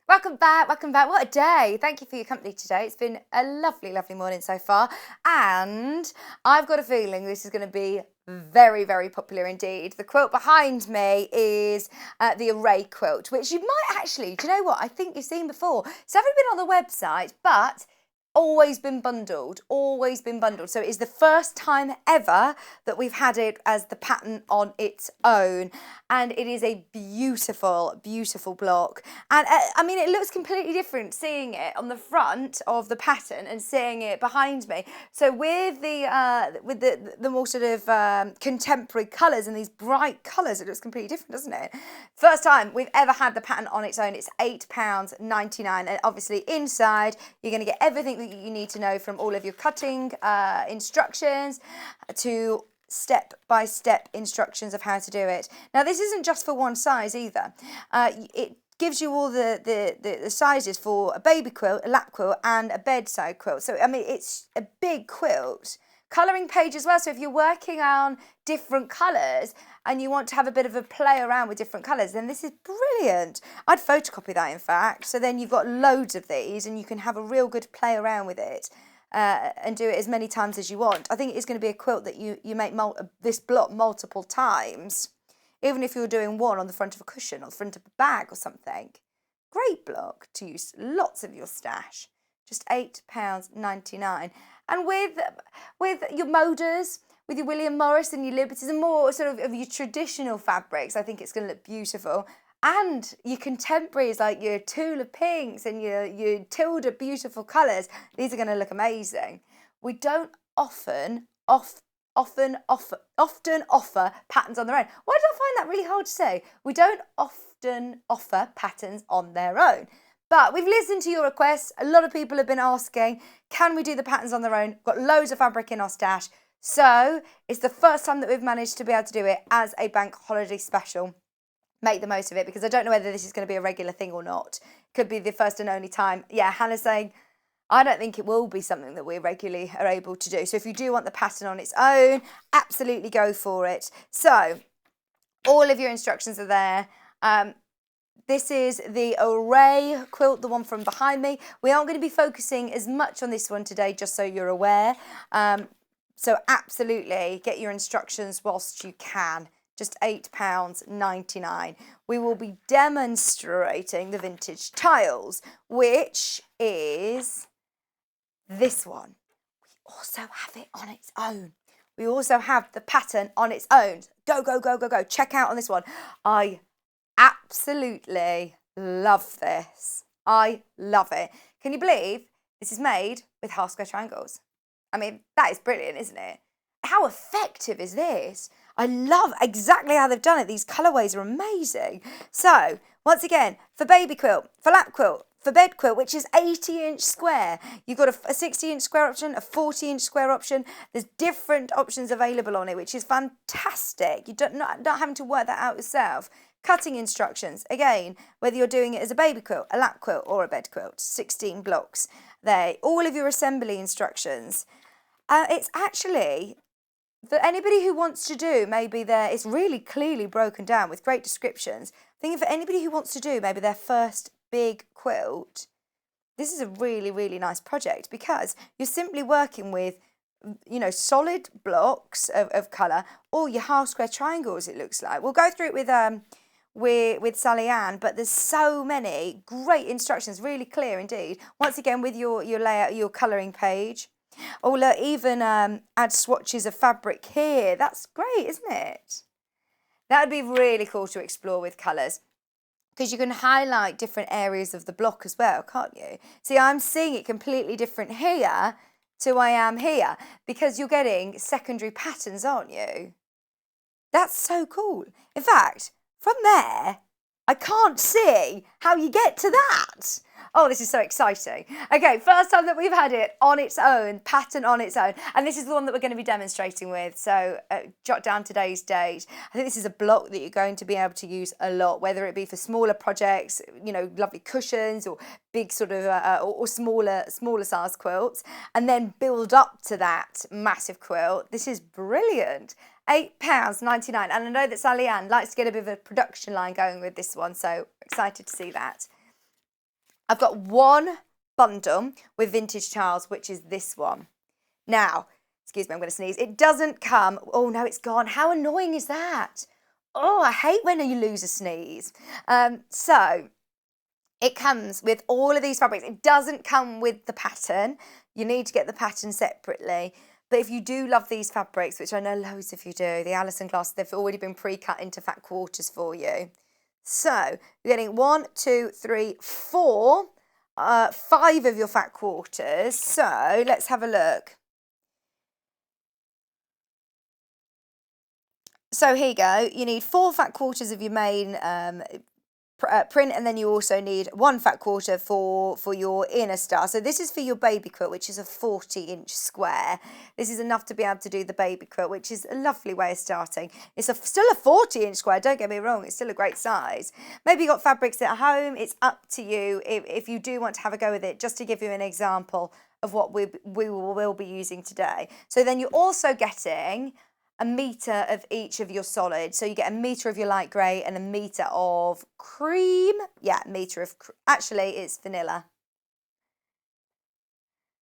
Welcome back, welcome back. What a day. Thank you for your company today. It's been a lovely, lovely morning so far. And I've got a feeling this is going to be very, very popular indeed. The quilt behind me is the Array quilt, which you might actually, do you know what? I think you've seen before. It's never been on the website, but always been bundled, always been bundled. So it is the first time ever that we've had it as the pattern on its own. And it is a beautiful, beautiful block. And I mean, it looks completely different seeing it on the front of the pattern and seeing it behind me. So with the more sort of contemporary colours and these bright colours, it looks completely different, doesn't it? First time we've ever had the pattern on its own. It's £8.99. And obviously inside, you're going to get everything that you need to know from all of your cutting instructions to step-by-step instructions of how to do it. Now, this isn't just for one size either. It gives you all the sizes for a baby quilt, a lap quilt and a bedside quilt. So, I mean, it's a big quilt. Colouring page as well, so if you're working on different colours and you want to have a bit of a play around with different colours, then this is brilliant. I'd photocopy that, in fact, so then you've got loads of these and you can have a real good play around with it and do it as many times as you want. I think it is going to be a quilt that you make this block multiple times, even if you're doing one on the front of a cushion or the front of a bag or something. Great block to use lots of your stash. Just £8.99. And with your Moders, with your William Morris and your Liberties and more sort of your traditional fabrics, I think it's going to look beautiful. And your contemporaries like your Tula pinks and your Tilda beautiful colours, these are going to look amazing. We don't often offer patterns on their own. Why do I find that really hard to say? We don't often offer patterns on their own. But we've listened to your requests. A lot of people have been asking, can we do the patterns on their own? We've got loads of fabric in our stash. So it's the first time that we've managed to be able to do it as a bank holiday special. Make the most of it, because I don't know whether this is going to be a regular thing or not. Could be the first and only time. Yeah, Hannah's saying, I don't think it will be something that we regularly are able to do. So if you do want the pattern on its own, absolutely go for it. So all of your instructions are there. This is the Array quilt, the one from behind me. We aren't going to be focusing as much on this one today, just so you're aware. So absolutely get your instructions whilst you can. Just £8.99. We will be demonstrating the vintage tiles, which is this one. We also have it on its own. We also have the pattern on its own. Go, go, go, go, go. Check out on this one. I absolutely love this. I love it. Can you believe this is made with half square triangles? I mean, that is brilliant, isn't it? How effective is this? I love exactly how they've done it. These colourways are amazing. So, once again, for baby quilt, for lap quilt, for bed quilt, which is 80-inch square. You've got a 60-inch square option, a 40-inch square option. There's different options available on it, which is fantastic. You're not having to work that out yourself. Cutting instructions, again, whether you're doing it as a baby quilt, a lap quilt or a bed quilt, 16 blocks there. All of your assembly instructions. It's actually, for anybody who wants to do, maybe it's really clearly broken down with great descriptions. Thinking for anybody who wants to do maybe their first big quilt, this is a really, really nice project because you're simply working with, you know, solid blocks of colour or your half square triangles, it looks like. We'll go through it with Sallieann, but there's so many great instructions, really clear indeed. Once again, with your layout, your colouring page. Oh, look, even add swatches of fabric here. That's great, isn't it? That would be really cool to explore with colours because you can highlight different areas of the block as well, can't you? See, I'm seeing it completely different here to I am here because you're getting secondary patterns, aren't you? That's so cool. In fact, from there, I can't see how you get to that. Oh, this is so exciting. Okay, first time that we've had it on its own, pattern on its own. And this is the one that we're going to be demonstrating with. So jot down today's date. I think this is a block that you're going to be able to use a lot, whether it be for smaller projects, you know, lovely cushions or big sort of, or smaller size quilts, and then build up to that massive quilt. This is brilliant. £8.99. And I know that Sallieann likes to get a bit of a production line going with this one, so excited to see that. I've got one bundle with vintage tiles, which is this one. Now, excuse me, I'm going to sneeze. It doesn't come. Oh, no, it's gone. How annoying is that? Oh, I hate when you lose a sneeze. So it comes with all of these fabrics. It doesn't come with the pattern. You need to get the pattern separately. But if you do love these fabrics, which I know loads of you do, the Alison Glass, they've already been pre-cut into fat quarters for you. So you're getting 1, 2, 3, 4, 5 of your fat quarters. So let's have a look. So here you go. You need 4 fat quarters of your main print, and then you also need 1 fat quarter for your inner star. So this is for your baby quilt, which is a 40-inch square. This is enough to be able to do the baby quilt, which is a lovely way of starting. It's still a 40-inch square, don't get me wrong, it's still a great size. Maybe you've got fabrics at home, it's up to you if you do want to have a go with it, just to give you an example of what we will be using today. So then you're also getting a metre of each of your solids. So you get a metre of your light grey and a metre of cream. Yeah, metre of, actually it's vanilla.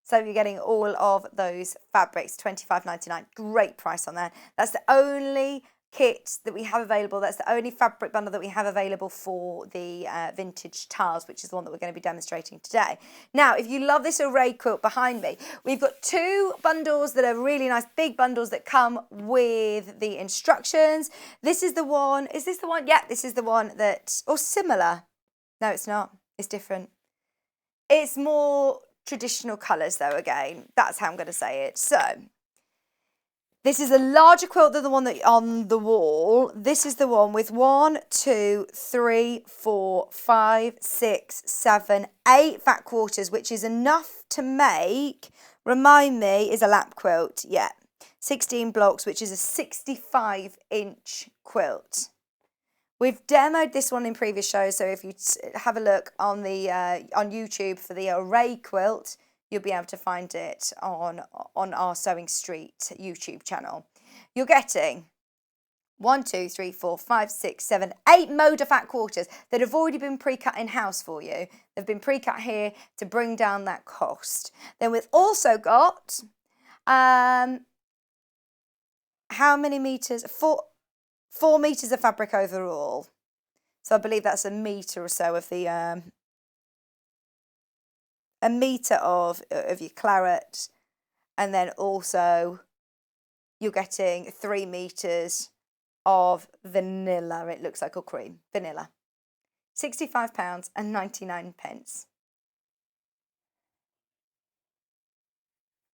So you're getting all of those fabrics, £25.99. Great price on that. That's the only kit that we have available. That's the only fabric bundle that we have available for the vintage tiles, which is the one that we're going to be demonstrating today. Now, if you love this array quilt behind me, we've got 2 bundles that are really nice, big bundles that come with the instructions. This is the one, is this the one? Yeah, this is the one that, or similar. No, it's not. It's different. It's more traditional colours though, again. That's how I'm going to say it. So this is a larger quilt than the one that on the wall. This is the one with 1, 2, 3, 4, 5, 6, 7, 8 fat quarters, which is enough to make, remind me, is a lap quilt. Yeah, 16 blocks, which is a 65-inch quilt. We've demoed this one in previous shows, so if you have a look on the on YouTube for the array quilt, you'll be able to find it on our Sewing Street YouTube channel. You're getting 1, 2, 3, 4, 5, 6, 7, 8 Moda fat quarters that have already been pre-cut in-house for you. They've been pre-cut here to bring down that cost. Then we've also got, how many metres? 4 metres of fabric overall. So I believe that's a metre or so of the, a metre of your claret, and then also you're getting 3 metres of vanilla, it looks like, or cream, vanilla. £65.99.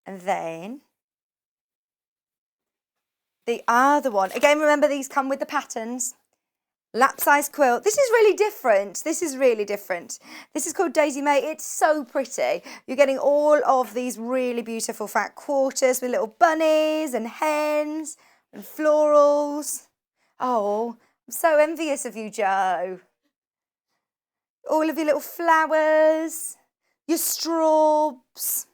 And then the other one, again, remember these come with the patterns. lap size quilt. This is really different. This is really different. This is called Daisy May. It's so pretty. You're getting all of these really beautiful fat quarters with little bunnies and hens and florals. Oh, I'm so envious of you, Jo. All of your little flowers, your straws.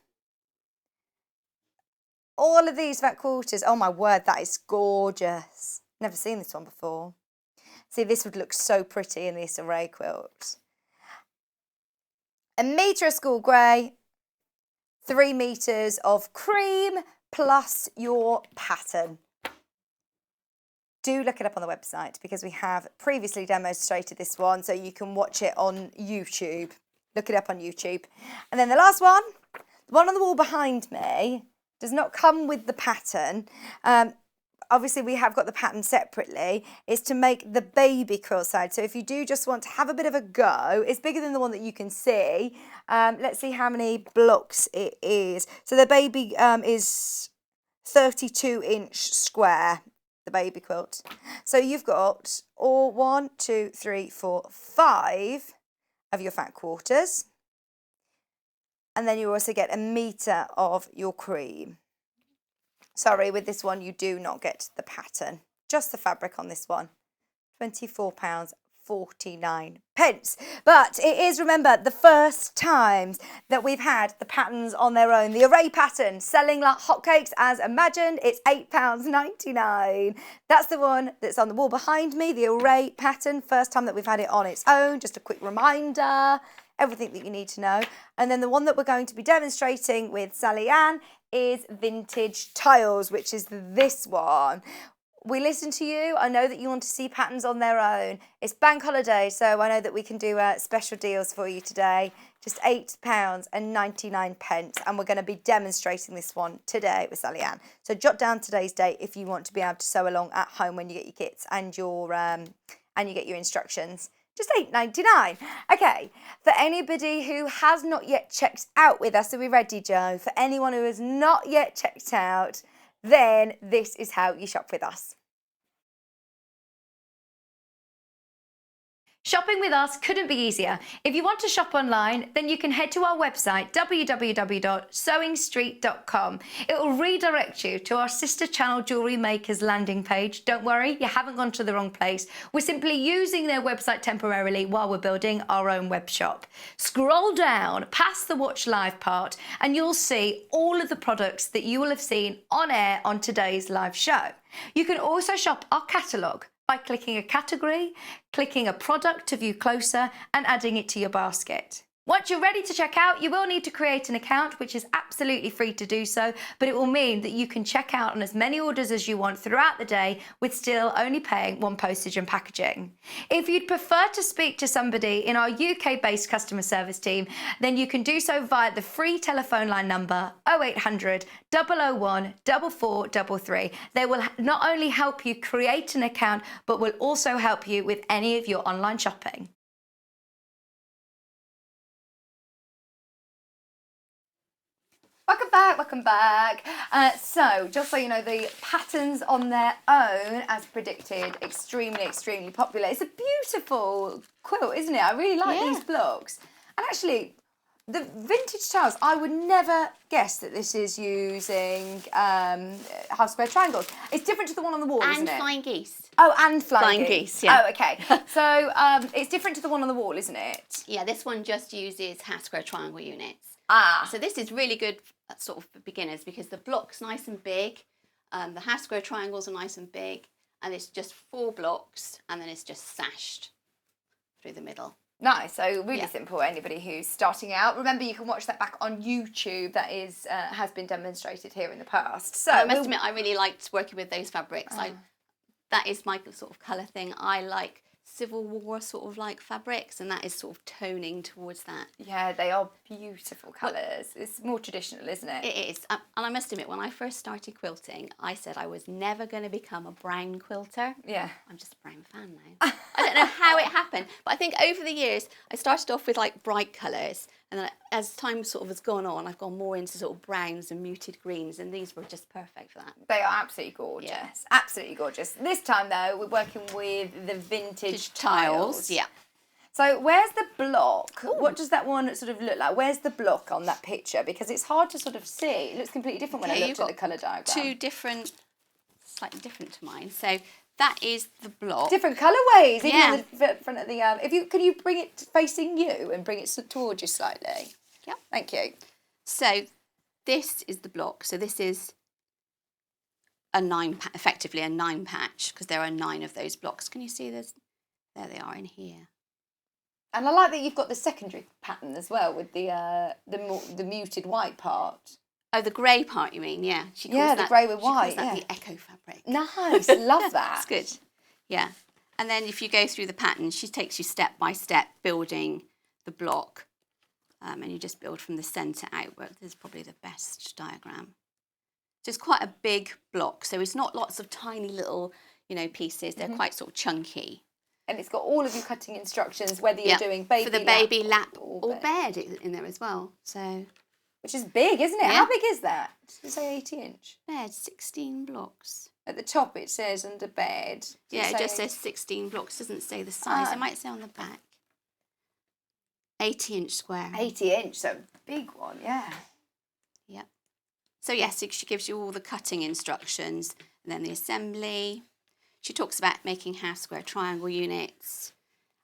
All of these fat quarters. Oh my word, that is gorgeous. Never seen this one before. See, this would look so pretty in this array quilt. 1 metre of school grey, 3 metres of cream plus your pattern. Do look it up on the website because we have previously demonstrated this one, so you can watch it on YouTube. Look it up on YouTube. And then the last one, the one on the wall behind me, does not come with the pattern. Obviously, we have got the pattern separately. It's to make the baby quilt side. So if you do just want to have a bit of a go, it's bigger than the one that you can see. Let's see how many blocks it is. So the baby is 32-inch square, the baby quilt. So you've got 1, 2, 3, 4, 5 of your fat quarters. And then you also get 1 metre of your cream. Sorry, with this one, you do not get the pattern, just the fabric on this one. £24.49. But it is, remember, the first times that we've had the patterns on their own. The array pattern, selling like hotcakes as imagined, it's £8.99. That's the one that's on the wall behind me, the array pattern, first time that we've had it on its own. Just a quick reminder, everything that you need to know. And then the one that we're going to be demonstrating with Sallieann is vintage tiles, which is this one. We listen to you. I know that you want to see patterns on their own. It's bank holiday, so I know that we can do special deals for you today. Just £8.99, and we're going to be demonstrating this one today with Sallieann. So jot down today's date if you want to be able to sew along at home when you get your kits and your and you get your instructions. Just £8.99. Okay, for anybody who has not yet checked out with us, are we ready, Jo? For anyone who has not yet checked out, then this is how you shop with us. Shopping with us couldn't be easier. If you want to shop online, then you can head to our website, www.sewingstreet.com. It will redirect you to our sister channel Jewellery Makers landing page. Don't worry, you haven't gone to the wrong place. We're simply using their website temporarily while we're building our own web shop. Scroll down past the Watch Live part and you'll see all of the products that you will have seen on air on today's live show. You can also shop our catalogue by clicking a category, clicking a product to view closer and adding it to your basket. Once you're ready to check out, you will need to create an account, which is absolutely free to do so, but it will mean that you can check out on as many orders as you want throughout the day with still only paying one postage and packaging. If you'd prefer to speak to somebody in our UK-based customer service team, then you can do so via the free telephone line number 0800 001 4433. They will not only help you create an account, but will also help you with any of your online shopping. Welcome back. So, just so you know, the patterns on their own, as predicted, extremely popular. It's a beautiful quilt, isn't it? I really like these blocks. And actually, the vintage tiles, I would never guess that this is using half square triangles. It's different to the one on the wall, isn't it? And flying geese. Oh, and flying geese, yeah. Oh, okay. So, it's different to the one on the wall, isn't it? Yeah, this one just uses half square triangle units. Ah. So this is really good sort of for beginners because the block's nice and big, the half square triangles are nice and big, and it's just 4 blocks and then it's just sashed through the middle. Nice, so really simple. Anybody who's starting out, remember you can watch that back on YouTube. That is has been demonstrated here in the past. So I must admit, I really liked working with those fabrics. That is my sort of colour thing. I like Civil War sort of like fabrics, and that is sort of toning towards that. Yeah, they are beautiful colours. It's more traditional, isn't it? It is. And I must admit, when I first started quilting, I said I was never going to become a brown quilter. Yeah. I'm just a brown fan now. I don't know how it happened, but I think over the years, I started off with like bright colours, And then as time sort of has gone on, I've gone more into sort of browns and muted greens, and these were just perfect for that. They are absolutely gorgeous. Yeah. Absolutely gorgeous. This time, though, we're working with the vintage tiles. Yeah. So where's the block? Ooh. What does that one sort of look like? Where's the block on that picture? Because it's hard to sort of see. It looks completely different when I looked at the colour diagram. Two different, slightly different to mine. So that is the block. Different colourways. Even on the front of the. Can you bring it facing you and bring it towards you slightly? Yeah. Thank you. So this is the block. So this is effectively a 9 patch, because there are 9 of those blocks. Can you see this? There they are in here. And I like that you've got the secondary pattern as well with the muted white part. Oh, the grey part, you mean? Yeah. She calls the that, grey with white. She calls that the echo fabric. Nice, love that. That's good. Yeah. And then if you go through the pattern, she takes you step by step building the block, and you just build from the centre outward. This is probably the best diagram. So it's quite a big block. So it's not lots of tiny little, pieces. They're quite sort of chunky. And it's got all of your cutting instructions, whether you're doing baby for the baby lap or bed in there as well. So, which is big, isn't it? Yeah. How big is that? Did you say 80-inch? Bed, 16 blocks. At the top it says under bed. Yeah, it just says 16 blocks. Doesn't say the size. It might say on the back. 80-inch square. 80-inch, so big one, yeah. Yep. So yes, she gives you all the cutting instructions, and then the assembly. She talks about making half square triangle units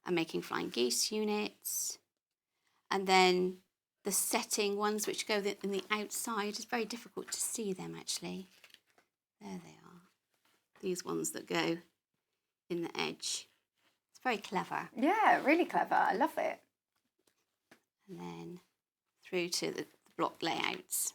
and making flying geese units. And then the setting ones, which go in the outside, it's very difficult to see them actually. There they are. These ones that go in the edge. It's very clever. Yeah, really clever. I love it. And then through to the block layouts.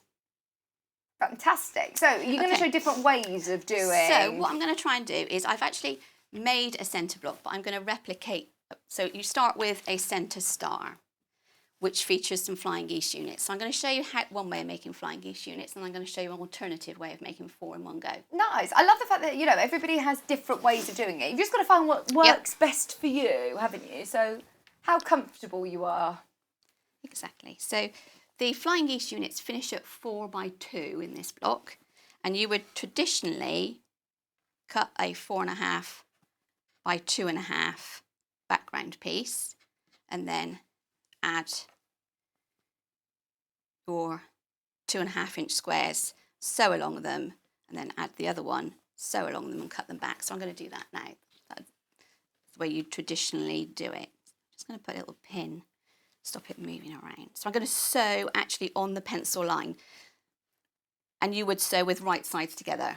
Fantastic. So you're going to show different ways of doing. So what I'm going to try and do is I've actually made a centre block, but I'm going to replicate. So you start with a centre star, which features some flying geese units. So I'm going to show you one way of making flying geese units, and I'm going to show you an alternative way of making 4 in one go. Nice. I love the fact that, everybody has different ways of doing it. You've just got to find what works best for you, haven't you? So how comfortable you are. Exactly. So the flying geese units finish at 4 by 2 in this block, and you would traditionally cut a 4.5 by 2.5 background piece, and then add your 2.5-inch squares, sew along them, and then add the other one, sew along them, and cut them back. So I'm going to do that now. That's the way you traditionally do it. Just going to put a little pin. Stop it moving around. So I'm going to sew actually on the pencil line, and you would sew with right sides together.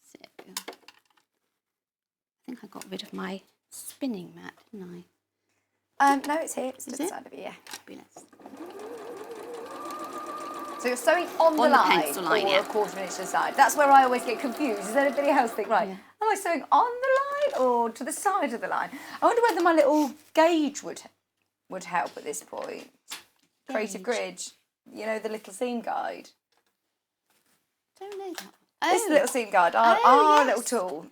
So I think I got rid of my spinning mat, didn't I? No, it's here. It's to the it? side of it, yeah. Fabulous. So you're sewing on the line, pencil line, or a quarter of an inch to the side. That's where I always get confused. Does anybody else think, right, am I sewing on the line or to the side of the line? I wonder whether my little gauge would help at this point. Creative Grid, the little seam guide. Don't know that. This little seam guide, our yes. little tool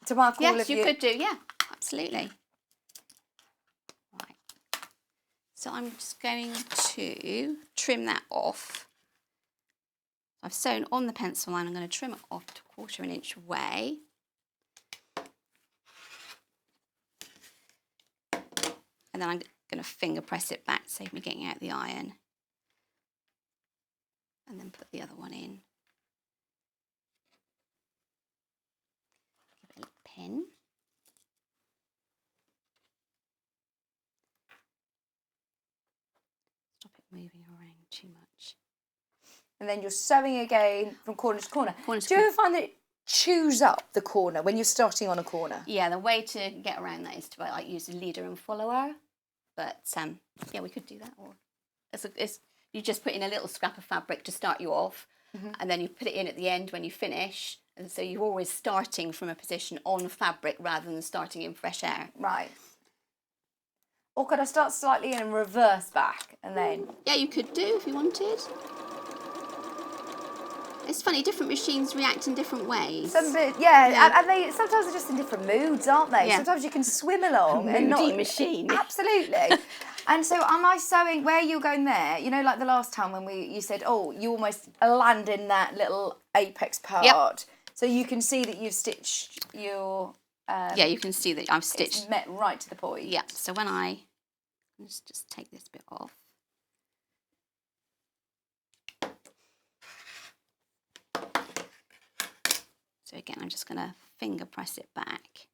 to mark all of Yes, you could do, yeah, absolutely. Right. So I'm just going to trim that off. I've sewn on the pencil line. I'm going to trim it off to 1/4 of an inch away. And then I'm going to finger press it back, save me getting out the iron. And then put the other one in. Give it a little pin. Stop it moving around too much. And then you're sewing again from corner to corner. Corner to Do you ever find that it chews up the corner when you're starting on a corner? Yeah, the way to get around that is to use a leader and follower. But yeah, we could do that. Or you just put in a little scrap of fabric to start you off, and then you put it in at the end when you finish. And so you're always starting from a position on fabric rather than starting in fresh air. Right. Or could I start slightly in and reverse back and then? Yeah, you could do if you wanted. It's funny, different machines react in different ways. And they sometimes they're just in different moods, aren't they? Yeah. Sometimes you can swim along and Moody not machine. Absolutely. And so, am I sewing where you're going there? You know, like the last time when you said, oh, you almost land in that little apex part. Yep. So you can see that you've stitched your. Yeah, you can see that I've stitched. It's met right to the point. Yeah. So when let's just take this bit off. So again, I'm just going to finger press it back.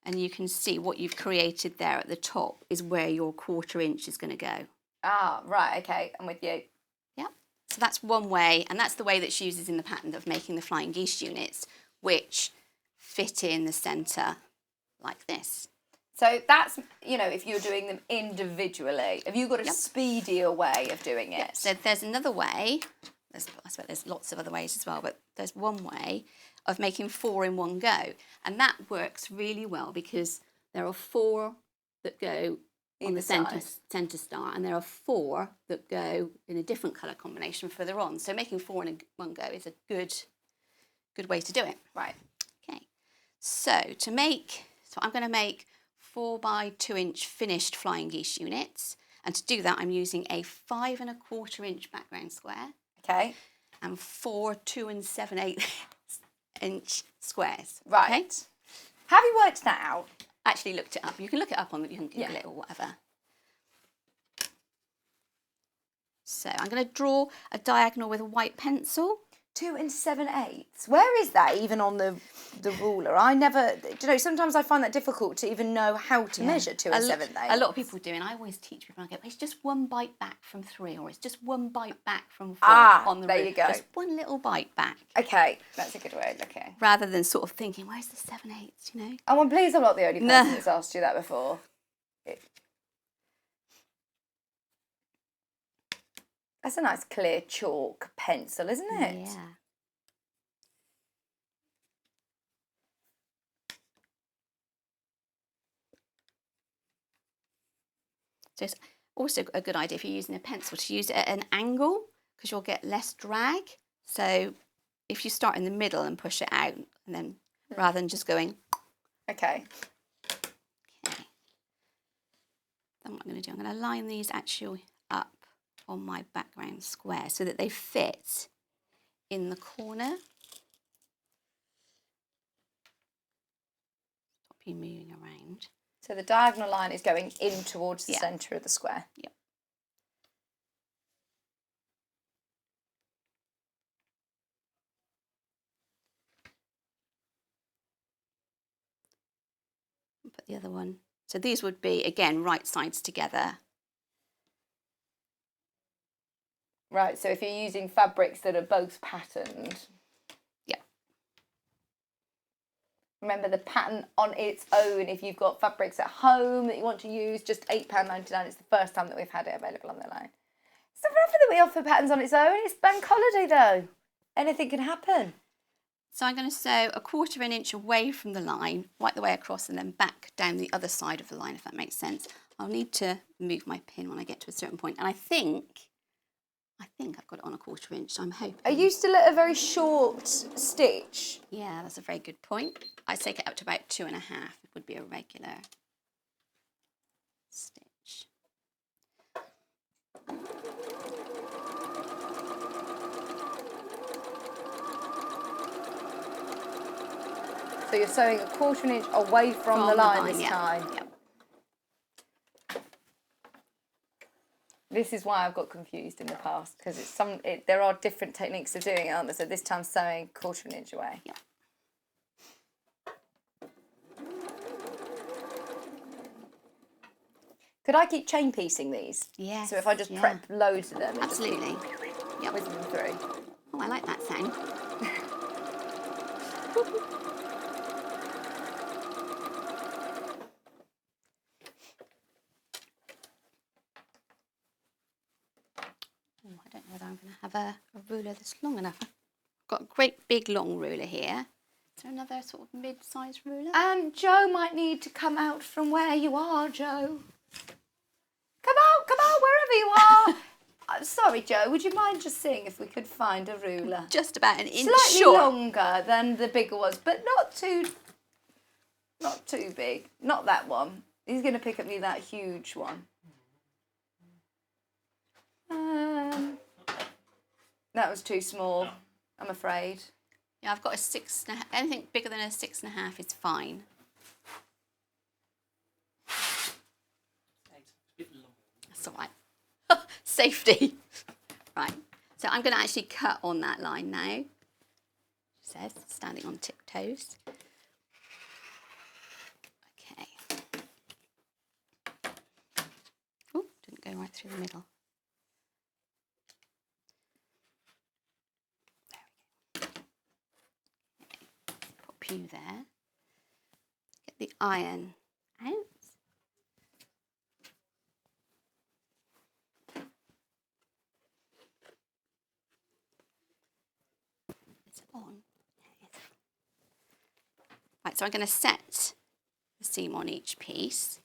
And you can see what you've created there at the top is where your 1/4 inch is going to go. Ah, right, okay, I'm with you. Yeah. So that's one way, and that's the way that she uses in the pattern of making the flying geese units, which fit in the centre like this. So that's, you know, if you're doing them individually. Have you got a speedier way of doing it? Yep. So there's another way. I suppose there's lots of other ways as well, but there's one way of making 4 in one go. And that works really well because there are 4 that go on the centre star, and there are 4 that go in a different colour combination further on. So making 4 in one go is a good way to do it. Right. Okay. So I'm going to make 4 by 2 inch finished flying geese units. And to do that, I'm using a 5 1/4 inch background square. Okay. And 4 2 7/8 inch squares. Right. Okay? Have you worked that out? Actually looked it up. You can look it up you can Google it or whatever. So I'm going to draw a diagonal with a white pencil. 2 7/8. Where is that even on the ruler? I never, you know, sometimes I find that difficult to even know how to measure 2 7/8. A lot of people do, and I always teach people, I go, it's just 1 bite back from 3, or it's just 1 bite back from 4 on the there ruler. you go. Just one little bite back. Okay, that's a good way of looking. Rather than sort of thinking, where's the 7/8, you know? Oh, and please, I'm not the only person that's asked you that before. That's a nice clear chalk pencil, isn't it? Yeah. So it's also a good idea if you're using a pencil to use it at an angle because you'll get less drag. So if you start in the middle and push it out, and then rather than just going. Okay. Okay. Then what I'm going to do, I'm going to line these actually up on my background square so that they fit in the corner. Stop you moving around. So the diagonal line is going in towards the centre of the square. Yep. Put the other one. So these would be, again, right sides together. Right, so if you're using fabrics that are both patterned. Yep. Remember the pattern on its own, if you've got fabrics at home that you want to use, just £8.99. It's the first time that we've had it available on the line. It's not often that we offer patterns on its own. It's bank holiday though. Anything can happen. So I'm going to sew a 1/4 inch away from the line, right the way across, and then back down the other side of the line, if that makes sense. I'll need to move my pin when I get to a certain point. And I think I've got it on a 1/4 inch, so I'm hoping. Are you still at a very short stitch? Yeah, that's a very good point. I'd take it up to about 2.5. It would be a regular stitch. So you're sewing a 1/4 inch away from the line this time. Yep. This is why I've got confused in the past, because there are different techniques of doing it, aren't there? So this time sewing 1/4 inch away. Yep. Could I keep chain piecing these? Yes. So if I just prep loads of them, and Absolutely. just Yep. whiz them through. Oh, I like that sound. I don't know whether I'm going to have a ruler that's long enough. I've got a great big long ruler here. Is there another sort of mid-sized ruler? Joe might need to come out from where you are, Joe. Come out, wherever you are. I'm sorry, Sorry, Joe, would you mind just seeing if we could find a ruler? Just about an inch Slightly short. longer than the bigger ones, but not too big. Not that one. He's going to pick up me that huge one. That was too small, I'm afraid. Yeah, I've got a 6.5. Anything bigger than a 6.5 is fine. That's all right. Safety. Right. So I'm going to actually cut on that line now. It says standing on tiptoes. Okay. Oh, didn't go right through the middle. Pop you there. Get the iron out. It's on. Right, so I'm going to set the seam on each piece,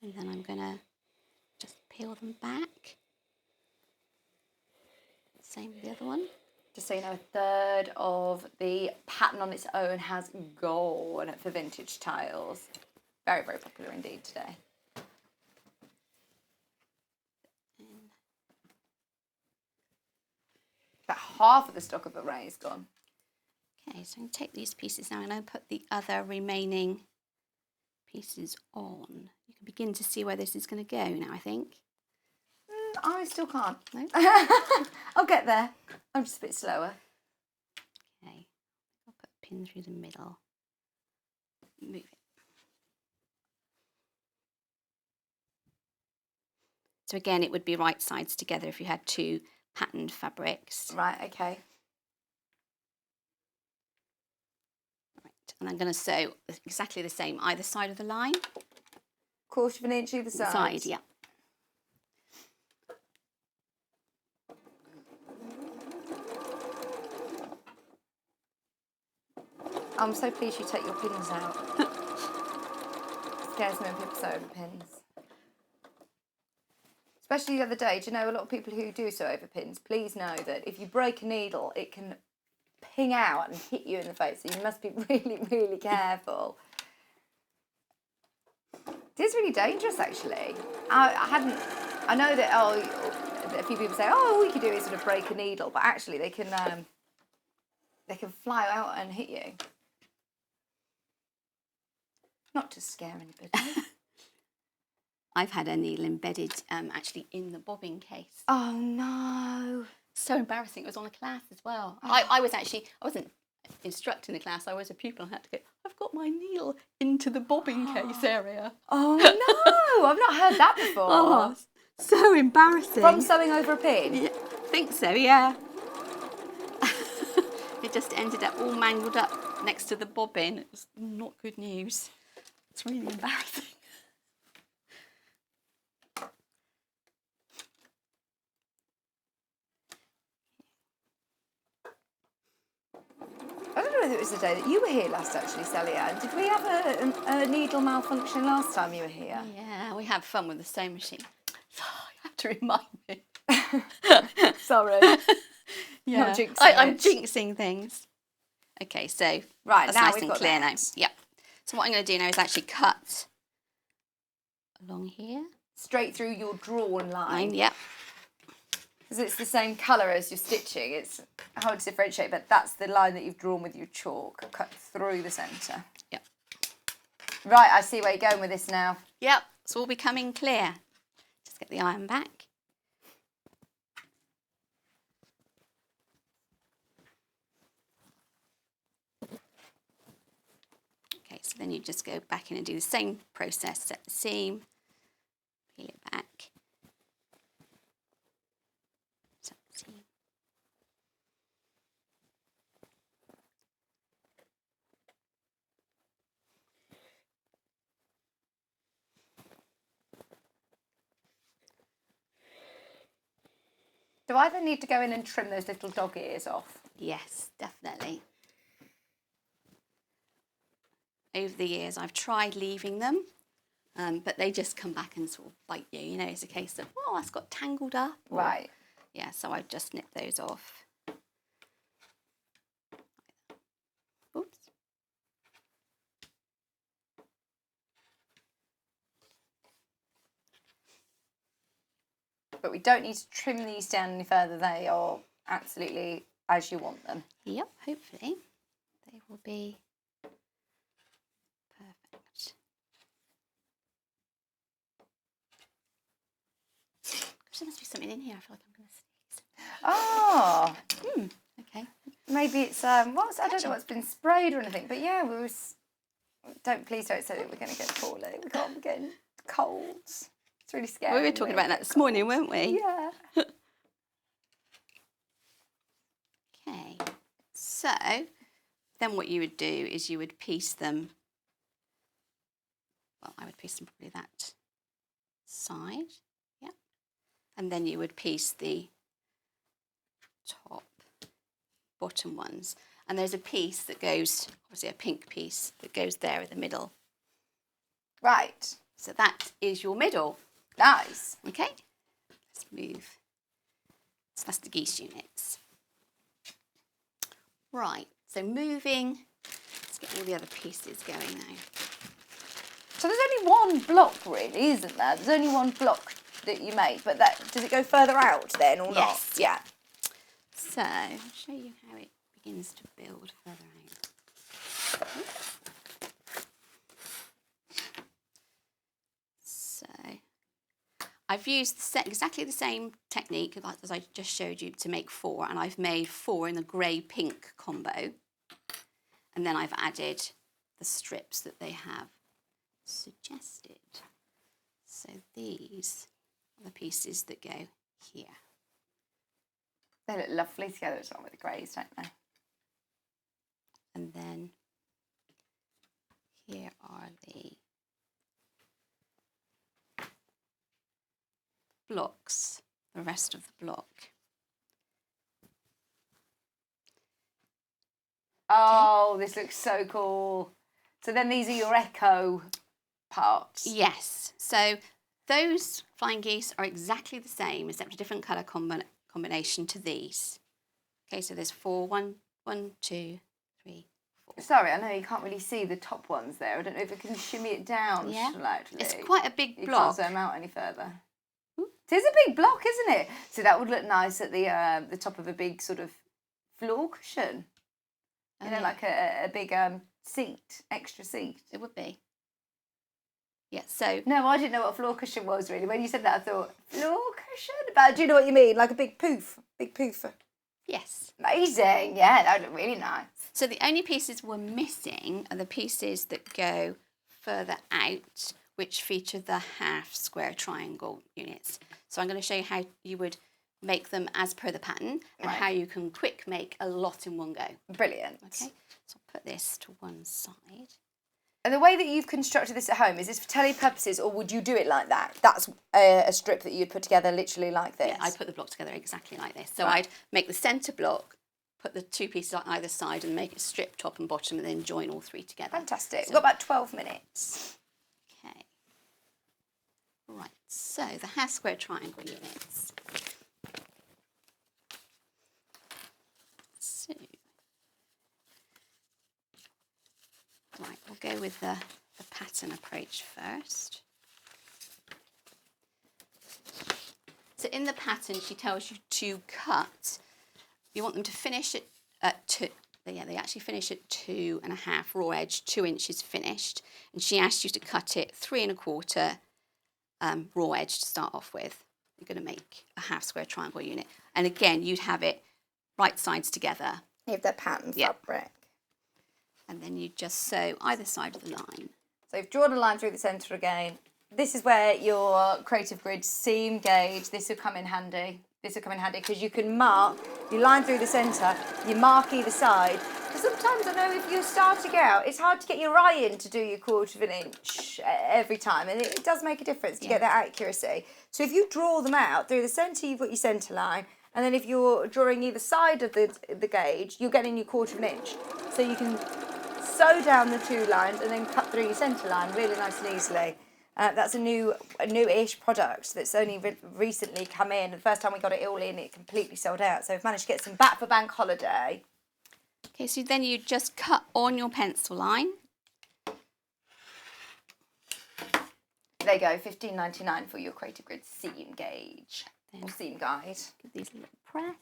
and then I'm going to just peel them back. Same with the other one. Just so you know, a third of the pattern on its own has gone for vintage tiles. Very, very popular indeed today. About half of the stock of array is gone. Okay, so I'm going to take these pieces now and I'll put the other remaining pieces on. You can begin to see where this is going to go now, I think. I still can't. No? I'll get there. I'm just a bit slower. Okay, I'll put a pin through the middle. Move it. So again, it would be right sides together if you had two patterned fabrics. Right, okay. Right, and I'm going to sew exactly the same either side of the line. 1/4 of an inch either side. Side, yeah. I'm so pleased you take your pins out. Scares me when people sew over pins. Especially the other day, do you know, a lot of people who do sew over pins, please know that if you break a needle, it can ping out and hit you in the face. So you must be really, really careful. It is really dangerous, actually. I know that, a few people say, oh, all you can do is sort of break a needle, but actually they can fly out and hit you. Not to scare anybody. I've had a needle embedded actually in the bobbin case. Oh no. So embarrassing. It was on a class as well. I wasn't instructing the class, I was a pupil. I had to go, I've got my needle into the bobbin case area. Oh no, I've not heard that before. Oh, so embarrassing. From sewing over a pin? Yeah, I think so, yeah. It just ended up all mangled up next to the bobbin. It was not good news. It's really embarrassing. I don't know whether it was the day that you were here last, actually, Sallieann. Did we have a needle malfunction last time you were here? Yeah, we had fun with the sewing machine. So you have to remind me. Sorry. Yeah, Not jinxing I'm it. jinxing things. Okay, so Right, that's now nice we've and got clear that. now. Yep. So what I'm going to do now is actually cut along here. Straight through your drawn line. Yep. Because it's the same colour as your stitching. It's hard to differentiate, but that's the line that you've drawn with your chalk. Cut through the centre. Yep. Right, I see where you're going with this now. Yep. It's all becoming clear. Just get the iron back. Okay, so then you just go back in and do the same process. Set the seam, peel it back. Set the seam. Do I then need to go in and trim those little dog ears off? Yes, definitely. Over the years, I've tried leaving them, but they just come back and sort of bite you. You know, it's a case of, oh, that's got tangled up. Or, Right. Yeah, so I've just nipped those off. Oops. But we don't need to trim these down any further. They are absolutely as you want them. Yep, hopefully they will be perfect. Gosh, there must be something in here. I feel like I'm going to sneeze. Oh, Okay. maybe it's I don't know what's been sprayed or anything. But yeah, please don't say that we're going to get poorly. We can't be getting colds. It's really scary. We were talking about that this morning, weren't we? Yeah. Okay. So then what you would do is you would piece them. Well, I would piece them probably that side. Yep. And then you would piece the top, bottom ones. And there's a piece that goes, obviously a pink piece that goes there in the middle. Right. So that is your middle. Nice. Okay. Let's move. So that's the geese units. Right. So moving. Let's get all the other pieces going now. So there's only one block, really, isn't there? There's only one block that you make, but does it go further out then or not? Yes. Yeah. So I'll show you how it begins to build further out. So I've used exactly the same technique as I just showed you to make 4, and I've made 4 in the grey-pink combo. And then I've added the strips that they have suggested. So these are the pieces that go here. They look lovely together as well with the greys, don't they? And then here are the blocks, the rest of the block. Oh, this looks so cool. So then these are your echo parts. Yes, so those flying geese are exactly the same except a different colour combination to these. Okay, so there's 4, 1, 2, 3, 4. Sorry, I know you can't really see the top ones there. I don't know if I can shimmy it down Yeah, slightly. it's quite a big You block. can't zoom out any further. It is a big block, isn't it? So that would look nice at the top of a big sort of floor cushion. You know, yeah. like a big seat, extra seat. It would be. Yeah, so No, I didn't know what a floor cushion was really. When you said that, I thought, floor cushion? But do you know what you mean? Like a big poof. Big poof. yes. Amazing. Yeah, that would look really nice. So the only pieces we're missing are the pieces that go further out, which feature the half square triangle units. So I'm going to show you how you would make them as per the pattern and Right. how you can quick make a lot in one go. Brilliant. Okay, so I'll put this to one side. And the way that you've constructed this at home, is this for telly purposes or would you do it like that? That's a strip that you'd put together literally like this? Yeah, I put the block together exactly like this. So Right. I'd make the centre block, put the 2 pieces on either side and make it strip top and bottom and then join all 3 together. Fantastic. So- We've got about 12 minutes. Okay. Right, so the half square triangle units. So, right, we'll go with the pattern approach first. So in the pattern, she tells you to cut. You want them to finish at 2. Yeah, they actually finish at 2.5 raw edge, 2 inches finished. And she asked you to cut it 3 1/4 raw edge to start off with. You're going to make a half square triangle unit. And again, you'd have it right sides together. You have that pattern Yeah. fabric. And then you just sew either side of the line. So you've drawn a line through the centre again. This is where your Creative Grid seam gauge, this will come in handy. This will come in handy because you can mark, you line through the centre, you mark either side. Because sometimes I know if you're starting out, it's hard to get your eye in to do your 1/4 of an inch every time. And it does make a difference to get that accuracy. So if you draw them out through the centre, you've got your centre line. And then if you're drawing either side of the gauge, you're getting your 1/4 of an inch. So you can sew down the 2 lines and then cut through your centre line really nice and easily. That's a newish product that's only recently come in. The first time we got it all in, it completely sold out. So we've managed to get some back for bank holiday. Okay, so then you just cut on your pencil line. There you go, $15.99 for your Creative Grid seam gauge or seam guide. Give these a little press.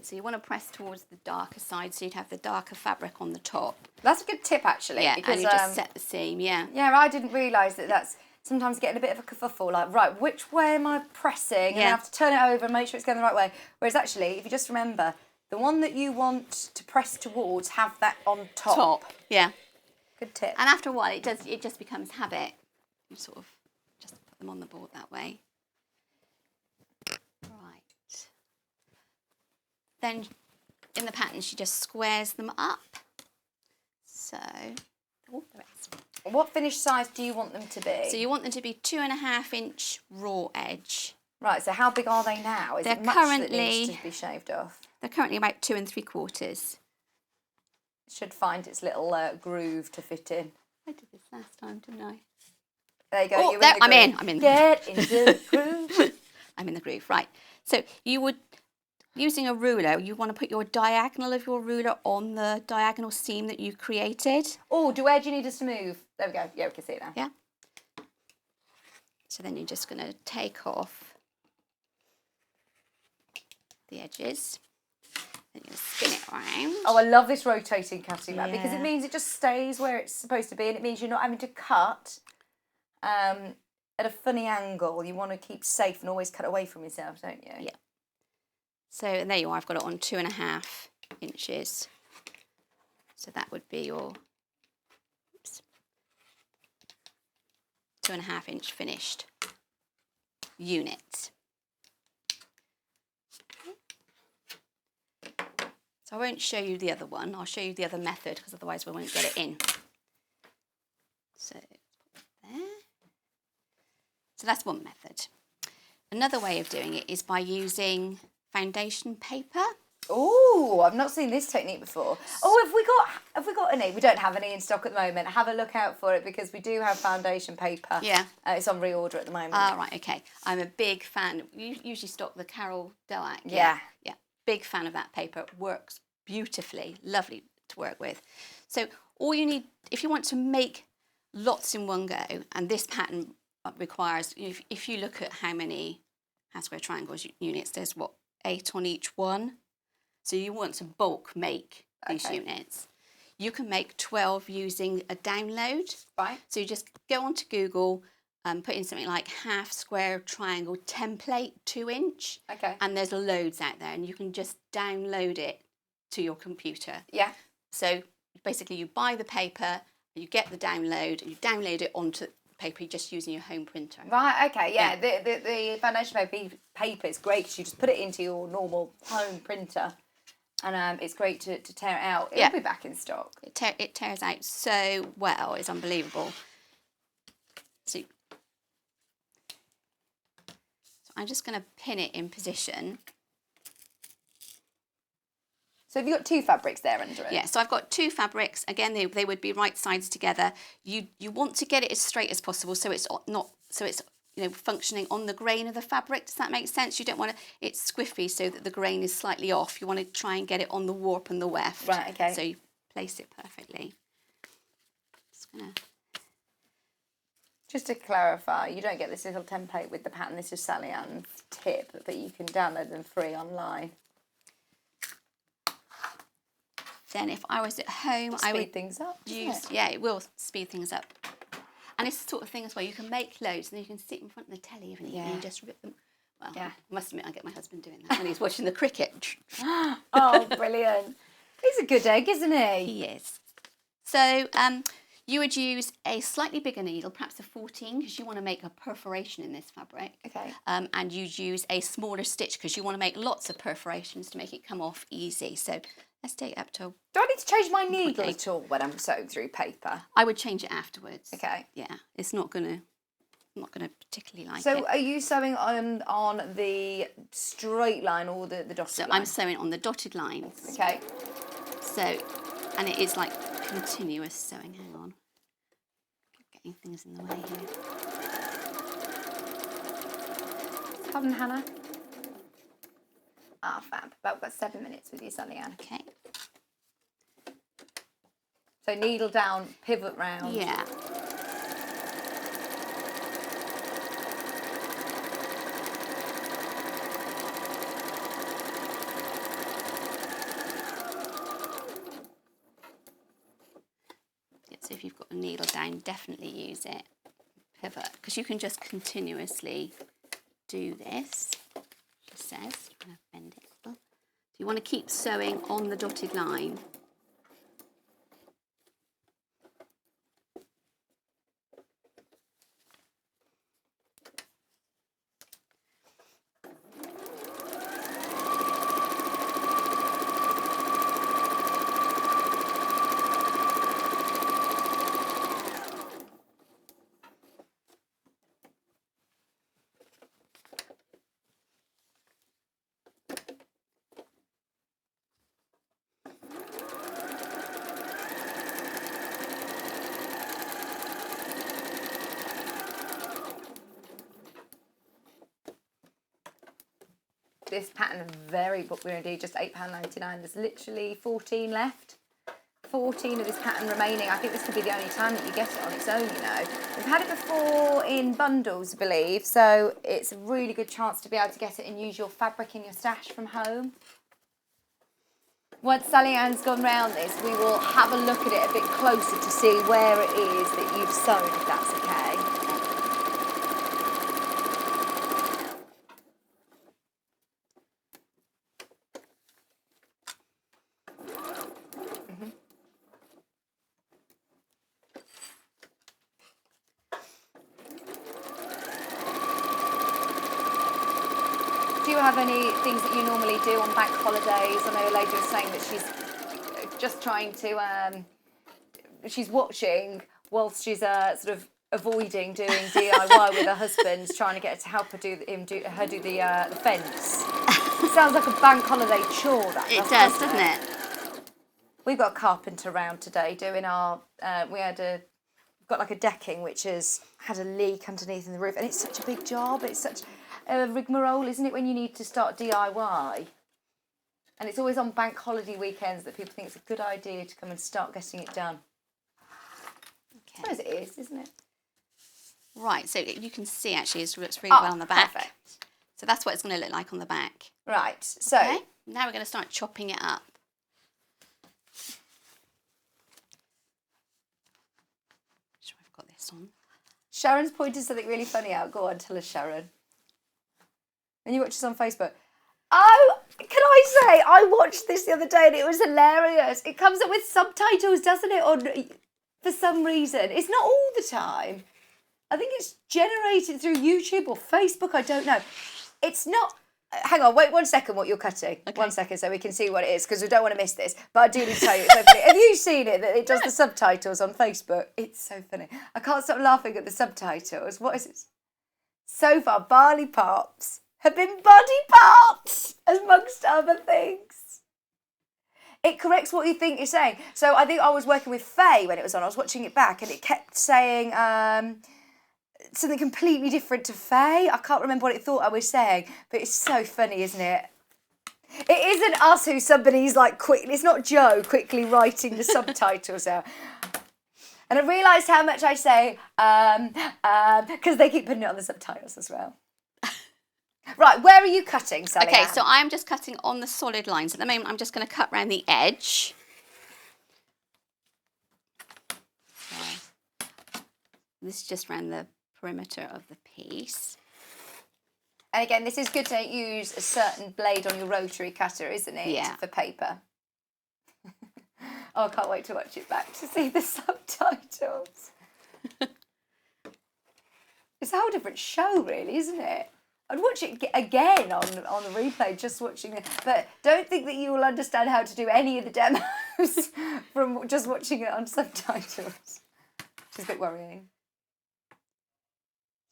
So you want to press towards the darker side, so you'd have the darker fabric on the top. That's a good tip, actually. Yeah, because, and you just set the seam, yeah. Yeah, I didn't realise that's sometimes getting a bit of a kerfuffle, like, right, which way am I pressing? And I have to turn it over and make sure it's going the right way. Whereas actually, if you just remember, the one that you want to press towards, have that on top. Top, yeah. Good tip. And after a while, it just becomes habit. You sort of just put them on the board that way. Right. Then in the pattern, she just squares them up. So, oh, the rest. What finish size do you want them to be? So you want them to be 2.5 inch raw edge. Right, so how big are they now? Is They're it much that needs to be shaved off? They're currently about 2 3/4. It should find its little groove to fit in. I did this last time, didn't I? There you go. Oh, you're there, in the groove. I'm in. Get into the groove. I'm in the groove, right. So you would, using a ruler, you want to put your diagonal of your ruler on the diagonal seam that you created. Oh, where do you need us to move? There we go. Yeah, we can see it now. Yeah. So then you're just going to take off the edges. Then you're going to spin it around. Oh, I love this rotating cutting mat because Yeah. it means it just stays where it's supposed to be, and it means you're not having to cut at a funny angle. You want to keep safe and always cut away from yourself, don't you? Yeah. So and there you are. I've got it on 2.5 inches. So that would be your 2.5 inch finished unit. So I won't show you the other one. I'll show you the other method because otherwise we won't get it in. So there. So that's one method. Another way of doing it is by using foundation paper. Oh, I've not seen this technique before. Oh, have we got any? We don't have any in stock at the moment. Have a look out for it because we do have foundation paper. Yeah. It's on reorder at the moment. Ah, right, okay. I'm a big fan. You usually stock the Carol Doak. Yeah. Yeah. Big fan of that paper. It works beautifully. Lovely to work with. So all you need, if you want to make lots in one go, and this pattern requires, if you look at how many square triangles units, there's what, 8 on each one. So you want to bulk make these units. You can make 12 using a download. Right. So you just go onto Google, put in something like half square triangle template 2 inch. Okay. And there's loads out there and you can just download it to your computer. Yeah. So basically you buy the paper, you get the download, and you download it onto paper just using your home printer. Right, okay, yeah. The foundation paper is great because you just put it into your normal home printer and it's great to tear it out. It'll be back in stock. It tears out so well, it's unbelievable. So I'm just going to pin it in position. So have you got 2 fabrics there under it? Yeah, so I've got 2 fabrics. Again, they would be right sides together. You want to get it as straight as possible so it's not functioning on the grain of the fabric. Does that make sense? You don't want it's squiffy so that the grain is slightly off. You want to try and get it on the warp and the weft. Right, okay. So you place it perfectly. Just to clarify, you don't get this little template with the pattern. This is Sallieann's tip, but you can download them free online. Then if I was at home, I would speed things up. use, it will speed things up. And it's the sort of thing as well, you can make loads and then you can sit in front of the telly and you just rip them. Well, I must admit, I get my husband doing that when he's watching the cricket. Oh, brilliant. He's a good egg, isn't he? He is. So you would use a slightly bigger needle, perhaps a 14, because you want to make a perforation in this fabric. Okay. And you'd use a smaller stitch because you want to make lots of perforations to make it come off easy. So let's take it up to... Do I need to change my needle at all when I'm sewing through paper? I would change it afterwards. Okay. Yeah, it's not going to I'm not going to particularly like it. So are you sewing on the straight line or the dotted So line? I'm sewing on the dotted lines. Okay. So, and it is like continuous sewing. Hang on. Keep getting things in the way here. Pardon, Hannah. Ah, fab. But we've got 7 minutes with you, Sallieann. Okay. So needle down, pivot round. Yeah. So if you've got a needle down, definitely use it. Pivot, because you can just continuously do this. It says, I'm going to bend it a little. So you want to keep sewing on the dotted line. This pattern is very popular indeed, just £8.99. There's literally 14 left. 14 of this pattern remaining. I think this could be the only time that you get it on its own, you know. We've had it before in bundles, I believe, so it's a really good chance to be able to get it and use your fabric in your stash from home. Once Sallieann's gone round this, we will have a look at it a bit closer to see where it is that you've sewn, if that's okay. Do you have any things that you normally do on bank holidays? I know a lady was saying that she's just trying to, she's watching whilst she's sort of avoiding doing DIY with her husband, trying to get her to help her do the fence. Sounds like a bank holiday chore, that It does, doesn't it? We've got a carpenter around today doing our, we've got like a decking which has had a leak underneath in the roof, and it's such a big job, it's such a rigmarole, isn't it, when you need to start DIY? And it's always on bank holiday weekends that people think it's a good idea to come and start getting it done. Okay. I suppose it is, isn't it? Right, so you can see actually it looks really well on the back. Perfect. So that's what it's going to look like on the back. Right, so Okay, now we're going to start chopping it up. Make sure I've got this on. Sharon's pointed something really funny out. Go on, tell us, Sharon. And you watch us on Facebook. Oh, can I say, I watched this the other day and it was hilarious. It comes up with subtitles, doesn't it, for some reason. It's not all the time. I think it's generated through YouTube or Facebook, I don't know. It's not... Hang on, wait 1 second what you're cutting. Okay. 1 second so we can see what it is, because we don't want to miss this. But I do need to tell you, it's so funny. Have you seen it, that it does the subtitles on Facebook? It's so funny. I can't stop laughing at the subtitles. What is it? So far, barley pops have been body parts, amongst other things. It corrects what you think you're saying. So I think I was working with Faye when it was on. I was watching it back and it kept saying something completely different to Faye. I can't remember what it thought I was saying, but it's so funny, isn't it? It isn't us who somebody's like it's not Joe quickly writing the subtitles out. And I realised how much I say, because they keep putting it on the subtitles as well. Right, where are you cutting, Sallieann? Okay, so I'm just cutting on the solid lines. At the moment, I'm just going to cut around the edge. So, this is just around the perimeter of the piece. And again, this is good to use a certain blade on your rotary cutter, isn't it? Yeah. For paper. Oh, I can't wait to watch it back to see the subtitles. It's a whole different show, really, isn't it? I'd watch it again on the replay, just watching it. But don't think that you will understand how to do any of the demos from just watching it on subtitles, which is a bit worrying.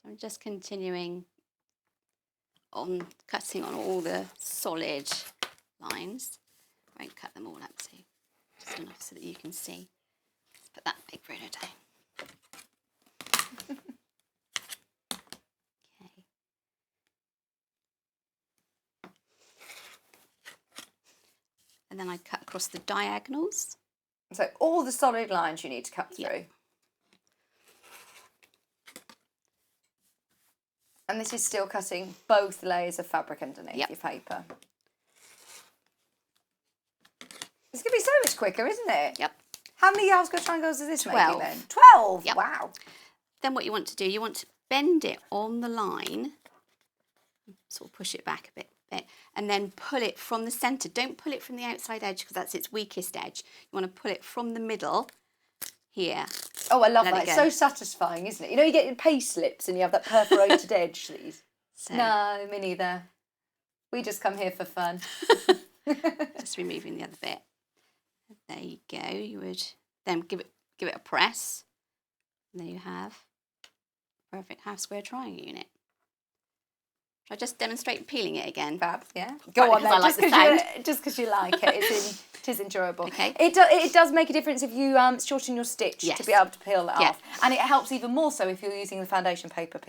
So I'm just continuing on cutting on all the solid lines. I won't cut them all up, so just enough so that you can see. Let's put that big ruler down. Okay. And then I cut across the diagonals. So all the solid lines you need to cut through. Yeah. And this is still cutting both layers of fabric underneath Yep. your paper. It's going to be so much quicker, isn't it? Yep. How many housegirl triangles does this make you 12. then? 12? Yep. Wow. Then what you want to do, you want to bend it on the line, sort of push it back a bit, and then pull it from the centre. Don't pull it from the outside edge because that's its weakest edge. You want to pull it from the middle here. Oh, I love Let that. it It's go. so satisfying, isn't it? You know, you get your pay slips and you have that perforated edge. So No, me neither. We just come here for fun. just removing the other bit. There you go. You would then give it a press. And there you have a perfect half square triangle unit. Shall I just demonstrate peeling it again? Fab, yeah. Go on because then, I like the sound. just because you like it. It is enjoyable. Okay. It does make a difference if you shorten your stitch Yes. to be able to peel that Yeah. off. And it helps even more so if you're using the foundation paper,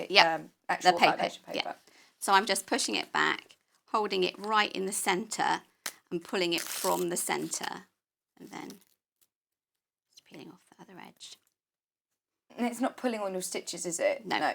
actual foundation paper. Yeah. So I'm just pushing it back, holding it right in the centre and pulling it from the centre. And then just peeling off the other edge. And it's not pulling on your stitches, is it? No.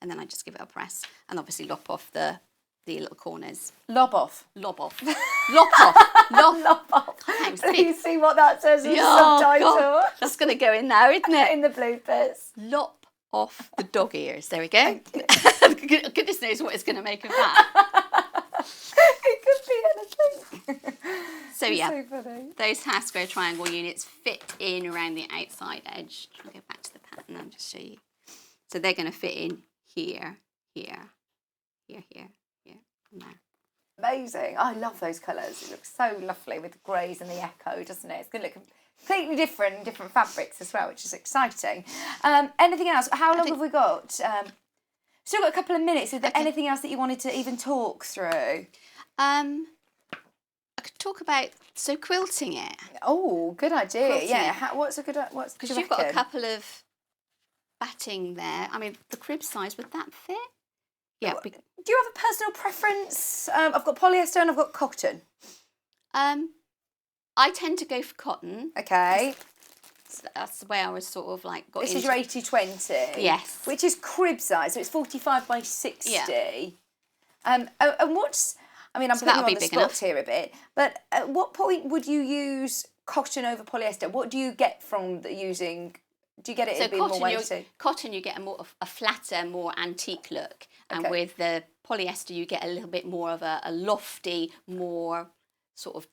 And then I just give it a press and obviously lop off the little corners. Lob off. Lob off. Lop off. Lob off. Can't Do speak. you see what that says in the Oh, subtitle? God. That's going to go in now, isn't it? In the bloopers. Lop off the dog ears. There we go. Goodness knows what it's going to make of that. It could be anything. So It's yeah, so funny. those half square triangle units fit in around the outside edge. I'll go back to the pattern and just show you. So they're going to fit in here, here, here, here, here, and there. Amazing. I love those colours. It looks so lovely with the greys and the echo, doesn't it? It's going to look completely different fabrics as well, which is exciting. Anything else? How long have we got? Still got a couple of minutes. Is there anything else that you wanted to even talk through? I could talk about quilting it. Oh, good idea. Quilting. Yeah. What's a good? What's Because you've got a couple of batting there. I mean, the crib size, would that fit? Yeah. Do you have a personal preference? I've got polyester and I've got cotton. I tend to go for cotton. Okay. So that's the way I was sort of like got This into is your 80-20. Yes. Which is crib size, so it's 45 by 60. Yeah. And what's, I mean, I'm So putting you that'll on be the big spot enough. here a bit, but at what point would you use cotton over polyester? What do you get from using, do you get it So in being more weighty? cotton, you get a flatter, more antique look, and Okay. with the polyester, you get a little bit more of a lofty, more sort of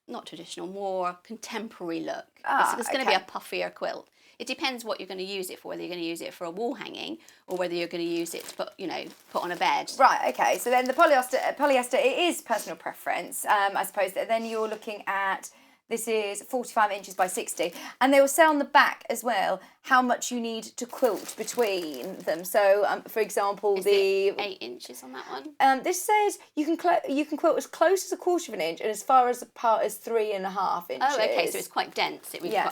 not traditional, more contemporary look. It's going to be a puffier quilt. It depends what you're going to use it for, whether you're going to use it for a wall hanging or whether you're going to use it to put on a bed. Right, okay, so then the polyester, it is personal preference, I suppose. Then you're looking at, this is 45 inches by 60, and they will say on the back as well how much you need to quilt between them. So, for example, Is it 8 inches on that one? this says you can quilt as close as 1/4 of an inch and as far as apart as 3.5 inches. Oh, okay, so it's quite dense. Yeah.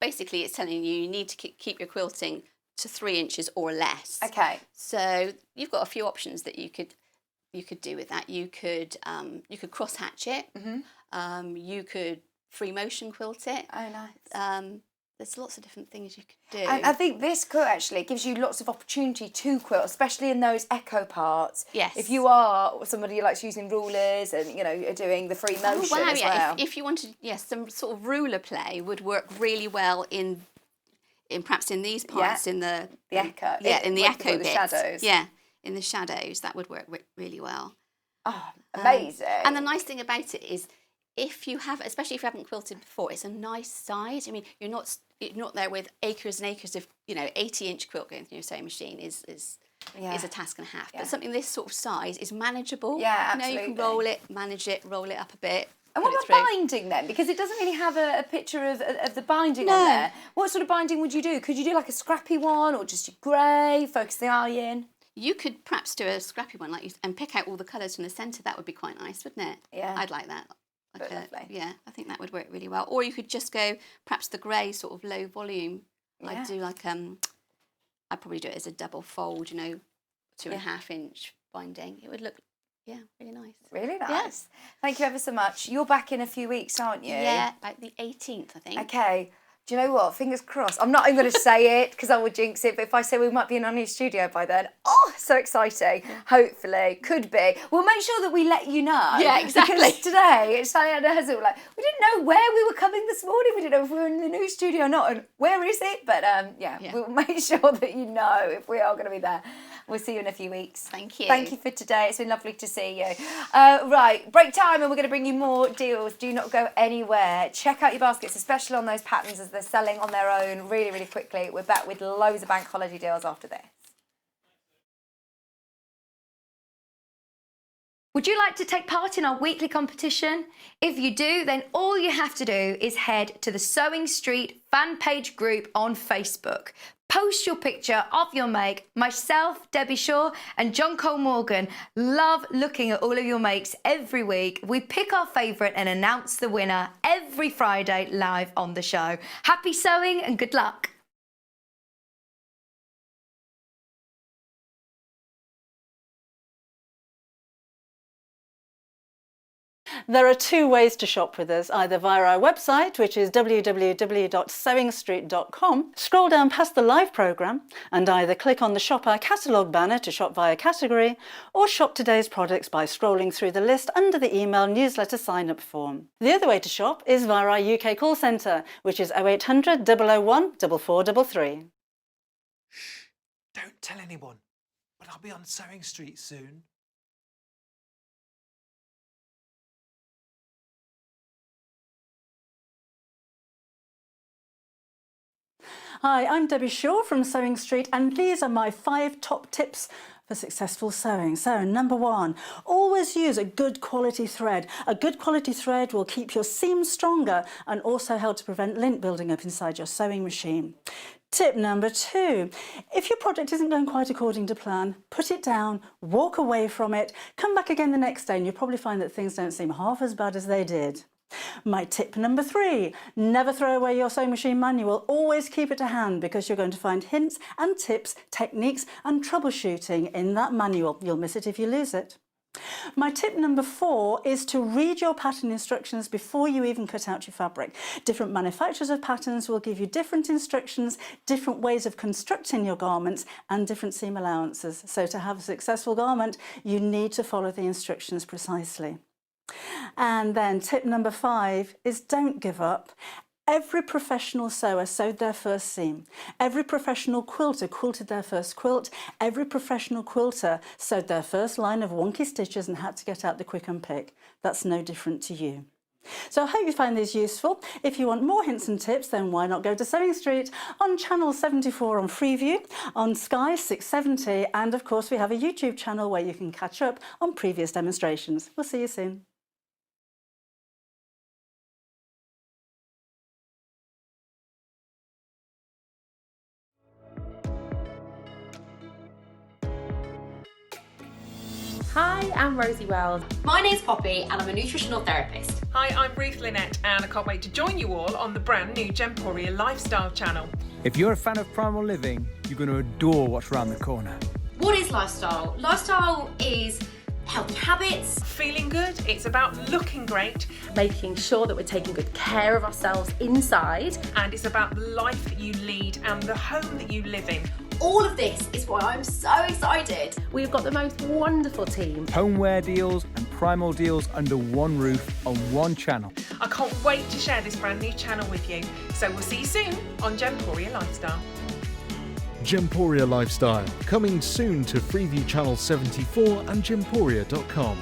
Basically, it's telling you need to keep your quilting to 3 inches or less. Okay. So you've got a few options that you could do with that. You could cross hatch it. Mm-hmm. You could free motion quilt it. Oh, nice. There's lots of different things you could do. And I think this quilt actually gives you lots of opportunity to quilt, especially in those echo parts. Yes. If you are somebody who likes using rulers and, are doing the free motion as well. If you wanted, some sort of ruler play would work really well in perhaps in these parts, in the echo. in the what echo the bits. shadows. Yeah, in the shadows, that would work really well. Oh, amazing. And the nice thing about it is, especially if you haven't quilted before, it's a nice size. I mean, you're not there with acres and acres of 80-inch quilt going through your sewing machine is a task and a half. Yeah. But something this sort of size is manageable. Yeah, You can absolutely. roll it, manage it, roll it up a bit. And put what it about through. binding then? Because it doesn't really have a picture of the binding No. on there. What sort of binding would you do? Could you do like a scrappy one or just your grey, focus the eye in? You could perhaps do a scrappy one and pick out all the colours from the centre. That would be quite nice, wouldn't it? Yeah. I'd like that. Like Lovely. Yeah, I think that would work really well. Or you could just go perhaps the grey sort of low volume. Yeah. I'd do like I'd probably do it as a double fold, 2.5 inch binding. It would look really nice. Really nice. Thank you ever so much. You're back in a few weeks, aren't you? Yeah, about the 18th, I think. Okay. Do you know what? Fingers crossed. I'm not even going to say it because I would jinx it, but if I say we might be in our new studio by then, so exciting. Hopefully. Could be. We'll make sure that we let you know. Yeah, exactly. Because today, Sallieann and her husband were like, we didn't know where we were coming this morning. We didn't know if we were in the new studio or not. And where is it? But we'll make sure that you know if we are going to be there. We'll see you in a few weeks. Thank you. Thank you for today. It's been lovely to see you. Right, break time and we're going to bring you more deals. Do not go anywhere. Check out your baskets, especially on those patterns as they're selling on their own really, really quickly. We're back with loads of bank holiday deals after this. Would you like to take part in our weekly competition? If you do, then all you have to do is head to the Sewing Street fan page group on Facebook. Post your picture of your make. Myself, Debbie Shaw and John Cole Morgan love looking at all of your makes every week. We pick our favourite and announce the winner every Friday live on the show. Happy sewing and good luck. There are two ways to shop with us, either via our website, which is www.sewingstreet.com. Scroll down past the live programme and either click on the Shop Our Catalogue banner to shop via category, or shop today's products by scrolling through the list under the email newsletter sign-up form. The other way to shop is via our UK call centre, which is 0800 001 4433. Shh, don't tell anyone, but I'll be on Sewing Street soon. Hi, I'm Debbie Shaw from Sewing Street, and these are my 5 top tips for successful sewing. So, number 1, always use a good quality thread. A good quality thread will keep your seams stronger and also help to prevent lint building up inside your sewing machine. Tip number 2, if your project isn't going quite according to plan, put it down, walk away from it, come back again the next day and you'll probably find that things don't seem half as bad as they did. My tip number 3, never throw away your sewing machine manual. Always keep it to hand because you're going to find hints and tips, techniques and troubleshooting in that manual. You'll miss it if you lose it. My tip number 4 is to read your pattern instructions before you even cut out your fabric. Different manufacturers of patterns will give you different instructions, different ways of constructing your garments and different seam allowances. So to have a successful garment, you need to follow the instructions precisely. And then tip number 5 is don't give up. Every professional sewer sewed their first seam. Every professional quilter quilted their first quilt. Every professional quilter sewed their first line of wonky stitches and had to get out the quick and pick. That's no different to you. So I hope you find these useful. If you want more hints and tips, then why not go to Sewing Street on channel 74 on Freeview, on Sky 670, and of course we have a YouTube channel where you can catch up on previous demonstrations. We'll see you soon. Hi, I'm Rosie Wells. My name's Poppy and I'm a nutritional therapist. Hi, I'm Ruth Lynette and I can't wait to join you all on the brand new Gemporia Lifestyle channel. If you're a fan of primal living, you're going to adore what's around the corner. What is lifestyle? Lifestyle is healthy habits. Feeling good, it's about looking great, Making sure that we're taking good care of ourselves inside. and it's about the life that you lead and the home that you live in. All of this is why I'm so excited. We've got the most wonderful team. Homeware deals and primal deals under one roof on one channel. I can't wait to share this brand new channel with you. So we'll see you soon on Gemporia Lifestyle. Gemporia Lifestyle, coming soon to Freeview Channel 74 and gemporia.com.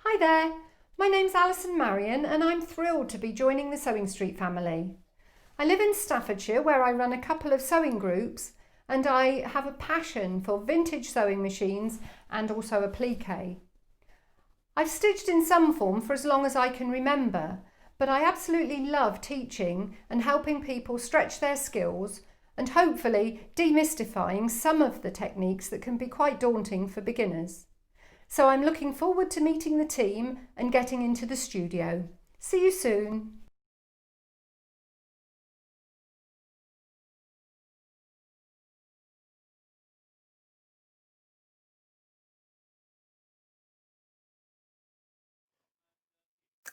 Hi there, My name's Alison Marion and I'm thrilled to be joining the Sewing Street family. I live in Staffordshire where I run a couple of sewing groups and I have a passion for vintage sewing machines and also applique. I've stitched in some form for as long as I can remember, but I absolutely love teaching and helping people stretch their skills and hopefully demystifying some of the techniques that can be quite daunting for beginners. So I'm looking forward to meeting the team and getting into the studio. See you soon.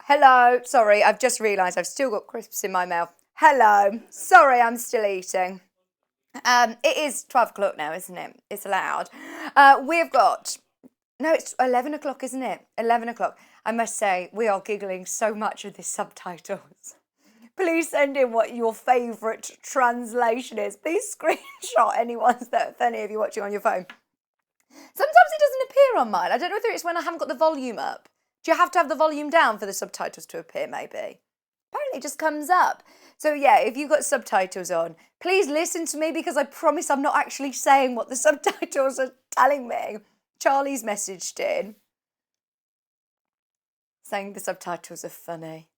Hello, sorry, I've just realised I've still got crisps in my mouth. Hello, sorry, I'm still eating. It is 12 o'clock now, isn't it? It's allowed. We've got, no, it's 11 o'clock, isn't it? 11 o'clock. I must say, we are giggling so much with these subtitles. Please send in what your favourite translation is. Please screenshot any ones that are funny if you're watching on your phone. Sometimes it doesn't appear on mine. I don't know whether it's when I haven't got the volume up. Do you have to have the volume down for the subtitles to appear, maybe? Apparently it just comes up. So yeah, if you've got subtitles on, please listen to me because I promise I'm not actually saying what the subtitles are telling me. Charlie's messaged in saying the subtitles are funny.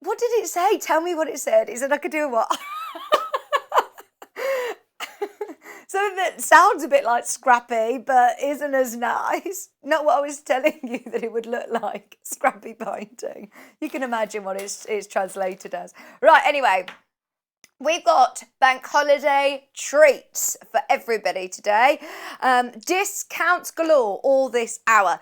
What did it say? Tell me what it said. It said I could do what? Something that sounds a bit like Scrappy, but isn't as nice. Not what I was telling you that it would look like, Scrappy binding. You can imagine what it's translated as. Right, anyway, we've got bank holiday treats for everybody today. Discounts galore all this hour.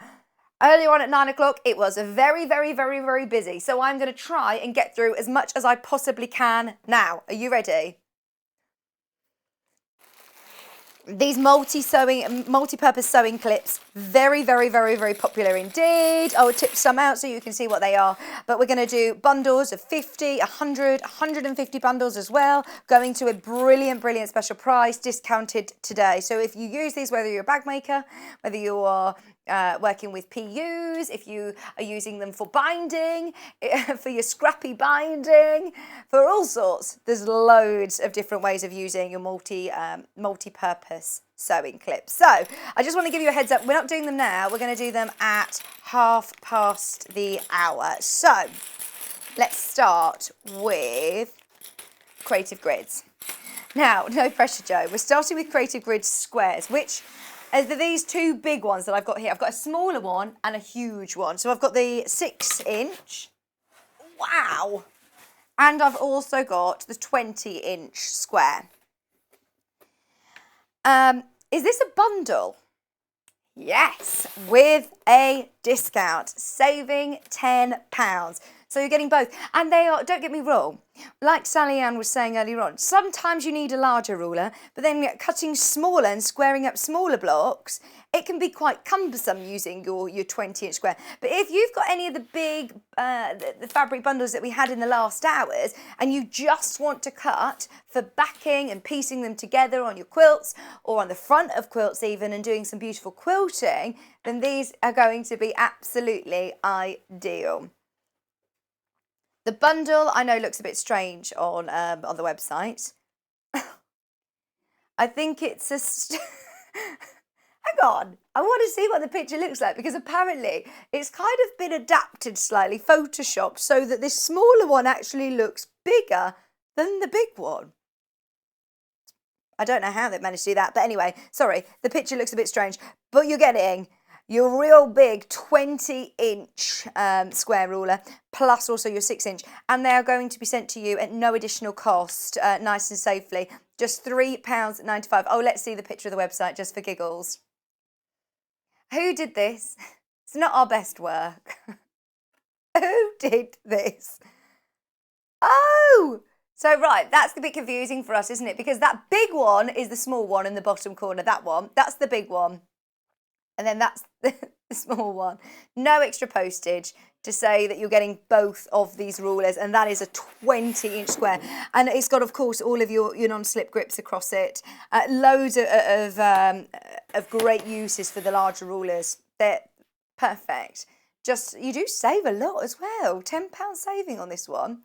Earlier on at 9 o'clock, it was very, very, very, very busy. So I'm going to try and get through as much as I possibly can now. Are you ready? These multi-purpose sewing clips, very, very, very, very popular indeed. I will tip some out so you can see what they are. But we're going to do bundles of 50, 100, 150 bundles as well, going to a brilliant, brilliant special price, discounted today. So if you use these, whether you're a bag maker, whether you are working with PUs, if you are using them for binding, for your scrappy binding, for all sorts, there's loads of different ways of using your multi-purpose sewing clips. So I just want to give you a heads up, we're not doing them now, we're going to do them at 1:30. So let's start with Creative Grids. Now, no pressure, Joe, we're starting with Creative Grids squares, which these two big ones that I've got here. I've got a smaller one and a huge one. So I've got the 6-inch. Wow. And I've also got the 20-inch square. Is this a bundle? Yes, with a discount, saving £10. So you're getting both. And they are, don't get me wrong, like Sallieann was saying earlier on, sometimes you need a larger ruler, but then cutting smaller and squaring up smaller blocks, it can be quite cumbersome using your 20-inch square. But if you've got any of the big the fabric bundles that we had in the last hours, and you just want to cut for backing and piecing them together on your quilts, or on the front of quilts even, and doing some beautiful quilting, then these are going to be absolutely ideal. The bundle, I know, looks a bit strange on the website. I think it's a... Hang on, I want to see what the picture looks like, because apparently it's kind of been adapted slightly, photoshopped, so that this smaller one actually looks bigger than the big one. I don't know how they managed to do that, but anyway, sorry, the picture looks a bit strange, but you're getting your real big 20-inch square ruler, plus also your 6-inch, and they are going to be sent to you at no additional cost, nice and safely, just £3.95. Oh, let's see the picture of the website just for giggles. Who did this? It's not our best work. Who did this? Oh! So, right, that's a bit confusing for us, isn't it? Because that big one is the small one in the bottom corner, that one. That's the big one. And then that's the small one. No extra postage to say that you're getting both of these rulers, and that is a 20-inch square. And it's got, of course, all of your non-slip grips across it. Loads of great uses for the larger rulers. Perfect. Just, you do save a lot as well. £10 saving on this one.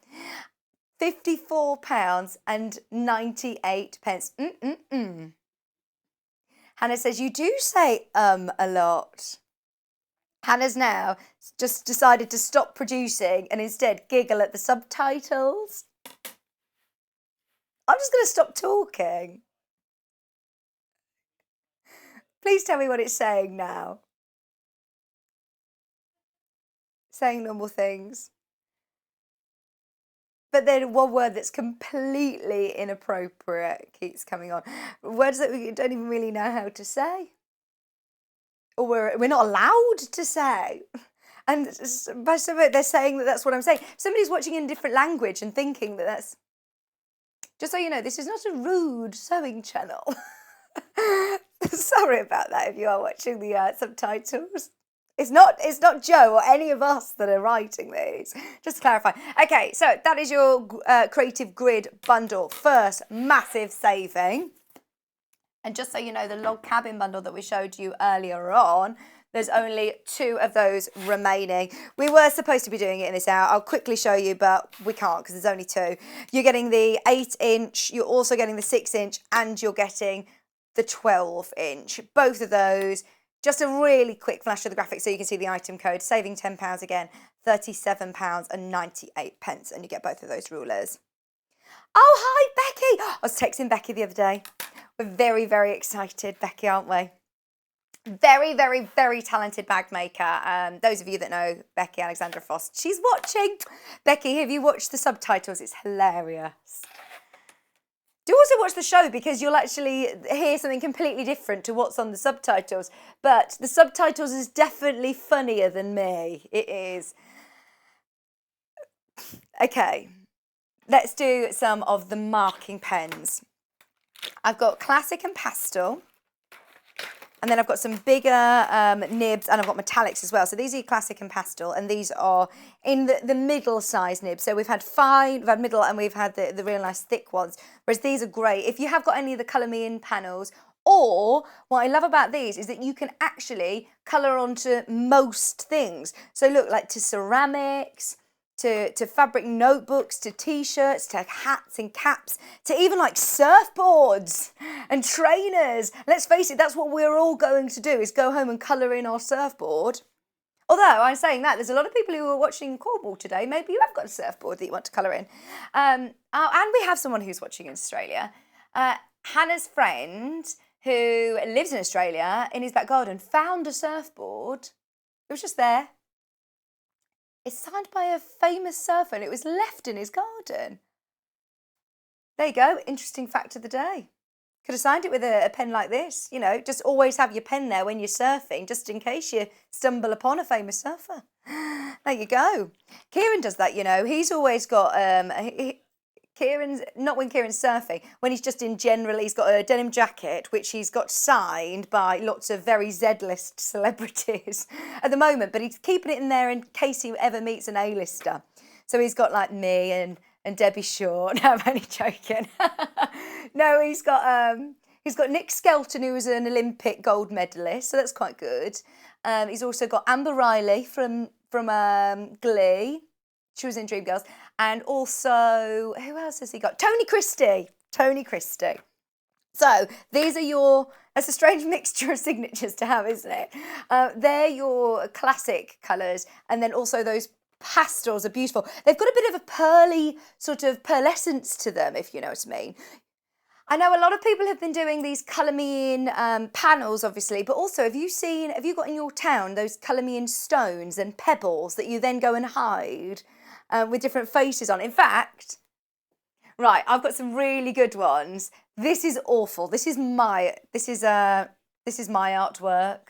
£54.98. Hannah says, you do say a lot. Hannah's now just decided to stop producing and instead giggle at the subtitles. I'm just going to stop talking. Please tell me what it's saying now. Saying normal things. But then one word that's completely inappropriate keeps coming on. Words that we don't even really know how to say. Or we're not allowed to say. And by some of it, they're saying that that's what I'm saying. Somebody's watching in a different language and thinking that that's... Just so you know, this is not a rude sewing channel. Sorry about that if you are watching the subtitles. It's not Joe or any of us that are writing these. Just to clarify. Okay, so that is your Creative Grid bundle. First, massive saving. And just so you know, the log cabin bundle that we showed you earlier on, there's only 2 of those remaining. We were supposed to be doing it in this hour. I'll quickly show you, but we can't because there's only 2. You're getting the 8-inch, you're also getting the 6-inch, and you're getting the 12-inch. Both of those. Just a really quick flash of the graphics so you can see the item code. Saving £10 again, £37.98, and you get both of those rulers. Oh, hi, Becky. I was texting Becky the other day. We're very, very excited, Becky, aren't we? Very, very, very talented bag maker. Those of you that know Becky Alexandra Frost, she's watching. Becky, have you watched the subtitles? It's hilarious. Do also watch the show because you'll actually hear something completely different to what's on the subtitles. But the subtitles is definitely funnier than me. It is. Okay, let's do some of the marking pens. I've got classic and pastel. And then I've got some bigger nibs, and I've got metallics as well. So these are classic and pastel, and these are in the middle size nibs. So we've had fine, we've had middle, and we've had the real nice thick ones. Whereas these are great. If you have got any of the Colour Me In panels, or what I love about these is that you can actually colour onto most things. So look, like to ceramics, to fabric notebooks, to t-shirts, to hats and caps, to even like surfboards and trainers. Let's face it, that's what we're all going to do, is go home and colour in our surfboard. Although, I'm saying that, there's a lot of people who are watching Cornwall today. Maybe you have got a surfboard that you want to colour in. And we have someone who's watching in Australia. Hannah's friend, who lives in Australia, in his back garden, found a surfboard. It was just there. It's signed by a famous surfer and it was left in his garden. There you go, interesting fact of the day. Could have signed it with a pen like this, you know, just always have your pen there when you're surfing, just in case you stumble upon a famous surfer. There you go. Kieran does that, you know, he's always got, Kieran's, not when Kieran's surfing, when he's just in general, he's got a denim jacket, which he's got signed by lots of very Z-list celebrities at the moment, but he's keeping it in there in case he ever meets an A-lister. So he's got like me and Debbie Shaw. No, I'm only joking. No, he's got Nick Skelton, who was an Olympic gold medalist, so that's quite good. He's also got Amber Riley from Glee. She was in Dreamgirls. And also, who else has he got? Tony Christie. Tony Christie. So these are that's a strange mixture of signatures to have, isn't it? They're your classic colours. And then also those pastels are beautiful. They've got a bit of a pearly sort of pearlescence to them, if you know what I mean. I know a lot of people have been doing these Colour Me In panels, obviously, but also have you got in your town those Colour Me In stones and pebbles that you then go and hide with different faces on? In fact, right, I've got some really good ones. This is awful. This is my artwork.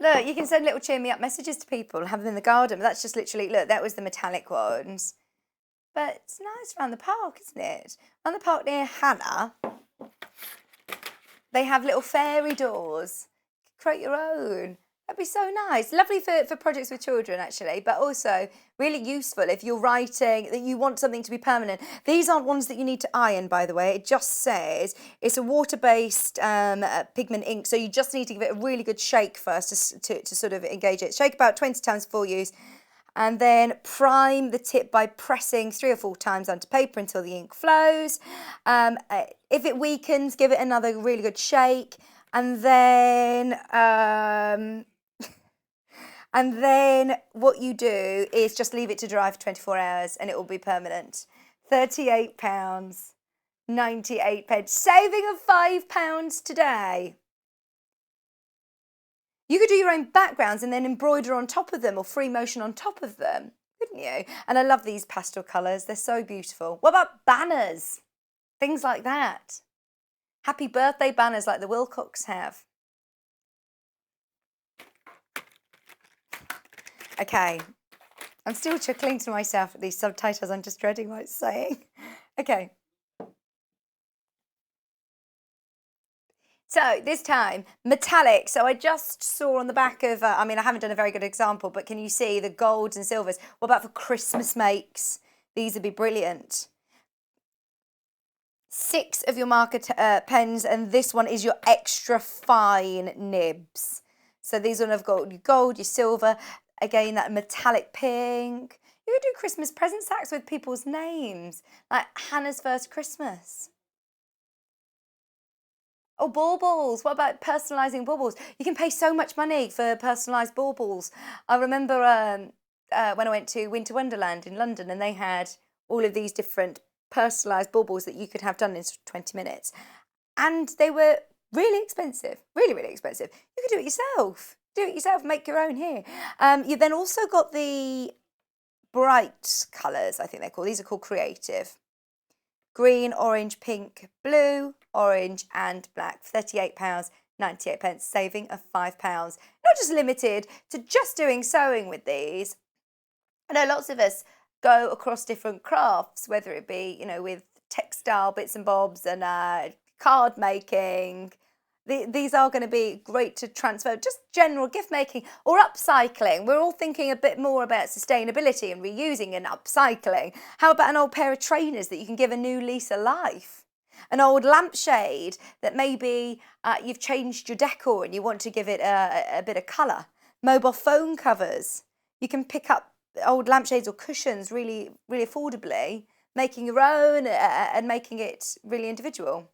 Look, you can send little cheer me up messages to people and have them in the garden. But that's just literally, look, that was the metallic ones. But it's nice around the park, isn't it? Around the park near Hannah, they have little fairy doors. Create your own. That'd be so nice. Lovely for projects with children, actually, but also really useful if you're writing that you want something to be permanent. These aren't ones that you need to iron, by the way. It just says it's a water-based pigment ink, so you just need to give it a really good shake first to sort of engage it. Shake about 20 times before use, and then prime the tip by pressing 3 or 4 times onto paper until the ink flows. If it weakens, give it another really good shake, and then what you do is just leave it to dry for 24 hours and it will be permanent. £38.98, saving of £5 today. You could do your own backgrounds and then embroider on top of them or free motion on top of them, couldn't you? And I love these pastel colours. They're so beautiful. What about banners? Things like that. Happy birthday banners like the Wilcox have. Okay, I'm still chuckling to myself at these subtitles. I'm just dreading what it's saying. Okay. So this time, metallic. So I just saw on the back of, I mean, I haven't done a very good example, but can you see the golds and silvers? What about for Christmas makes? These would be brilliant. 6 of your marker pens, and this one is your extra fine nibs. So these one have got your gold, your silver, again, that metallic pink. You could do Christmas present sacks with people's names, like Hannah's First Christmas. Oh, baubles. What about personalising baubles? You can pay so much money for personalised baubles. I remember when I went to Winter Wonderland in London, and they had all of these different personalised baubles that you could have done in 20 minutes. And they were really expensive, really, really expensive. You could do it yourself. Do it yourself, make your own here. You then also got the bright colours, I think they're called. These are called creative. Green, orange, pink, blue, orange and black. £38.98, saving of £5. Not just limited to just doing sewing with these. I know lots of us go across different crafts, whether it be, you know, with textile bits and bobs and card making. These are going to be great to transfer, just general gift making or upcycling. We're all thinking a bit more about sustainability and reusing and upcycling. How about an old pair of trainers that you can give a new lease of life? An old lampshade that maybe you've changed your decor and you want to give it a bit of colour. Mobile phone covers. You can pick up old lampshades or cushions really, really affordably, making your own and making it really individual.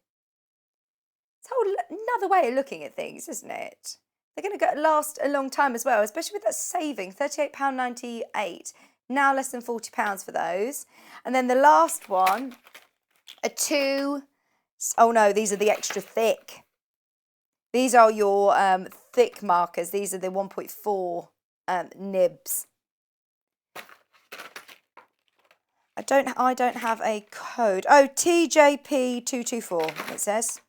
It's another way of looking at things, isn't it? They're going to last a long time as well, especially with that saving, £38.98. Now less than £40 for those. And then the last one are 2, oh no, these are the extra thick. These are your thick markers. These are the 1.4 nibs. I don't have a code. Oh, TJP224, it says.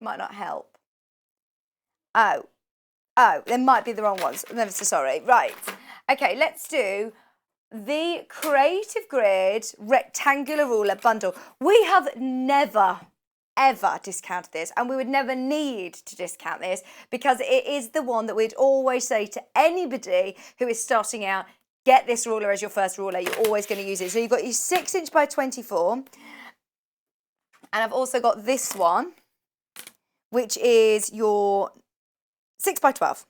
Might not help. Oh, there might be the wrong ones. I'm so sorry. Right. Okay, let's do the Creative Grid rectangular ruler bundle. We have never, ever discounted this, and we would never need to discount this because it is the one that we'd always say to anybody who is starting out, get this ruler as your first ruler. You're always going to use it. So you've got your 6" by 24. And I've also got this one, which is your 6 by 12.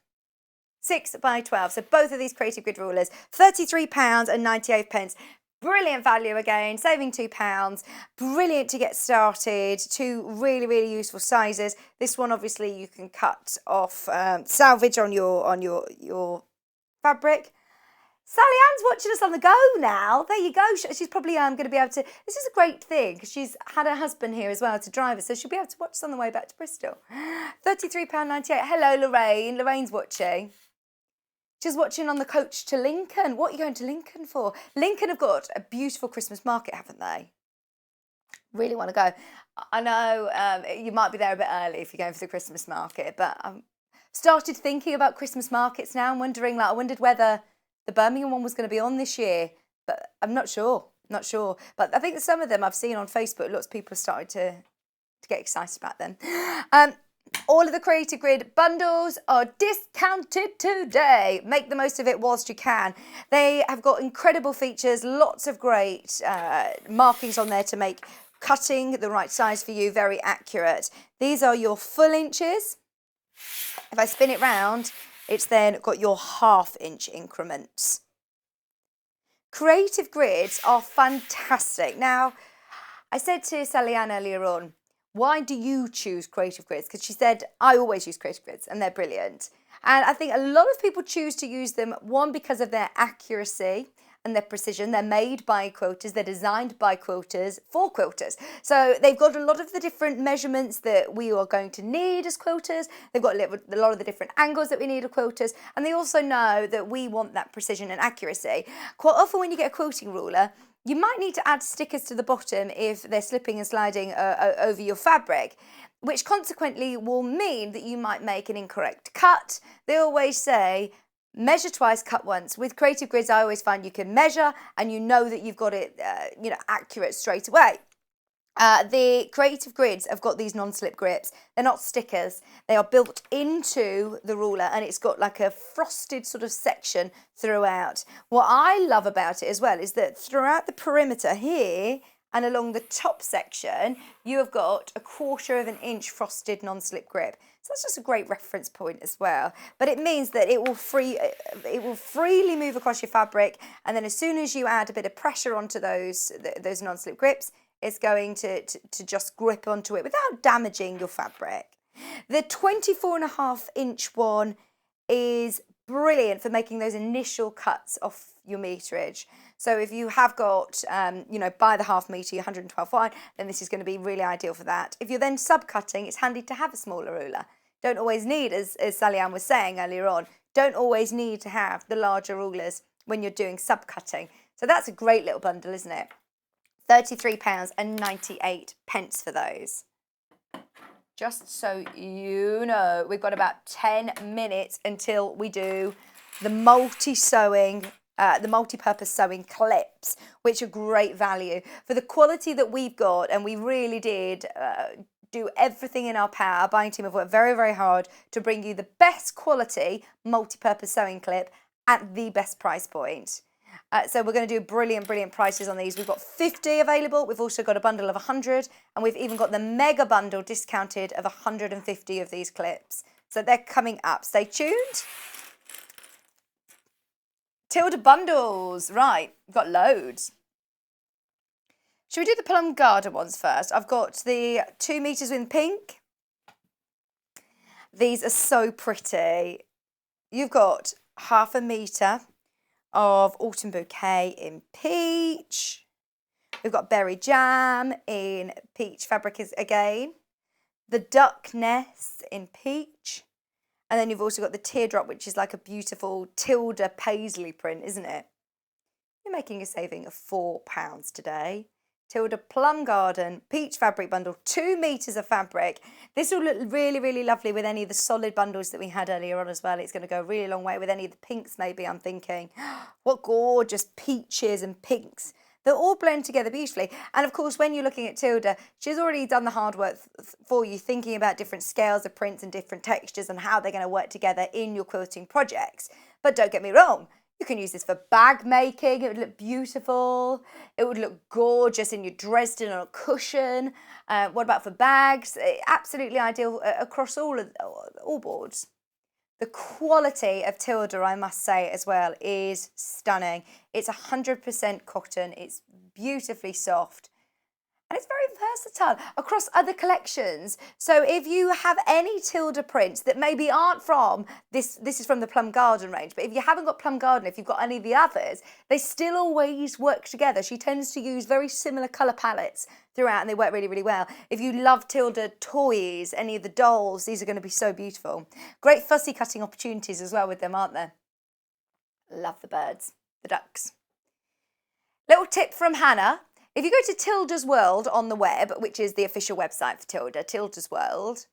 6 by 12. So both of these Creative Grid rulers, £33.98. Brilliant value again, saving £2. Brilliant to get started. 2 really, really useful sizes. This one, obviously, you can cut off, salvage on your fabric. Sallieann's watching us on the go now. There you go. She's probably going to be able to... This is a great thing because she's had her husband here as well to drive us, so she'll be able to watch us on the way back to Bristol. £33.98. Hello, Lorraine. Lorraine's watching. She's watching on the coach to Lincoln. What are you going to Lincoln for? Lincoln have got a beautiful Christmas market, haven't they? Really want to go. I know you might be there a bit early if you're going for the Christmas market, but I've started thinking about Christmas markets now and wondering, I wondered whether the Birmingham one was going to be on this year, but I'm not sure. Not sure. But I think some of them I've seen on Facebook, lots of people have started to get excited about them. All of the Creative Grid bundles are discounted today. Make the most of it whilst you can. They have got incredible features, lots of great markings on there to make cutting the right size for you very accurate. These are your full inches. If I spin it round, it's then got your half-inch increments. Creative Grids are fantastic. Now, I said to Sallieann earlier on, why do you choose Creative Grids? Because she said, I always use Creative Grids and they're brilliant. And I think a lot of people choose to use them, one, because of their accuracy and their precision. They're made by quilters, they're designed by quilters for quilters. So they've got a lot of the different measurements that we are going to need as quilters. They've got a lot of the different angles that we need as quilters. And they also know that we want that precision and accuracy. Quite often when you get a quilting ruler, you might need to add stickers to the bottom if they're slipping and sliding over your fabric, which consequently will mean that you might make an incorrect cut. They always say, measure twice, cut once. With Creative Grids, I always find you can measure and you know that you've got it accurate straight away. The Creative Grids have got these non-slip grips. They're not stickers. They are built into the ruler and it's got like a frosted sort of section throughout. What I love about it as well is that throughout the perimeter here and along the top section, you have got a 1/4 of an inch frosted non-slip grip. So that's just a great reference point as well. But it means that it will freely move across your fabric, and then as soon as you add a bit of pressure onto those non-slip grips, it's going to just grip onto it without damaging your fabric. The 24.5 inch one is brilliant for making those initial cuts off your meterage. So if you have got, by the half metre, your 112 wide, then this is going to be really ideal for that. If you're then sub-cutting, it's handy to have a smaller ruler. Don't always need, as Sallieann was saying earlier on, don't always need to have the larger rulers when you're doing sub-cutting. So that's a great little bundle, isn't it? £33.98 for those. Just so you know, we've got about 10 minutes until we do the multi-purpose sewing clips, which are great value for the quality that we've got. And we really did do everything in our power. Our buying team have worked very, very hard to bring you the best quality multi-purpose sewing clip at the best price point. So we're going to do brilliant, brilliant prices on these. We've got 50 available. We've also got a bundle of 100, and we've even got the mega bundle discounted of 150 of these clips. So they're coming up. Stay tuned. Tilda bundles. Right, we've got loads. Should we do the plum garden ones first? I've got the 2 meters in pink. These are so pretty. You've got 1/2 meter of autumn bouquet in peach. We've got berry jam in peach fabric again. The duck nest in peach. And then you've also got the teardrop, which is like a beautiful Tilda paisley print, isn't it? You're making a saving of £4 today. Tilda Plum Garden Peach Fabric Bundle, 2 meters of fabric. This will look really, really lovely with any of the solid bundles that we had earlier on as well. It's going to go a really long way with any of the pinks maybe, I'm thinking. What gorgeous peaches and pinks. They'll all blend together beautifully. And of course, when you're looking at Tilda, she's already done the hard work for you, thinking about different scales of prints and different textures and how they're going to work together in your quilting projects. But don't get me wrong. You can use this for bag making. It would look beautiful. It would look gorgeous in your Dresden on a cushion. What about for bags? Absolutely ideal across all boards. The quality of Tilda, I must say as well, is stunning. It's 100% cotton. It's beautifully soft. And it's very versatile across other collections. So if you have any Tilda prints that maybe aren't from, this is from the Plum Garden range, but if you haven't got Plum Garden, if you've got any of the others, they still always work together. She tends to use very similar colour palettes throughout and they work really, really well. If you love Tilda toys, any of the dolls, these are going to be so beautiful. Great fussy cutting opportunities as well with them, aren't there? Love the birds, the ducks. Little tip from Hannah. If you go to Tilda's World on the web, which is the official website for Tilda, Tilda's World,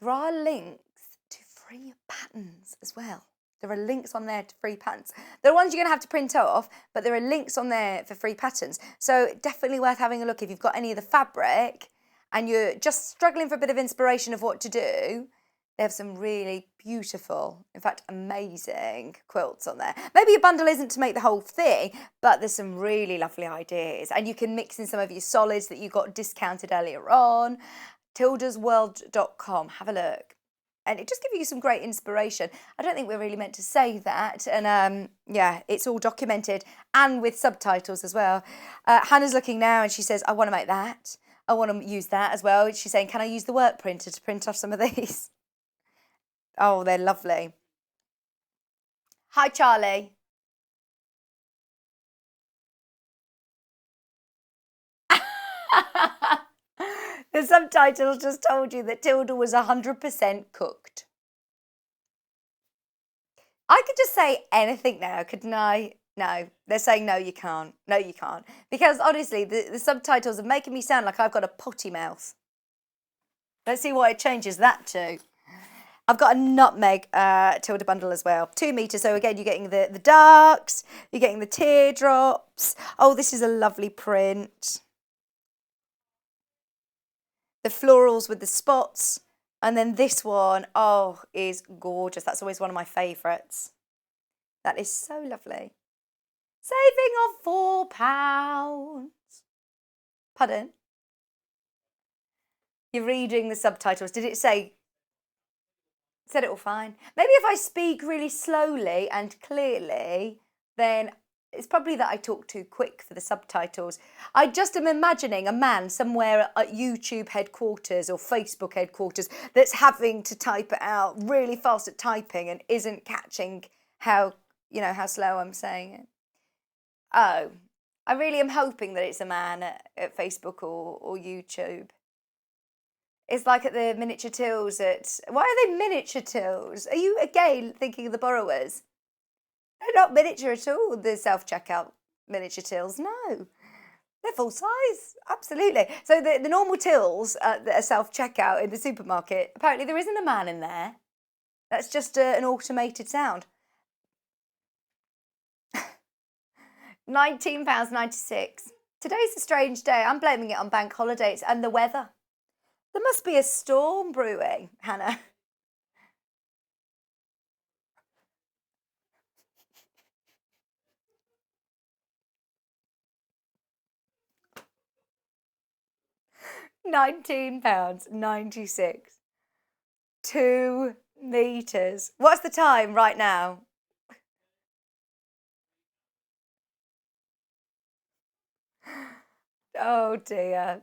there are links to free patterns as well. There are links on there to free patterns. There are ones you're going to have to print off, but there are links on there for free patterns. So definitely worth having a look if you've got any of the fabric and you're just struggling for a bit of inspiration of what to do, they have some really beautiful, in fact, amazing quilts on there. Maybe a bundle isn't to make the whole thing, but there's some really lovely ideas. And you can mix in some of your solids that you got discounted earlier on. tildasworld.com, have a look. And it just gives you some great inspiration. I don't think we're really meant to say that. And yeah, it's all documented and with subtitles as well. Hannah's looking now and she says, I want to make that. I want to use that as well. She's saying, can I use the work printer to print off some of these? Oh, they're lovely. Hi, Charlie. The subtitles just told you that Tilda was 100% cooked. I could just say anything now, couldn't I? No, they're saying no, you can't. No, you can't. Because honestly, the subtitles are making me sound like I've got a potty mouth. Let's see what it changes that to. I've got a nutmeg Tilda bundle as well. 2 meters. So again, you're getting the darks, you're getting the teardrops. Oh, this is a lovely print. The florals with the spots. And then this one, oh, is gorgeous. That's always one of my favourites. That is so lovely. Saving of £4. Pardon? You're reading the subtitles. Did it say? Said it all fine. Maybe if I speak really slowly and clearly, then it's probably that I talk too quick for the subtitles. I just am imagining a man somewhere at YouTube headquarters or Facebook headquarters that's having to type it out really fast at typing and isn't catching how slow I'm saying it. Oh, I really am hoping that it's a man at Facebook or YouTube. It's like at the miniature tills at... Why are they miniature tills? Are you, again, thinking of the borrowers? They're not miniature at all, the self-checkout miniature tills. No, they're full size. Absolutely. So the normal tills that are self-checkout in the supermarket, apparently there isn't a man in there. That's just an automated sound. £19.96. Today's a strange day. I'm blaming it on bank holidays and the weather. There must be a storm brewing, Hannah. £19.96. 2 meters. What's the time right now? Oh dear.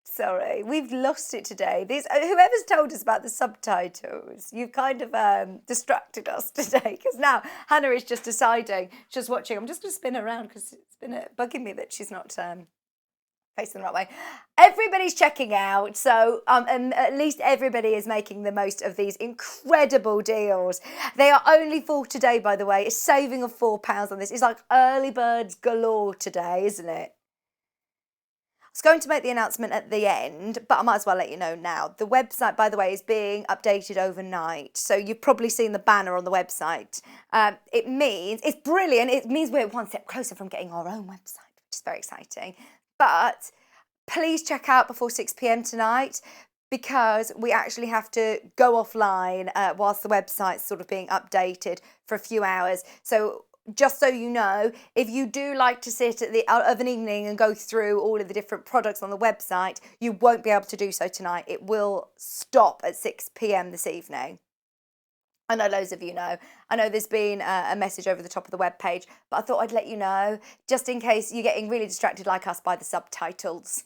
Sorry, we've lost it today. Whoever's told us about the subtitles, you've kind of distracted us today because now Hannah is just deciding, just watching. I'm just going to spin her around because it's been bugging me that she's not facing the right way. Everybody's checking out, so and at least everybody is making the most of these incredible deals. They are only for today, by the way. It's saving of £4 on this. It's like early birds galore today, isn't it? I was going to make the announcement at the end, but I might as well let you know now. The website, by the way, is being updated overnight. So you've probably seen the banner on the website. It's brilliant. It means we're one step closer from getting our own website, which is very exciting. But please check out before 6 p.m. tonight because we actually have to go offline whilst the website's sort of being updated for a few hours. So just so you know, if you do like to sit at the of an evening and go through all of the different products on the website, you won't be able to do so tonight. It will stop at 6 p.m. this evening. I know loads of you know. I know there's been a message over the top of the webpage, but I thought I'd let you know, just in case you're getting really distracted like us by the subtitles.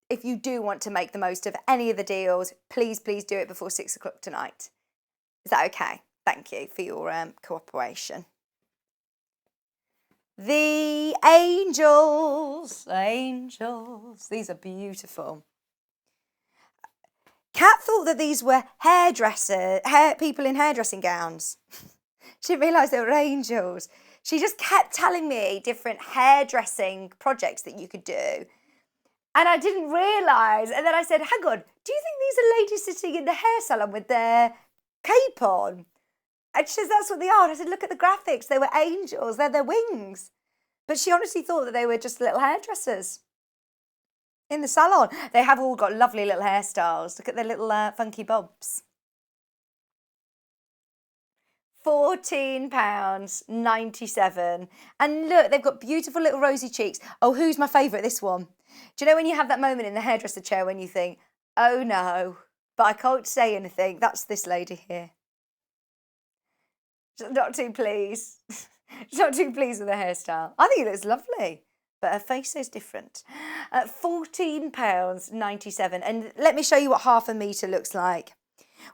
If you do want to make the most of any of the deals, please do it before 6 o'clock tonight. Is that okay? Thank you for your cooperation. The angels, these are beautiful. Kat thought that these were people in hairdressing gowns. She didn't realise they were angels. She just kept telling me different hairdressing projects that you could do. And I didn't realise. And then I said, hang on, do you think these are ladies sitting in the hair salon with their cape on? And she says, that's what they are. And I said, look at the graphics. They were angels. They're their wings. But she honestly thought that they were just little hairdressers. in the salon. They have all got lovely little hairstyles. Look at their little funky bobs. £14.97. And look, they've got beautiful little rosy cheeks. Oh, who's my favourite? This one. Do you know when you have that moment in the hairdresser chair when you think, oh no, but I can't say anything? That's this lady here. Not too pleased. Not too pleased with the hairstyle. I think it looks lovely, but her face is different. £14.97. And let me show you what half a metre looks like.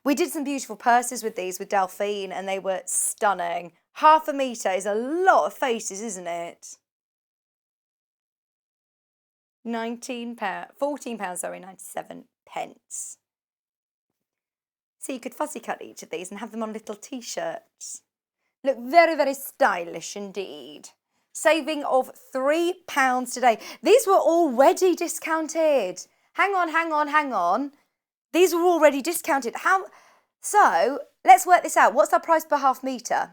We did some beautiful purses with these with Delphine and they were stunning. Half a metre is a lot of faces, isn't it? £14.97. So you could fussy cut each of these and have them on little t-shirts. Look very, very stylish indeed. Saving of £3 today. These were already discounted. Hang on, hang on, hang on. These were already discounted. How? So let's work this out. What's our price per half metre?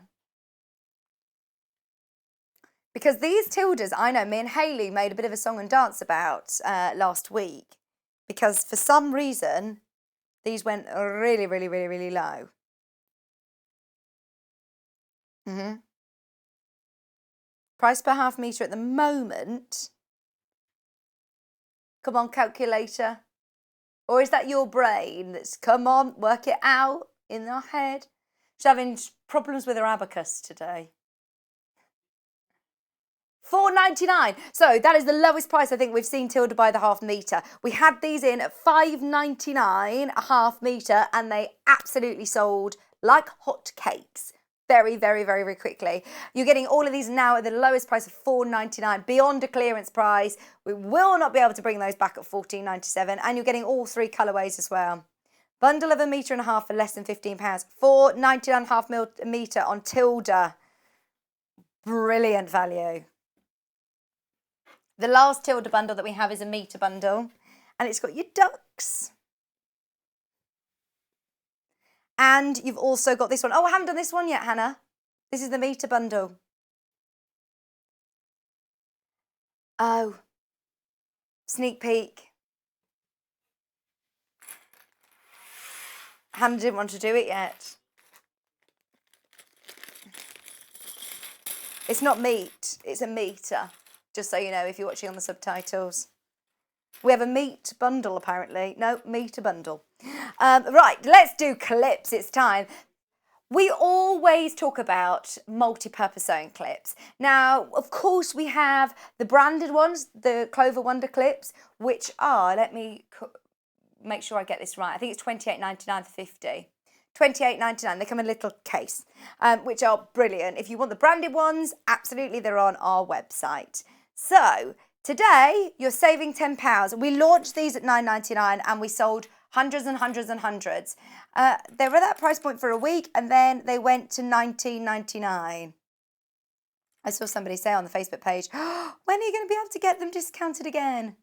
Because these tildes, I know me and Hayley made a bit of a song and dance about last week. Because for some reason, these went really, really, really, really low. Price per half metre at the moment. Come on, calculator. Or is that your brain that's, come on, work it out in our head? She's having problems with her abacus today. £4.99. So that is the lowest price I think we've seen Tilda by the half metre. We had these in at £5.99 a half metre and they absolutely sold like hotcakes. Very, very, very, very quickly. You're getting all of these now at the lowest price of £4.99, beyond a clearance price. We will not be able to bring those back at £14.97, and you're getting all three colourways as well. Bundle of a metre and a half for less than £15. £4.99 half metre on Tilda. Brilliant value. The last Tilda bundle that we have is a metre bundle, and it's got your ducks. And you've also got this one. Oh, I haven't done this one yet, Hannah. This is the metre bundle. Oh, sneak peek. Hannah didn't want to do it yet. It's not meat, it's a metre. Just so you know, if you're watching on the subtitles. We have a meat bundle, apparently. No, metre bundle. Right, let's do clips. It's time. We always talk about multi-purpose sewing clips. Now, of course, we have the branded ones, the Clover Wonder clips, which are, let me make sure I get this right. I think it's $28.99 for 50. $28.99. They come in a little case, which are brilliant. If you want the branded ones, absolutely, they're on our website. So today, you're saving £10. We launched these at $9.99 and we sold hundreds and hundreds and hundreds. They were at that price point for a week and then they went to $19.99. I saw somebody say on the Facebook page, oh, when are you going to be able to get them discounted again?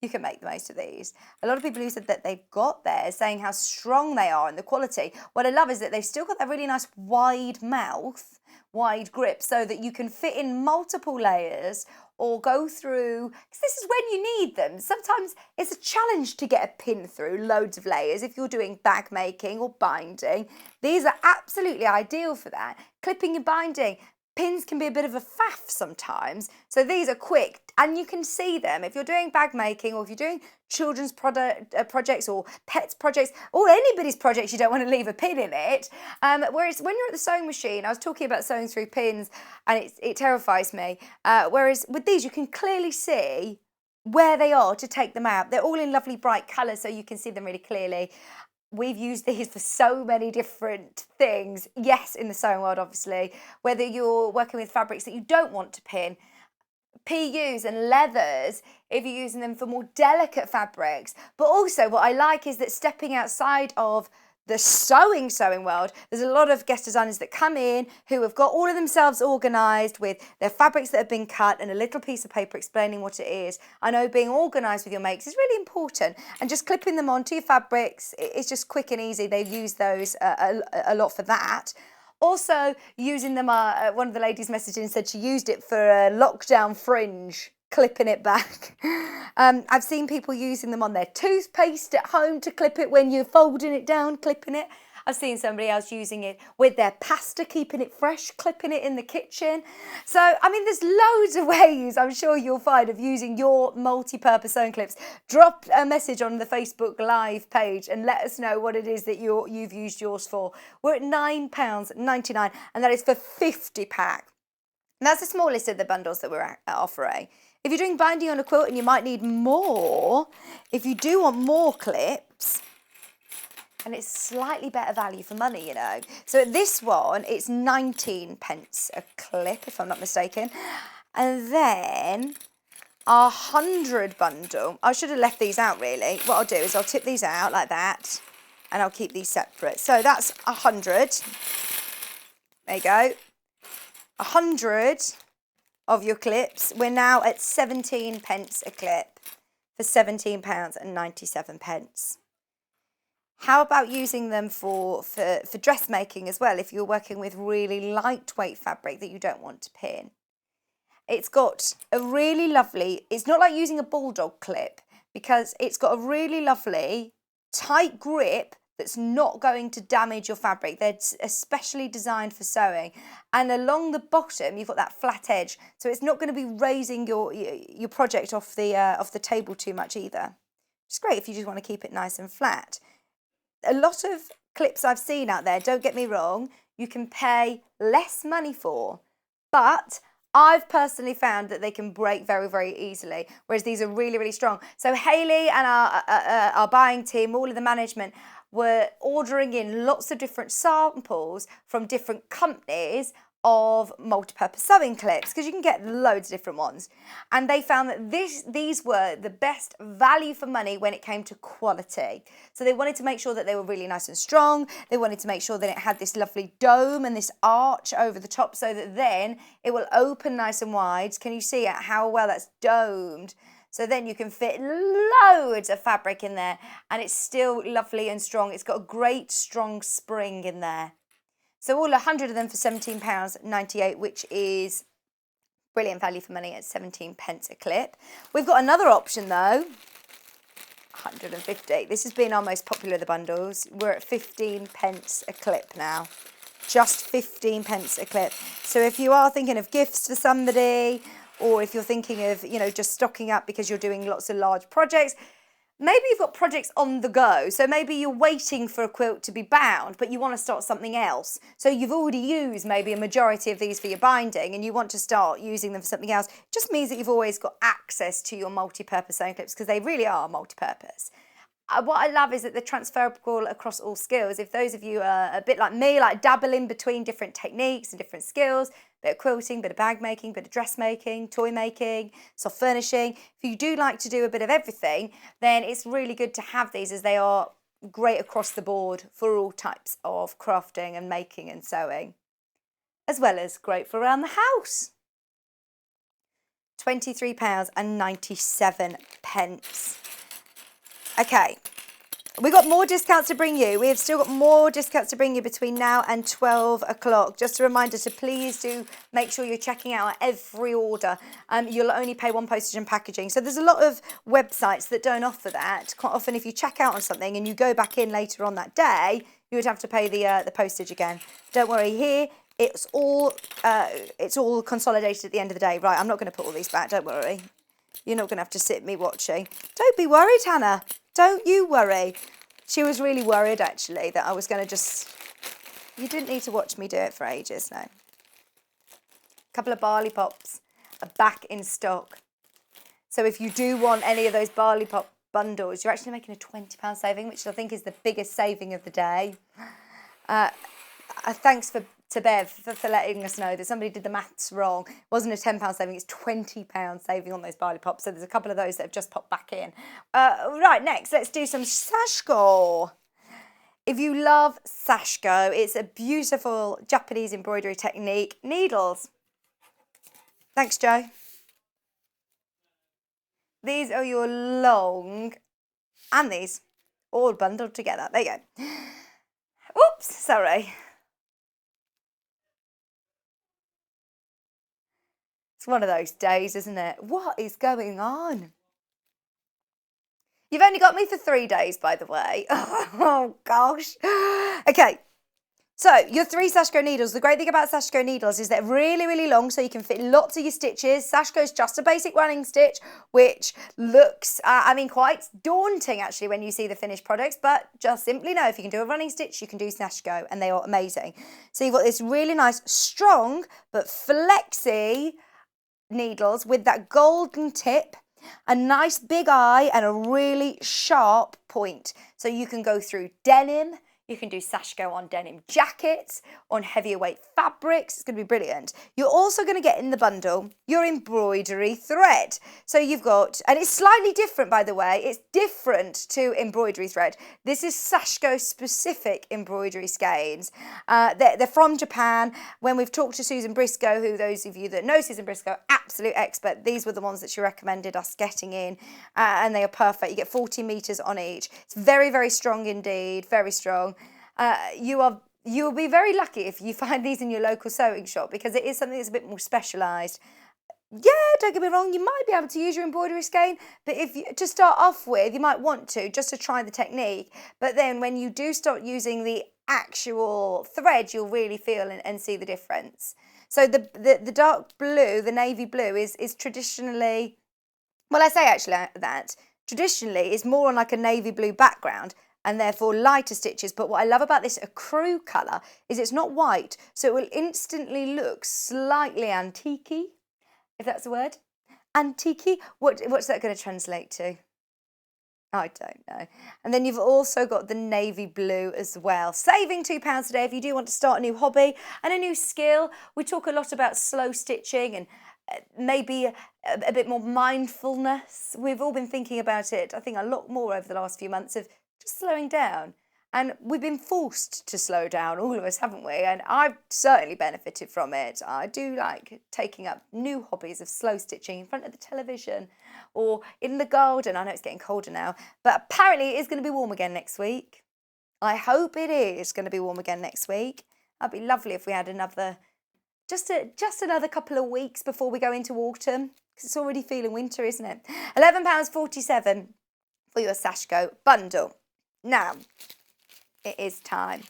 You can make the most of these. A lot of people who said that they've got theirs saying how strong they are and the quality. What I love is that they've still got that really nice wide mouth, wide grip, so that you can fit in multiple layers or go through, because this is when you need them. Sometimes it's a challenge to get a pin through loads of layers if you're doing bag making or binding. These are absolutely ideal for that. Clipping and binding. Pins can be a bit of a faff sometimes, so these are quick and you can see them. If you're doing bag making or if you're doing children's projects or pets projects or anybody's projects, you don't want to leave a pin in it. Whereas when you're at the sewing machine, I was talking about sewing through pins and it terrifies me. Whereas with these, you can clearly see where they are to take them out. They're all in lovely bright colours so you can see them really clearly. We've used these for so many different things. Yes, in the sewing world, obviously, whether you're working with fabrics that you don't want to pin, PUs and leathers, if you're using them for more delicate fabrics. But also what I like is that stepping outside of the sewing world, there's a lot of guest designers that come in who have got all of themselves organised with their fabrics that have been cut and a little piece of paper explaining what it is. I know being organised with your makes is really important, and just clipping them onto your fabrics, it's just quick and easy. They've used those a lot for that. Also using them, one of the ladies messaged in and said she used it for a lockdown fringe. clipping it back. I've seen people using them on their toothpaste at home to clip it when you're folding it down, clipping it. I've seen somebody else using it with their pasta, keeping it fresh, clipping it in the kitchen. So, I mean, there's loads of ways I'm sure you'll find of using your multi-purpose sewing clips. Drop a message on the Facebook Live page and let us know what it is that you've used yours for. We're at £9.99 and that is for 50 pack. And that's the smallest of the bundles that we're offering. If you're doing binding on a quilt and you might need more, if you do want more clips, and it's slightly better value for money, you know. So at this one, it's 19 pence a clip, if I'm not mistaken. And then our 100 bundle, I should have left these out really. What I'll do is I'll tip these out like that, and I'll keep these separate. So that's 100. There you go. 100 of your clips. We're now at 17 pence a clip for £17.97. How about using them for dressmaking as well, if you're working with really lightweight fabric that you don't want to pin? It's got a really lovely, it's not like using a bulldog clip, because it's got a really lovely tight grip that's not going to damage your fabric. They're especially designed for sewing. And along the bottom, you've got that flat edge, so it's not going to be raising your project off the table too much either. It's great if you just want to keep it nice and flat. A lot of clips I've seen out there, don't get me wrong, you can pay less money for, but I've personally found that they can break very, very easily, whereas these are really, really strong. So Hayley and our buying team, all of the management, were ordering in lots of different samples from different companies of multi-purpose sewing clips, because you can get loads of different ones. And they found that these were the best value for money when it came to quality. So they wanted to make sure that they were really nice and strong. They wanted to make sure that it had this lovely dome and this arch over the top, so that then it will open nice and wide. Can you see how well that's domed? So then you can fit loads of fabric in there and it's still lovely and strong. It's got a great strong spring in there. So all 100 of them for £17.98, which is brilliant value for money at 17 pence a clip. We've got another option though, 150. This has been our most popular of the bundles. We're at 15 pence a clip now. Just 15 pence a clip. So if you are thinking of gifts for somebody, or if you're thinking of, you know, just stocking up because you're doing lots of large projects, maybe you've got projects on the go. So maybe you're waiting for a quilt to be bound, but you want to start something else. So you've already used maybe a majority of these for your binding and you want to start using them for something else. It just means that you've always got access to your multi-purpose sewing clips, because they really are multi-purpose. What I love is that they're transferable across all skills. If those of you are a bit like me, like dabbling between different techniques and different skills, bit of quilting, bit of bag making, bit of dressmaking, toy making, soft furnishing. If you do like to do a bit of everything, then it's really good to have these, as they are great across the board for all types of crafting and making and sewing, as well as great for around the house. £23.97. Okay. We've got more discounts to bring you. We have still got more discounts to bring you between now and 12 o'clock. Just a reminder to please do make sure you're checking out every order. You'll only pay one postage and packaging. So there's a lot of websites that don't offer that. Quite often if you check out on something and you go back in later on that day, you would have to pay the postage again. Don't worry, here it's all consolidated at the end of the day. Right, I'm not going to put all these back, don't worry. You're not going to have to sit me watching. Don't be worried, Hannah. Don't you worry. She was really worried, actually, that I was going to just... You didn't need to watch me do it for ages, no. A couple of barley pops are back in stock. So if you do want any of those barley pop bundles, you're actually making a £20 saving, which I think is the biggest saving of the day. Thanks to Bev for letting us know that somebody did the maths wrong. It wasn't a £10 saving, it's £20 saving on those barley pops. So there's a couple of those that have just popped back in. Right, next, let's do some sashko. If you love sashko, it's a beautiful Japanese embroidery technique. Needles. Thanks, Joe. These are your long, and these, all bundled together. There you go. Oops, sorry. It's one of those days, isn't it? What is going on? You've only got me for 3 days, by the way. Oh, gosh. Okay. So, your 3 Sashko needles. The great thing about Sashko needles is they're really, really long, so you can fit lots of your stitches. Sashko is just a basic running stitch, which looks, quite daunting, actually, when you see the finished products. But just simply know, if you can do a running stitch, you can do Sashko, and they are amazing. So, you've got this really nice, strong, but flexy needles with that golden tip, a nice big eye, and a really sharp point. So, you can go through denim. You can do Sashko on denim jackets, on heavier weight fabrics. It's going to be brilliant. You're also going to get in the bundle your embroidery thread. So you've got, and it's slightly different, by the way. It's different to embroidery thread. This is Sashko specific embroidery skeins. They're from Japan. When we've talked to Susan Briscoe, who those of you that know Susan Briscoe, absolute expert, these were the ones that she recommended us getting in, and they are perfect. You get 40 meters on each. It's very, very strong indeed, very strong. You will be very lucky if you find these in your local sewing shop, because it is something that's a bit more specialised. Yeah, don't get me wrong, you might be able to use your embroidery skein, but if you, to start off with, you might want to, just to try the technique. But then when you do start using the actual thread, you'll really feel and see the difference. So the dark blue, the navy blue, is traditionally, well, I say actually that, traditionally is more on like a navy blue background, and therefore lighter stitches. But what I love about this ecru colour is it's not white, so it will instantly look slightly antique-y, if that's a word. Antique-y? What's that going to translate to? I don't know. And then you've also got the navy blue as well. Saving £2 today if you do want to start a new hobby and a new skill. We talk a lot about slow stitching and maybe a bit more mindfulness. We've all been thinking about it, I think, a lot more over the last few months, of just slowing down. And we've been forced to slow down, all of us, haven't we? And I've certainly benefited from it. I do like taking up new hobbies of slow stitching in front of the television or in the garden. I know it's getting colder now, but apparently it is going to be warm again next week. I hope it is going to be warm again next week. That'd be lovely if we had another, just another couple of weeks before we go into autumn, because it's already feeling winter, isn't it? £11.47 for your Sashko bundle. Now, it is time.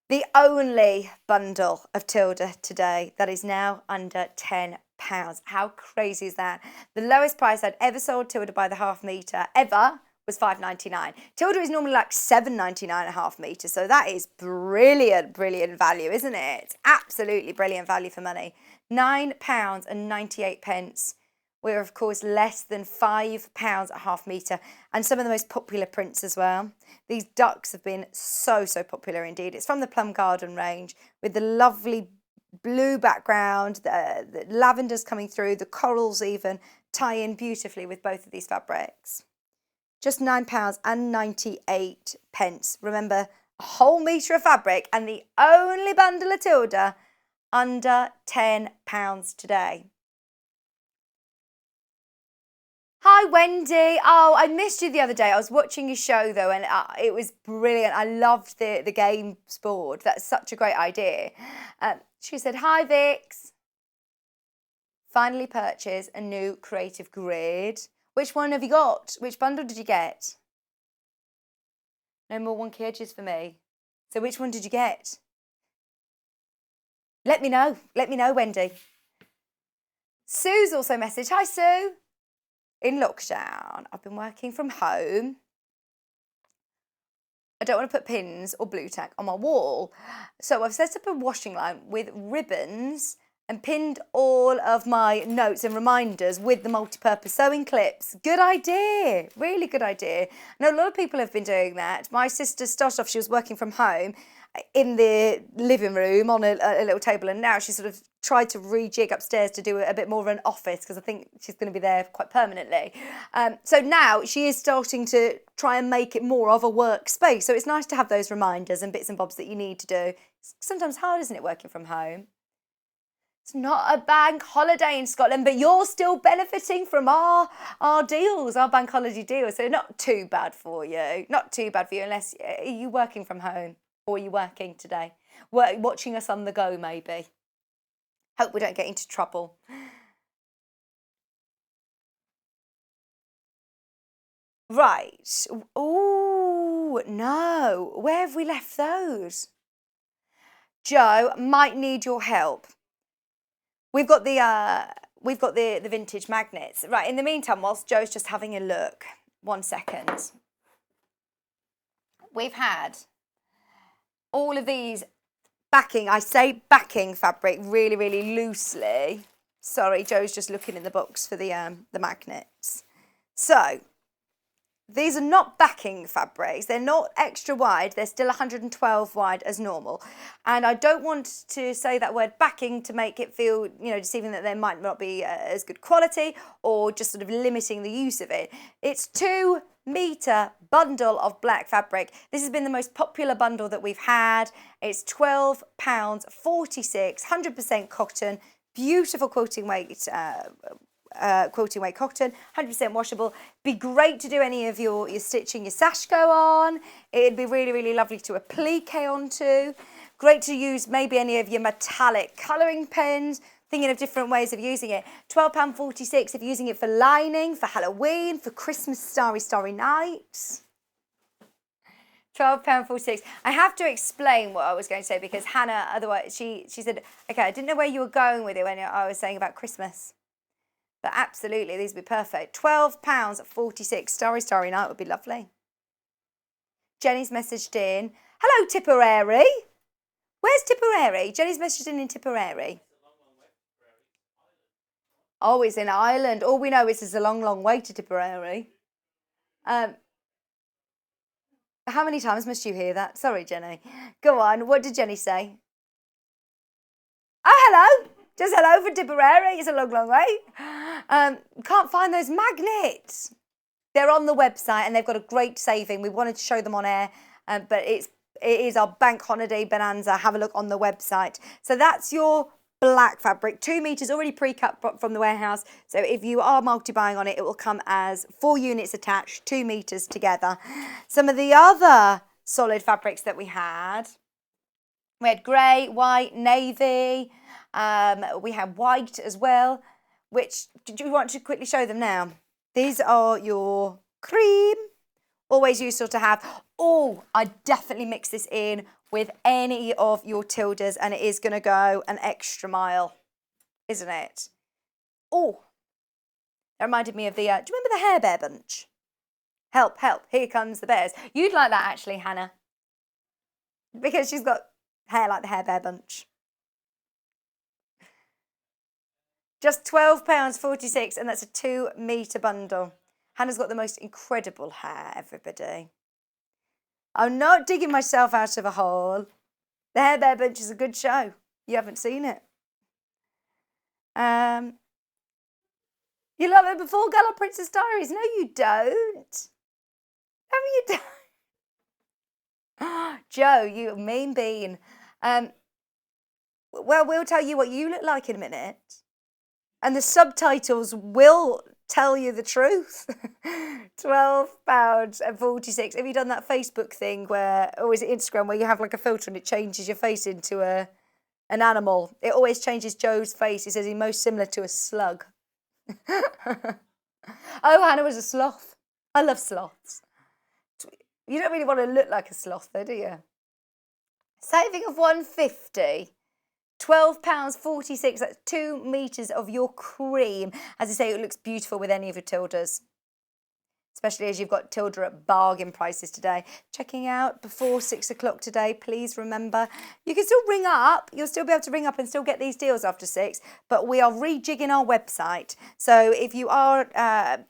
The only bundle of Tilda today that is now under £10. How crazy is that? The lowest price I'd ever sold Tilda by the half metre ever was £5.99. Tilda is normally like £7.99 a half metre, so that is brilliant, brilliant value, isn't it? Absolutely brilliant value for money. £9.98. We're, of course, less than £5 a half metre, and some of the most popular prints as well. These ducks have been so popular indeed. It's from the Plum Garden range with the lovely blue background, the lavenders coming through, the corals even tie in beautifully with both of these fabrics. Just £9.98. Remember, a whole metre of fabric and the only bundle of Tilda under £10 today. Hi, Wendy. Oh, I missed you the other day. I was watching your show, though, and it was brilliant. I loved the games board. That's such a great idea. She said, hi, Vix. Finally purchased a new creative grid. Which one have you got? Which bundle did you get? No more wonky edges for me. So which one did you get? Let me know. Let me know, Wendy. Sue's also messaged. Hi, Sue. In lockdown, I've been working from home. I don't want to put pins or blue tack on my wall. So I've set up a washing line with ribbons and pinned all of my notes and reminders with the multi-purpose sewing clips. Good idea. Really good idea. I know a lot of people have been doing that. My sister started off, she was working from home in the living room on a little table, and now she sort of tried to rejig upstairs to do a bit more of an office, because I think she's going to be there quite permanently. So now she is starting to try and make it more of a workspace. So it's nice to have those reminders and bits and bobs that you need to do. It's sometimes hard, isn't it, working from home? It's not a bank holiday in Scotland, but you're still benefiting from our deals, our bank holiday deals. So not too bad for you. Not too bad for you, unless you're working from home or you're working today. Watching us on the go, maybe. Hope we don't get into trouble. Right. Oh, no. Where have we left those? Joe, might need your help. We've got the vintage magnets. Right, in the meantime, whilst Joe's just having a look, 1 second. We've had all of these backing, I say backing fabric really, really loosely. Sorry, Joe's just looking in the box for the magnets. So, these are not backing fabrics. They're not extra wide. They're still 112 wide as normal. And I don't want to say that word backing to make it feel, you know, deceiving that they might not be as good quality or just sort of limiting the use of it. It's 2 metre bundle of black fabric. This has been the most popular bundle that we've had. It's £12.46, 100% cotton, beautiful quilting weight cotton, 100% washable. Be great to do any of your stitching, your sash go on. It'd be really, really lovely to applique onto. Great to use maybe any of your metallic colouring pens. Thinking of different ways of using it. £12.46 if you're using it for lining, for Halloween, for Christmas starry nights. £12.46. I have to explain what I was going to say because Hannah, otherwise, she said, okay, I didn't know where you were going with it when I was saying about Christmas. But absolutely, these would be perfect. £12.46. Starry night would be lovely. Jenny's messaged in. Hello, Tipperary. Where's Tipperary? Jenny's messaged in Tipperary. Oh, it's in Ireland. All we know is it's a long, long way to Tipperary. How many times must you hear that? Sorry, Jenny. Go on. What did Jenny say? Oh, hello. Just hello for Tipperary. It's a long, long way. Can't find those magnets. They're on the website and they've got a great saving. We wanted to show them on air, but it is our bank holiday bonanza. Have a look on the website. So that's your black fabric, 2 meters already pre-cut from the warehouse. So if you are multi-buying on it, it will come as 4 units attached, 2 meters together. Some of the other solid fabrics that we had grey, white, navy. We had white as well, which, do you want to quickly show them now? These are your cream. Always useful to have. Oh, I definitely mix this in with any of your tildes and it is going to go an extra mile, isn't it? Oh, that reminded me of the, do you remember the Hair Bear bunch? Help, help, here comes the bears. You'd like that actually, Hannah, because she's got hair like the Hair Bear bunch. Just £12.46 and that's a 2 metre bundle. Hannah's got the most incredible hair, everybody. I'm not digging myself out of a hole. The Hair Bear Bunch is a good show. You haven't seen it. You love it before Gala Princess Diaries? No, you don't. No, you don't. Joe, you mean bean. Well, we'll tell you what you look like in a minute. And the subtitles will tell you the truth. £12.46. Have you done that Facebook thing where, or is it Instagram, where you have like a filter and it changes your face into an animal? It always changes Joe's face. He says he's most similar to a slug. Oh, Hannah was a sloth. I love sloths. You don't really want to look like a sloth though, do you? Saving of £150. £12.46, that's 2 meters of your cream. As I say, it looks beautiful with any of your tildes, especially as you've got tilde at bargain prices today. Checking out before 6 o'clock today, please remember. You can still ring up, you'll still be able to ring up and still get these deals after 6, but we are rejigging our website. So if you are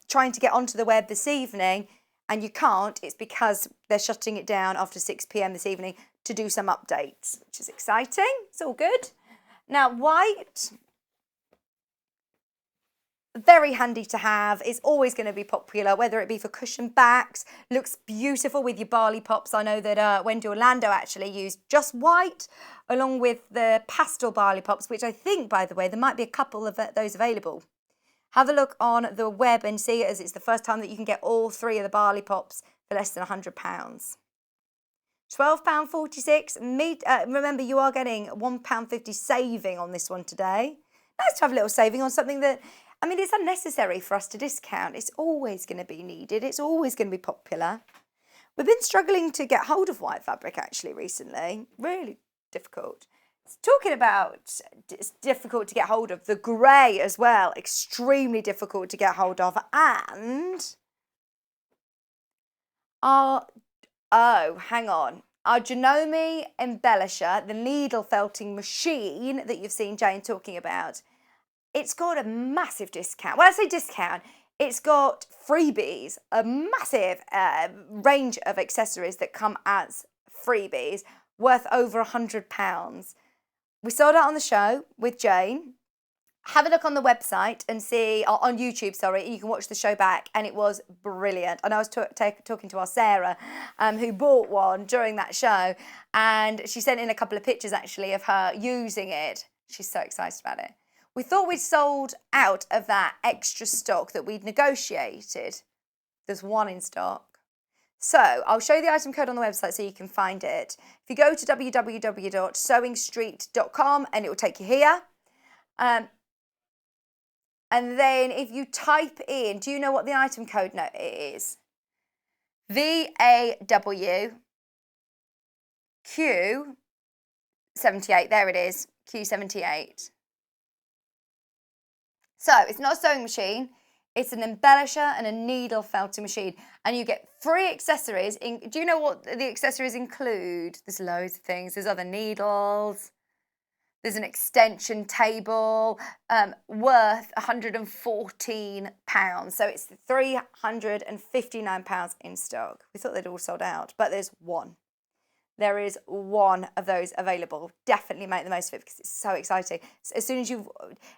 trying to get onto the web this evening and you can't, it's because they're shutting it down after 6 p.m. this evening to do some updates, which is exciting. It's all good. Now, white, very handy to have. It's always going to be popular, whether it be for cushion backs. Looks beautiful with your barley pops. I know that Wendy Orlando actually used just white along with the pastel barley pops, which I think, by the way, there might be a couple of those available. Have a look on the web and see it, as it's the first time that you can get all 3 of the barley pops for less than £100. £12.46. Remember, you are getting £1.50 saving on this one today. Nice to have a little saving on something that, I mean, it's unnecessary for us to discount. It's always going to be needed. It's always going to be popular. We've been struggling to get hold of white fabric actually recently. Really difficult. Talking about it's difficult to get hold of, the grey as well, extremely difficult to get hold of. And hang on. Our Janome embellisher, the needle felting machine that you've seen Jane talking about, it's got a massive discount. When I say discount, it's got freebies, a massive range of accessories that come as freebies worth over £100. We sold out on the show with Jane. Have a look on the website and see, on YouTube, sorry, you can watch the show back, and it was brilliant. And I was talking to our Sarah, who bought one during that show, and she sent in a couple of pictures actually of her using it. She's so excited about it. We thought we'd sold out of that extra stock that we'd negotiated. There's one in stock. So I'll show you the item code on the website so you can find it. If you go to www.sewingstreet.com, and it will take you here. And then if you type in, do you know what the item code is? VAWQ78. There it is, Q78. So it's not a sewing machine. It's an embellisher and a needle felting machine. And you get free accessories. Do you know what the accessories include? There's loads of things. There's other needles. There's an extension table worth £114. So it's £359 in stock. We thought they'd all sold out, but there's one. There is one of those available. Definitely make the most of it because it's so exciting. So as soon as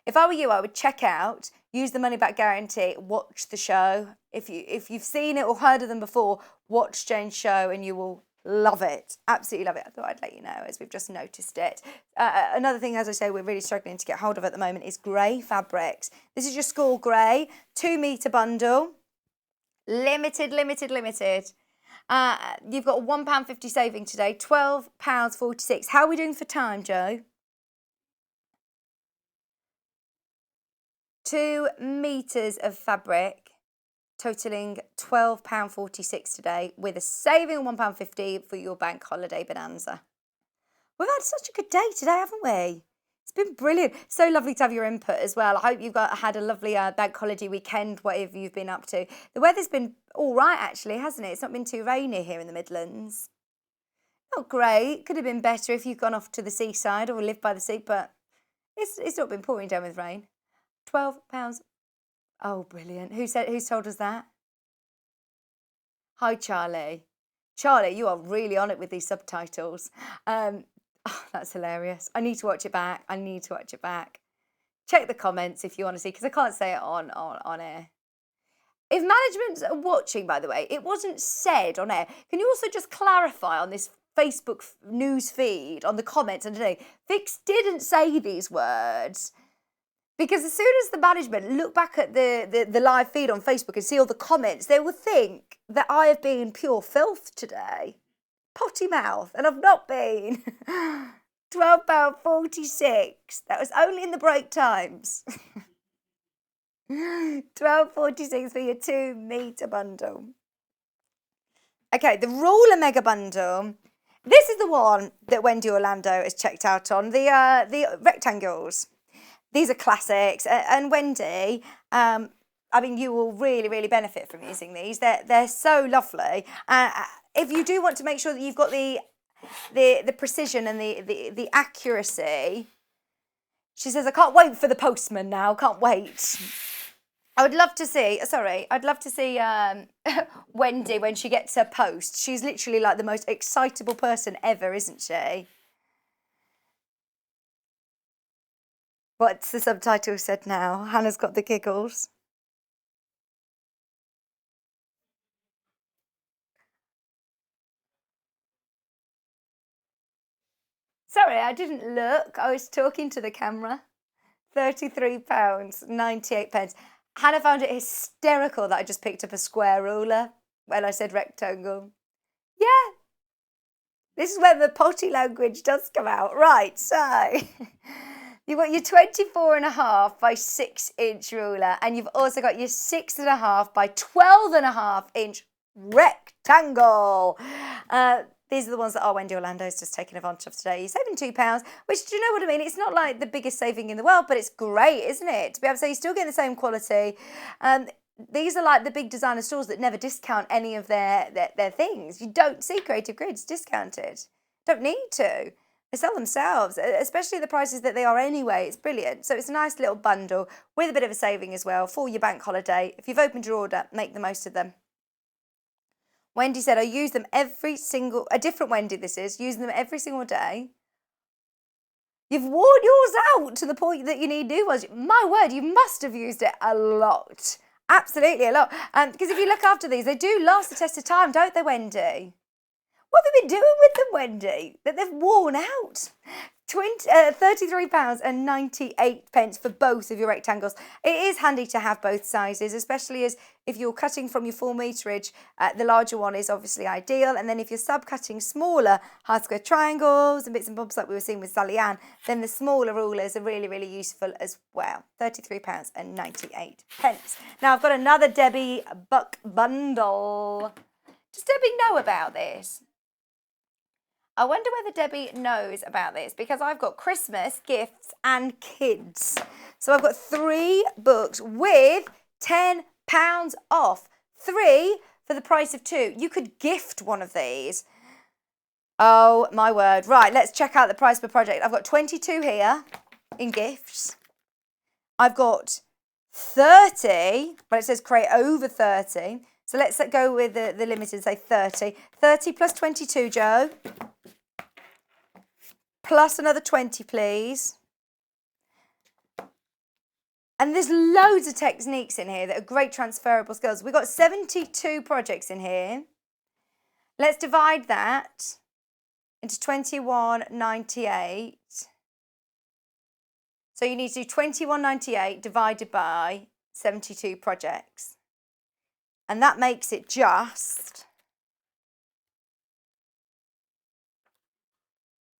if I were you, I would check out, use the money back guarantee, watch the show. If you've seen it or heard of them before, watch Jane's show and you will love it. Absolutely love it. I thought I'd let you know as we've just noticed it. Another thing, as I say, we're really struggling to get hold of at the moment is grey fabrics. This is your school grey, 2 metre bundle. Limited. You've got a £1.50 saving today, £12.46. How are we doing for time, Joe? 2 metres of fabric, totalling £12.46 today, with a saving of £1.50 for your bank holiday bonanza. We've had such a good day today, haven't we? It's been brilliant. So lovely to have your input as well. I hope you've had a lovely bank holiday weekend, whatever you've been up to. The weather's been all right, actually, hasn't it? It's not been too rainy here in the Midlands. Not great. Could have been better if you've gone off to the seaside or lived by the sea, but it's not been pouring down with rain. £12. Oh, brilliant. Who's told us that? Hi, Charlie. Charlie, you are really on it with these subtitles. Oh, that's hilarious. I need to watch it back. Check the comments if you want to see, because I can't say it on air. If management are watching, by the way, it wasn't said on air. Can you also just clarify on this Facebook news feed, on the comments underneath, Vix didn't say these words? Because as soon as the management look back at the live feed on Facebook and see all the comments, they will think that I have been pure filth today. Potty mouth, and I've not been. £12.46. That was only in the break times. £12.46 for your 2 metre bundle. Okay, the ruler mega bundle. This is the one that Wendy Orlando has checked out on, the rectangles. These are classics, and Wendy, I mean, you will really, really benefit from using these. They're so lovely. If you do want to make sure that you've got the precision and the accuracy, she says, I can't wait for the postman now. Can't wait. I'd love to see Wendy when she gets her post. She's literally like the most excitable person ever, isn't she? What's the subtitle said now? Hannah's got the giggles. Sorry, I didn't look. I was talking to the camera. £33.98. Hannah found it hysterical that I just picked up a square ruler when I said rectangle. Yeah. This is where the potty language does come out. Right, so you've got your 24.5 by 6-inch ruler, and you've also got your 6.5 by 12.5-inch rectangle. These are the ones that our Wendy Orlando's just taken advantage of today. You're saving £2, which, do you know what I mean? It's not like the biggest saving in the world, but it's great, isn't it? To be able to say you're still getting the same quality. These are like the big designer stores that never discount any of their things. You don't see Creative Grids discounted. Don't need to. They sell themselves, especially the prices that they are anyway. It's brilliant. So it's a nice little bundle with a bit of a saving as well for your bank holiday. If you've opened your order, make the most of them. Wendy said, I use them a different Wendy this is, using them every single day. You've worn yours out to the point that you need new ones. My word, you must have used it a lot. Absolutely a lot. Because if you look after these, they do last the test of time, don't they, Wendy? What have you been doing with them, Wendy, that they've worn out? £33.98 for both of your rectangles. It is handy to have both sizes, especially as if you're cutting from your 4 meterage, the larger one is obviously ideal. And then if you're sub-cutting smaller hard square triangles and bits and bobs like we were seeing with Sallieann, then the smaller rulers are really, really useful as well. £33.98. Now I've got another Debbie Buck bundle. Does Debbie know about this? I wonder whether Debbie knows about this, because I've got Christmas, gifts and kids. So I've got 3 books with £10 off. 3 for the price of 2. You could gift one of these. Oh my word. Right, let's check out the price per project. I've got 22 here in gifts. I've got 30, but it says create over 30. So let's go with the limited, say 30. 30 plus 22, Joe. Plus another 20, please. And there's loads of techniques in here that are great transferable skills. We've got 72 projects in here. Let's divide that into 21.98. So you need to do 21.98 divided by 72 projects. And that makes it just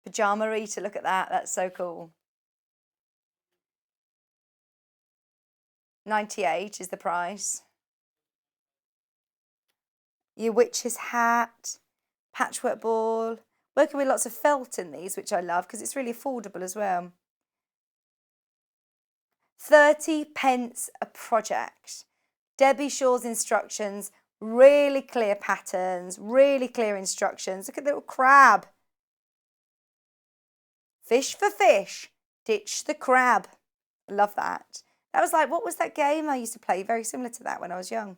Pajama Rita, look at that. That's so cool. 98 is the price. Your witch's hat, patchwork ball. Working with lots of felt in these, which I love because it's really affordable as well. 30p a project. Debbie Shaw's instructions, really clear patterns, really clear instructions. Look at the little crab. Fish for fish, ditch the crab. I love that. That was like, what was that game I used to play? Very similar to that when I was young.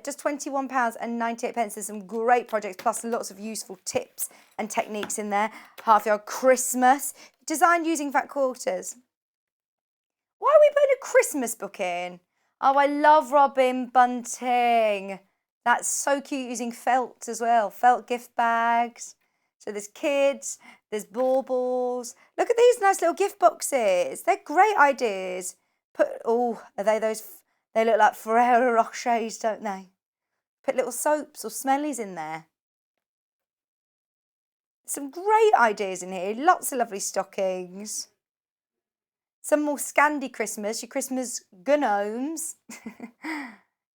Just £21.98. There's some great projects, plus lots of useful tips and techniques in there. Half yard Christmas, designed using fat quarters. Why are we putting a Christmas book in? Oh, I love Robin Bunting. That's so cute, using felt as well. Felt gift bags. So there's kids, there's baubles. Look at these nice little gift boxes. They're great ideas. Are they those? They look like Ferrero Rochers, don't they? Put little soaps or smellies in there. Some great ideas in here. Lots of lovely stockings. Some more Scandi Christmas, your Christmas gnomes.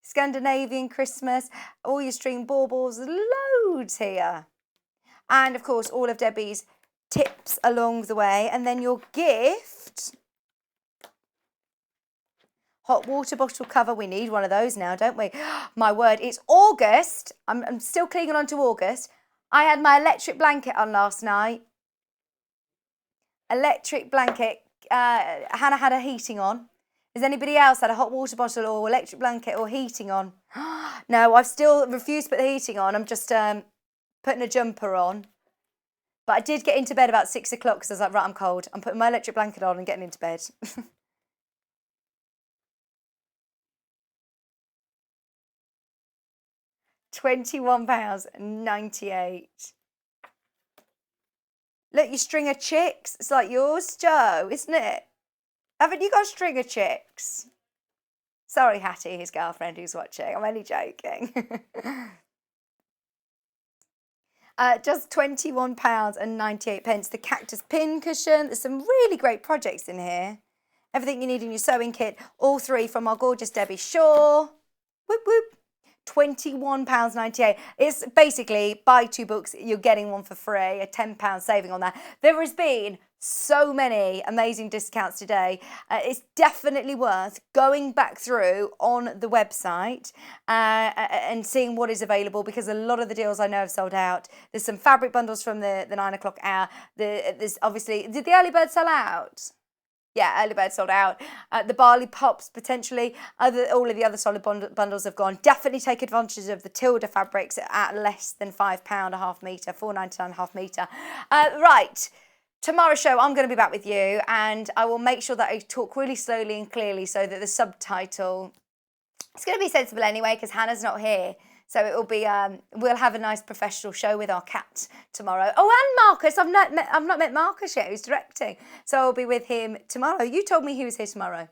Scandinavian Christmas, all your string baubles, loads here. And of course, all of Debbie's tips along the way. And then your gift. Hot water bottle cover. We need one of those now, don't we? My word, it's August. I'm still clinging on to August. I had my electric blanket on last night. Electric blanket. Hannah had her heating on. Has anybody else had a hot water bottle or electric blanket or heating on? No, I've still refused to put the heating on. I'm just putting a jumper on. But I did get into bed about 6 o'clock because I was like, right, I'm cold. I'm putting my electric blanket on and getting into bed. £21.98. Look, your string of chicks. It's like yours, Joe, isn't it? Haven't you got a string of chicks? Sorry, Hattie, his girlfriend who's watching. I'm only joking. Just £21.98. The cactus pin cushion. There's some really great projects in here. Everything you need in your sewing kit. All three from our gorgeous Debbie Shaw. Whoop, whoop. £21.98. It's basically buy 2 books, you're getting one for free, a £10 saving on that. There has been so many amazing discounts today. It's definitely worth going back through on the website and seeing what is available, because a lot of the deals I know have sold out. There's some fabric bundles from the 9 o'clock hour. There's obviously, did the early bird sell out? Yeah, early bird sold out. The barley pops potentially. All of the other solid bundles have gone. Definitely take advantage of the Tilda fabrics at less than £5 a half metre, £4.99 a half metre. Right, tomorrow's show I'm going to be back with you, and I will make sure that I talk really slowly and clearly so that the subtitle, it's going to be sensible anyway because Hannah's not here. So it will be, we'll have a nice professional show with our cat tomorrow. Oh, and Marcus, I've not met Marcus yet, who's directing. So I'll be with him tomorrow. You told me he was here tomorrow.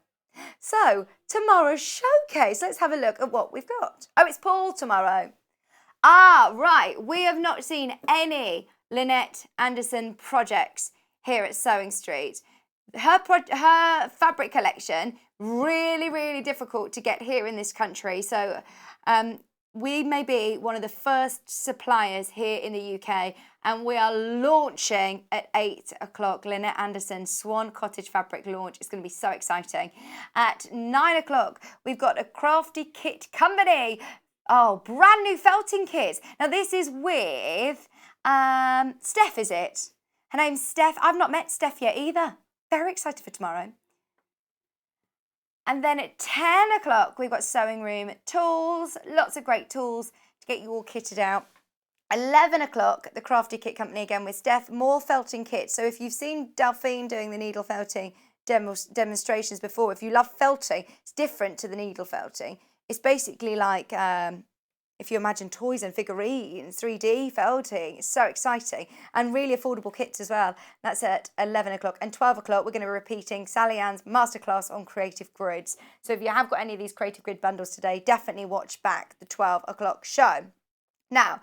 So tomorrow's showcase, let's have a look at what we've got. Oh, it's Paul tomorrow. Ah, right, we have not seen any Lynette Anderson projects here at Sewing Street. Her fabric collection, really, really difficult to get here in this country. So, we may be one of the first suppliers here in the UK, and we are launching at 8 o'clock. Lynette Anderson Swan Cottage Fabric launch. It's going to be so exciting. At 9 o'clock, we've got a Crafty Kit Company. Oh, brand new felting kits. Now, this is with Steph, is it? Her name's Steph. I've not met Steph yet either. Very excited for tomorrow. And then at 10 o'clock, we've got Sewing Room Tools, lots of great tools to get you all kitted out. 11 o'clock, the Crafty Kit Company again with Steph, more felting kits. So if you've seen Delphine doing the needle felting demonstrations before, if you love felting, it's different to the needle felting. It's basically like, if you imagine toys and figurines, 3D felting, it's so exciting, and really affordable kits as well. That's at 11 o'clock. And 12 o'clock, we're going to be repeating Sallieann's masterclass on creative grids. So if you have got any of these creative grid bundles today, definitely watch back the 12 o'clock show. Now,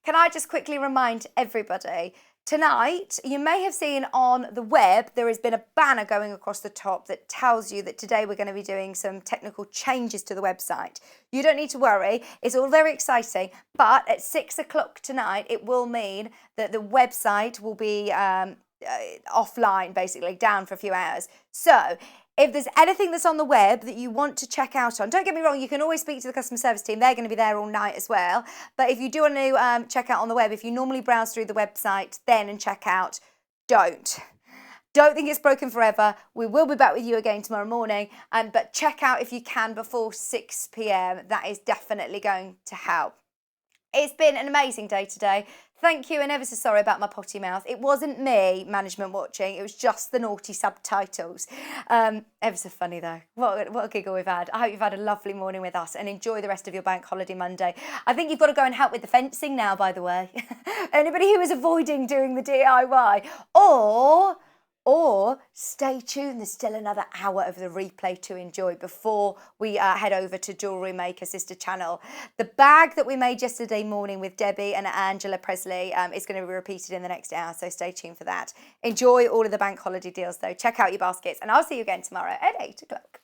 can I just quickly remind everybody, tonight, you may have seen on the web, there has been a banner going across the top that tells you that today we're going to be doing some technical changes to the website. You don't need to worry. It's all very exciting. But at 6 o'clock tonight, it will mean that the website will be offline, basically, down for a few hours. So if there's anything that's on the web that you want to check out on, don't get me wrong, you can always speak to the customer service team. They're going to be there all night as well. But if you do want to check out on the web, if you normally browse through the website then and check out, don't think it's broken forever. We will be back with you again tomorrow morning. But check out if you can before 6 p.m. That is definitely going to help. It's been an amazing day today. Thank you, and ever so sorry about my potty mouth. It wasn't me, management watching. It was just the naughty subtitles. Ever so funny, though. What a giggle we've had. I hope you've had a lovely morning with us and enjoy the rest of your bank holiday Monday. I think you've got to go and help with the fencing now, by the way. Anybody who is avoiding doing the DIY. Or stay tuned, there's still another hour of the replay to enjoy before we head over to Jewellery Maker Sister Channel. The bag that we made yesterday morning with Debbie and Angela Presley is going to be repeated in the next hour, so stay tuned for that. Enjoy all of the bank holiday deals though. Check out your baskets, and I'll see you again tomorrow at 8 o'clock.